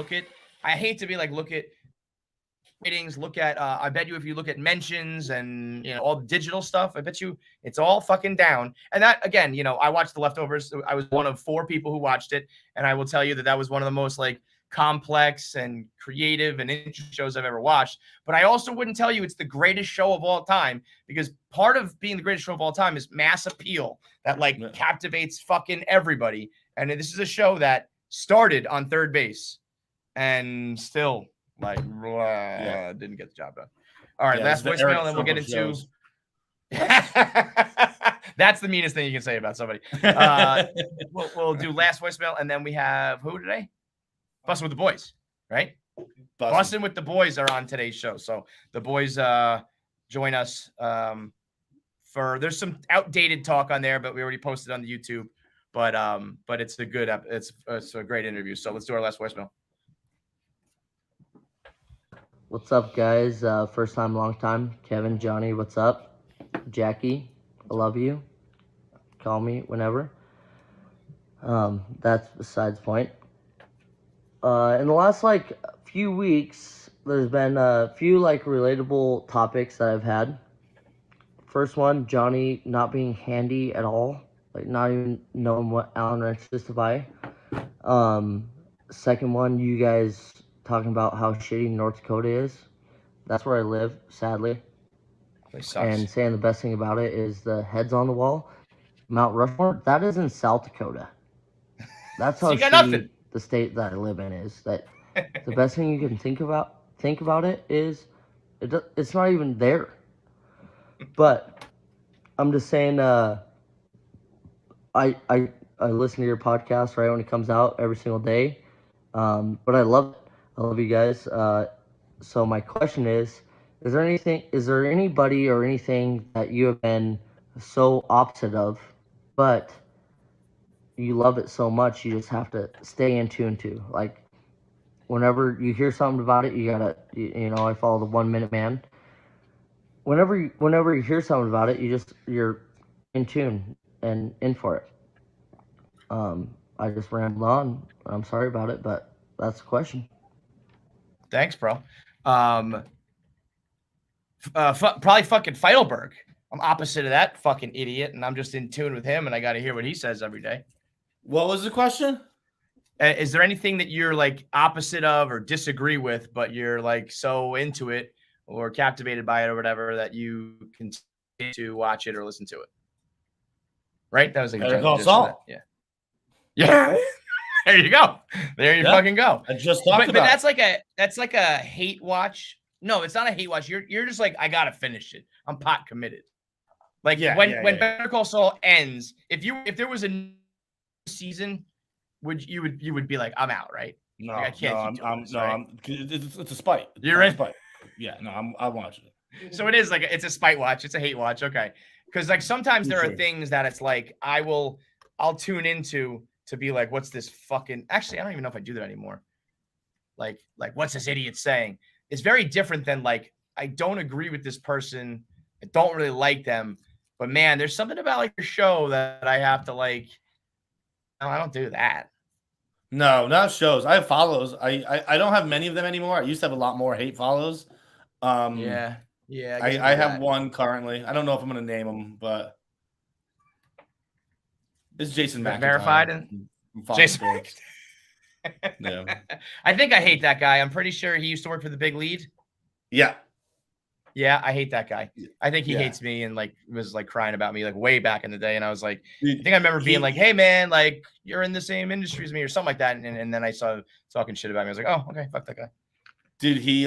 I hate to be like, look at ratings, look at, I bet you if you look at mentions and, all the digital stuff, I bet you it's all fucking down. And that, again, I watched The Leftovers. I was one of 4 people who watched it. And I will tell you that was one of the most like complex and creative and interesting shows I've ever watched. But I also wouldn't tell you it's the greatest show of all time, because part of being the greatest show of all time is mass appeal that captivates fucking everybody. And this is a show that started on third base and still didn't get the job done. All right, last voicemail, and then we'll get into that's the meanest thing you can say about somebody. We'll do last voicemail, and then we have who today? Bustin' with the Boys, right? Bustin' with the Boys are on today's show. So the boys join us there's some outdated talk on there, but we already posted on the YouTube. But it's it's a great interview. So let's do our last voicemail. What's up, guys? First time, long time. Kevin, Johnny, what's up? Jackie, I love you. Call me whenever. That's besides the point. In the last few weeks, there's been a few relatable topics that I've had. First one, Johnny not being handy at all, not even knowing what Allen wrench is to buy. Second one, you guys talking about how shitty North Dakota is. That's where I live, sadly. And saying the best thing about it is the heads on the wall. Mount Rushmore, that is in South Dakota. That's So how you got shitty nothing. the state that I live in is. That the best thing you can think about it is it's not even there. But I'm just saying, I listen to your podcast right when it comes out every single day. But I love it. I love you guys. So my question is there anybody or anything that you have been so opposite of, but you love it so much you just have to stay in tune to? Like, whenever you hear something about it, you gotta, I follow the 1 Minute Man. Whenever you hear something about it, you're in tune and in for it. I just rambled on. I'm sorry about it, but that's the question. Thanks, bro. Probably fucking Feitelberg. I'm opposite of that fucking idiot, and I'm just in tune with him, and I got to hear what he says every day. What was the question? Is there anything that you're like opposite of or disagree with, but you're like so into it or captivated by it or whatever that you continue to watch it or listen to it? Right? That was like Better Call Saul. Yeah. Yeah. There you go. There you fucking go. I just talked but about that's like a hate watch. No, it's not a hate watch. You're just like, I gotta finish it. I'm pot committed. Like when Better Call Saul ends, if there was a season, you would be like, I'm out, right? No, like, I can't it's a spite. You're in. Spite. Yeah, no, I'm watching it. So it is like it's a spite watch. It's a hate watch. Okay, because like sometimes there are things that it's like I'll tune into to be like, what's this fucking? Actually, I don't even know if I do that anymore. Like what's this idiot saying? It's very different than like I don't agree with this person. I don't really like them, but man, there's something about like your show that I have to like. No, I don't do that. No, not shows. I have follows. I don't have many of them anymore. I used to have a lot more hate follows. Yeah. I have one currently. I don't know if I'm going to name him, but it's Jason McIntyre. Verified and Jason. Yeah. I think I hate that guy. I'm pretty sure he used to work for the Big Lead. Yeah. Yeah, I hate that guy. I think he hates me and like was like crying about me like way back in the day. And I was like, I think I remember being like, hey man, like you're in the same industry as me or something like that. And then I saw talking shit about me. I was like, oh, okay, fuck that guy. Dude, he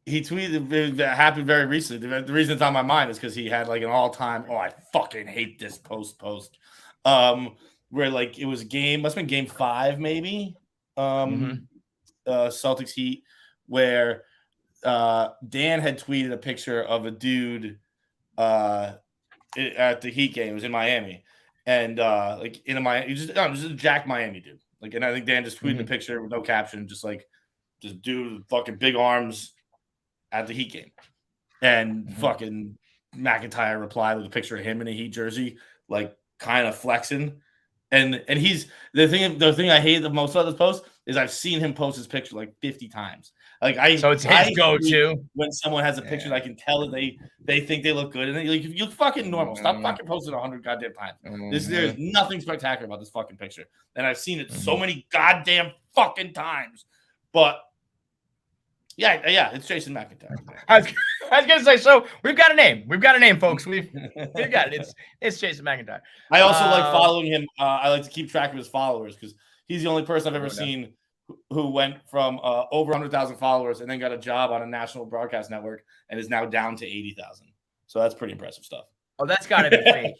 tweeted that happened very recently. The reason it's on my mind is because he had like an all-time, I fucking hate this post. Where like it was must have been game 5, maybe. Celtics Heat, where Dan had tweeted a picture of a dude at the Heat game. It was in Miami, and like in Miami, just a Jack Miami dude. Like, and I think Dan just tweeted a picture with no caption, just dude with fucking big arms at the Heat game, and fucking McIntyre replied with a picture of him in a Heat jersey, like kind of flexing. And he's the thing I hate the most about this post is I've seen him post his picture like 50 times. So it's his go-to when someone has a picture that I can tell that they think they look good, and like, you look fucking normal. Stop fucking posting 100 goddamn times. There's nothing spectacular about this fucking picture, and I've seen it so many goddamn fucking times. But yeah, it's Jason McIntyre. I was gonna say, so we've got a name, folks. We've got it. It's Jason McIntyre. I also like following him. I like to keep track of his followers because he's the only person I've ever seen who went from over 100,000 followers and then got a job on a national broadcast network and is now down to 80,000. So that's pretty impressive stuff. Oh, that's got to be fake.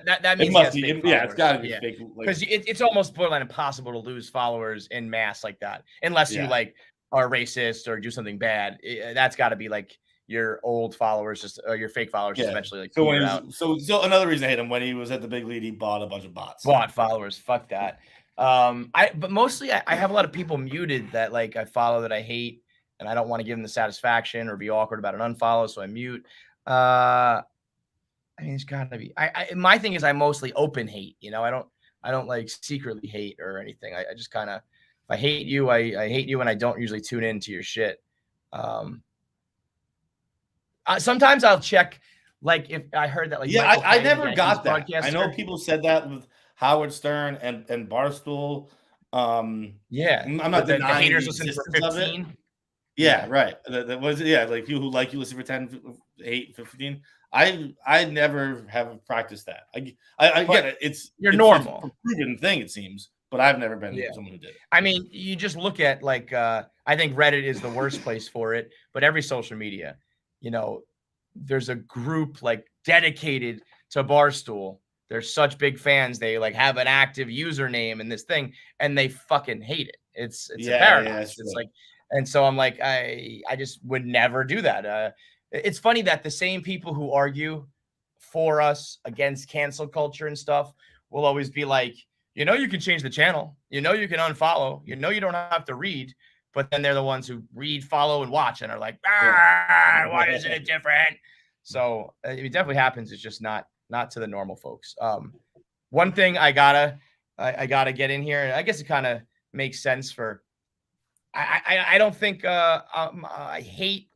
That means it must be. It's got to be fake. Because it's almost borderline impossible to lose followers in mass like that, unless you like are racist or do something bad. That's got to be like your old followers, or your fake followers, eventually like. So another reason I hate him, when he was at the Big Lead, he bought a bunch of bots. Bought followers. Fuck that. But mostly I have a lot of people muted that like I follow that I hate, and I don't want to give them the satisfaction or be awkward about an unfollow, so I mute. I mean, it's gotta be. My thing is I mostly open hate. I don't like secretly hate or anything. I just kind of, if I hate you, I hate you, and I don't usually tune into your shit. Sometimes I'll check, like if I heard that, like I never got that. I know people said that with Howard Stern and Barstool. I'm not denying the haters listen for 15. Yeah, right. That was like you who like you listen for 10, 8, 15. I never have practiced that. I get it. It's normal. It's a proven thing, it seems, but I've never been someone who did it. I mean, you just look at like I think Reddit is the worst place for it, but every social media, there's a group like dedicated to Barstool. They're such big fans. They like have an active username in this thing, and they fucking hate it. It's a paradox. It's like, and so I'm like, I just would never do that. It's funny that the same people who argue for us against cancel culture and stuff will always be like, you can change the channel. You can unfollow. You don't have to read. But then they're the ones who read, follow, and watch and are like, why isn't it different? So it definitely happens. It's just not to the normal folks. One thing I gotta get in here, and I guess it kind of makes sense for. I don't think I hate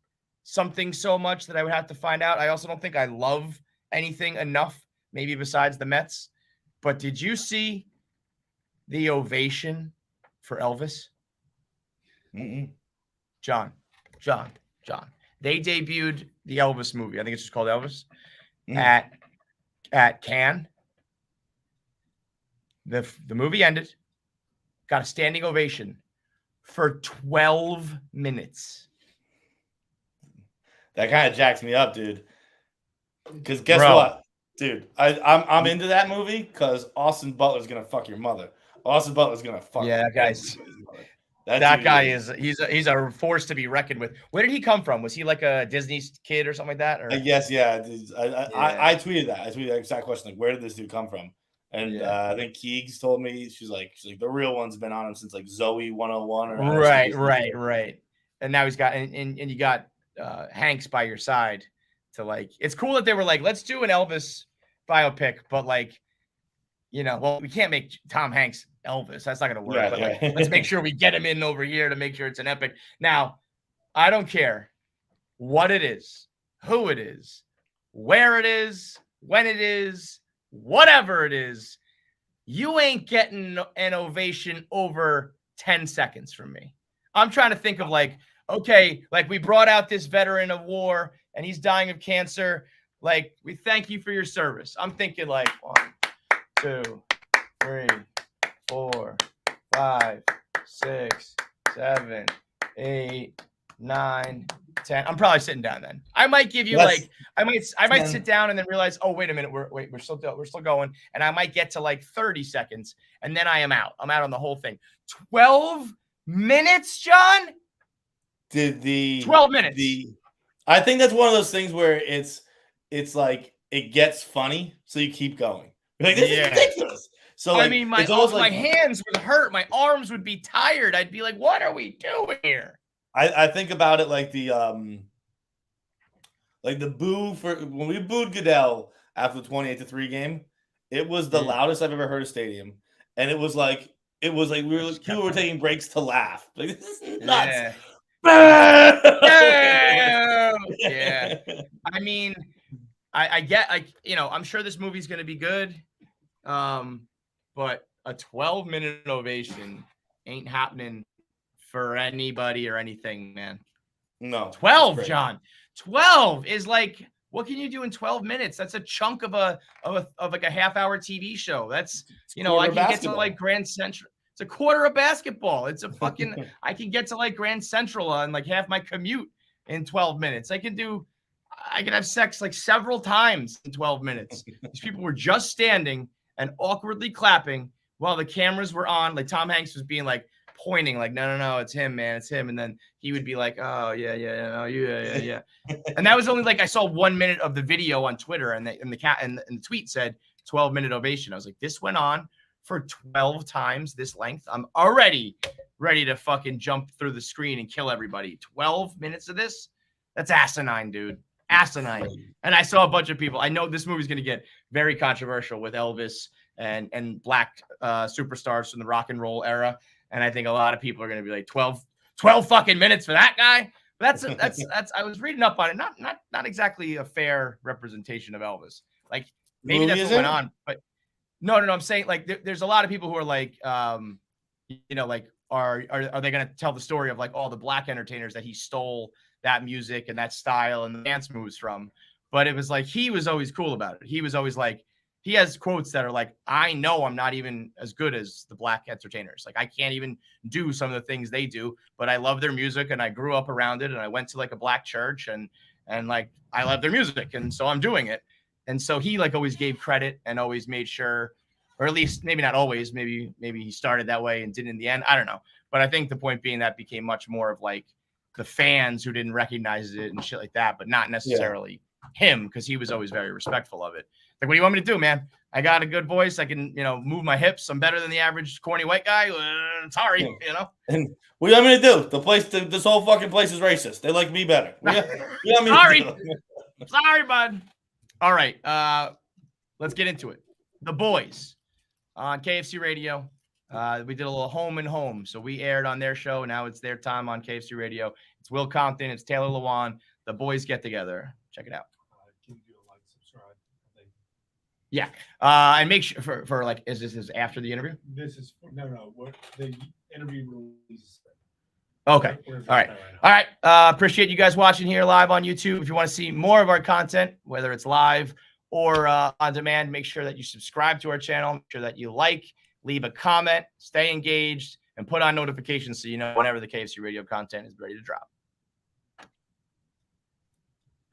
something so much that I would have to find out. I also don't think I love anything enough, maybe besides the Mets. But did you see the ovation for Elvis? John. They debuted the Elvis movie. I think it's just called Elvis at Cannes. The movie ended, got a standing ovation for 12 minutes. That kind of jacks me up, dude. Because guess what, dude? I'm into that movie because Austin Butler's gonna fuck your mother. Austin Butler's gonna fuck. Yeah, guys. That guy is he's a force to be reckoned with. Where did he come from? Was he like a Disney kid or something like that? Or? Yes, yeah. I tweeted that. I tweeted that exact question. Like, where did this dude come from? And I think Keegs told me she's like the real one's been on him since like Zoe 101 or right. And now he's got and you got Hanks by your side to like. It's cool that they were like, let's do an Elvis biopic, but like, well, we can't make Tom Hanks Elvis. That's not going to work. Right, but like, let's make sure we get him in over here to make sure it's an epic. Now, I don't care what it is, who it is, where it is, when it is, whatever it is. You ain't getting an ovation over 10 seconds from me. I'm trying to think of like, okay, like we brought out this veteran of war and he's dying of cancer. Like, we thank you for your service. I'm thinking like 1, 2, 3, 4, 5, 6, 7, 8, 9, 10. I'm probably sitting down then. I might give you I might sit down and then realize, oh, wait a minute, we're still going, and I might get to like 30 seconds, and then I am out. I'm out on the whole thing. 12 minutes, John. 12 minutes. I think that's one of those things where it's like it gets funny, so you keep going. Like, this is ridiculous. So like, I mean, my hands would hurt, my arms would be tired. I'd be like, what are we doing here? I think about it like the boo for when we booed Goodell after the 28-3 game. It was the loudest I've ever heard a stadium, and it was like people were taking breaks to laugh. Like, this is nuts. Yeah. I mean, I get, like, I'm sure this movie's going to be good. But a 12-minute ovation ain't happening for anybody or anything, man. No. 12, John. 12 is like, what can you do in 12 minutes? That's a chunk of like a half-hour TV show. That's, I can get to like Grand Central. It's a quarter of basketball. It's a fucking, I can get to like Grand Central on like half my commute in 12 minutes. I can have sex like several times in 12 minutes. These people were just standing and awkwardly clapping while the cameras were on. Like Tom Hanks was being like pointing, like, no, it's him, man, it's him. And then he would be like, oh yeah. And that was only like, I saw 1 minute of the video on Twitter, and the tweet said 12-minute ovation. I was like, this went on for 12 times this length. I'm already ready to fucking jump through the screen and kill everybody. 12 minutes of this? That's asinine, dude. Asinine. And I saw a bunch of people. I know this movie's going to get very controversial with Elvis and black superstars from the rock and roll era. And I think a lot of people are going to be like 12 fucking minutes for that guy. But that's I was reading up on it. Not exactly a fair representation of Elvis. Like, maybe that's what went on, but no. I'm saying, like, there's a lot of people who are like, like are they going to tell the story of like all the black entertainers that he stole that music and that style and the dance moves from? But it was like, he was always cool about it. He was always like, he has quotes that are like, I know I'm not even as good as the black entertainers. Like, I can't even do some of the things they do, but I love their music and I grew up around it. And I went to like a black church and like, I love their music. And so I'm doing it. And so he like always gave credit and always made sure, or at least maybe not always, maybe he started that way and didn't in the end. I don't know. But I think the point being that became much more of like the fans who didn't recognize it and shit like that, but not necessarily him, because he was always very respectful of it. Like, what do you want me to do, man? I got a good voice. I can, move my hips. I'm better than the average corny white guy. Sorry, And what do you want me to do? This whole fucking place is racist. They like me better. Sorry, bud. All right. Let's get into it. The Boys on KFC Radio. We did a little home and home. So we aired on their show. Now it's their time on KFC Radio. It's Will Compton. It's Taylor Lewan. The Boys get together. Check it out. Can you do a like, subscribe? I think. Yeah. And make sure for like, is this after the interview? This is no. What the interview release? Okay. All right. Appreciate you guys watching here live on YouTube. If you want to see more of our content, whether it's live or on demand, make sure that you subscribe to our channel. Make sure that you like, leave a comment, stay engaged, and put on notifications so you know whenever the KFC Radio content is ready to drop.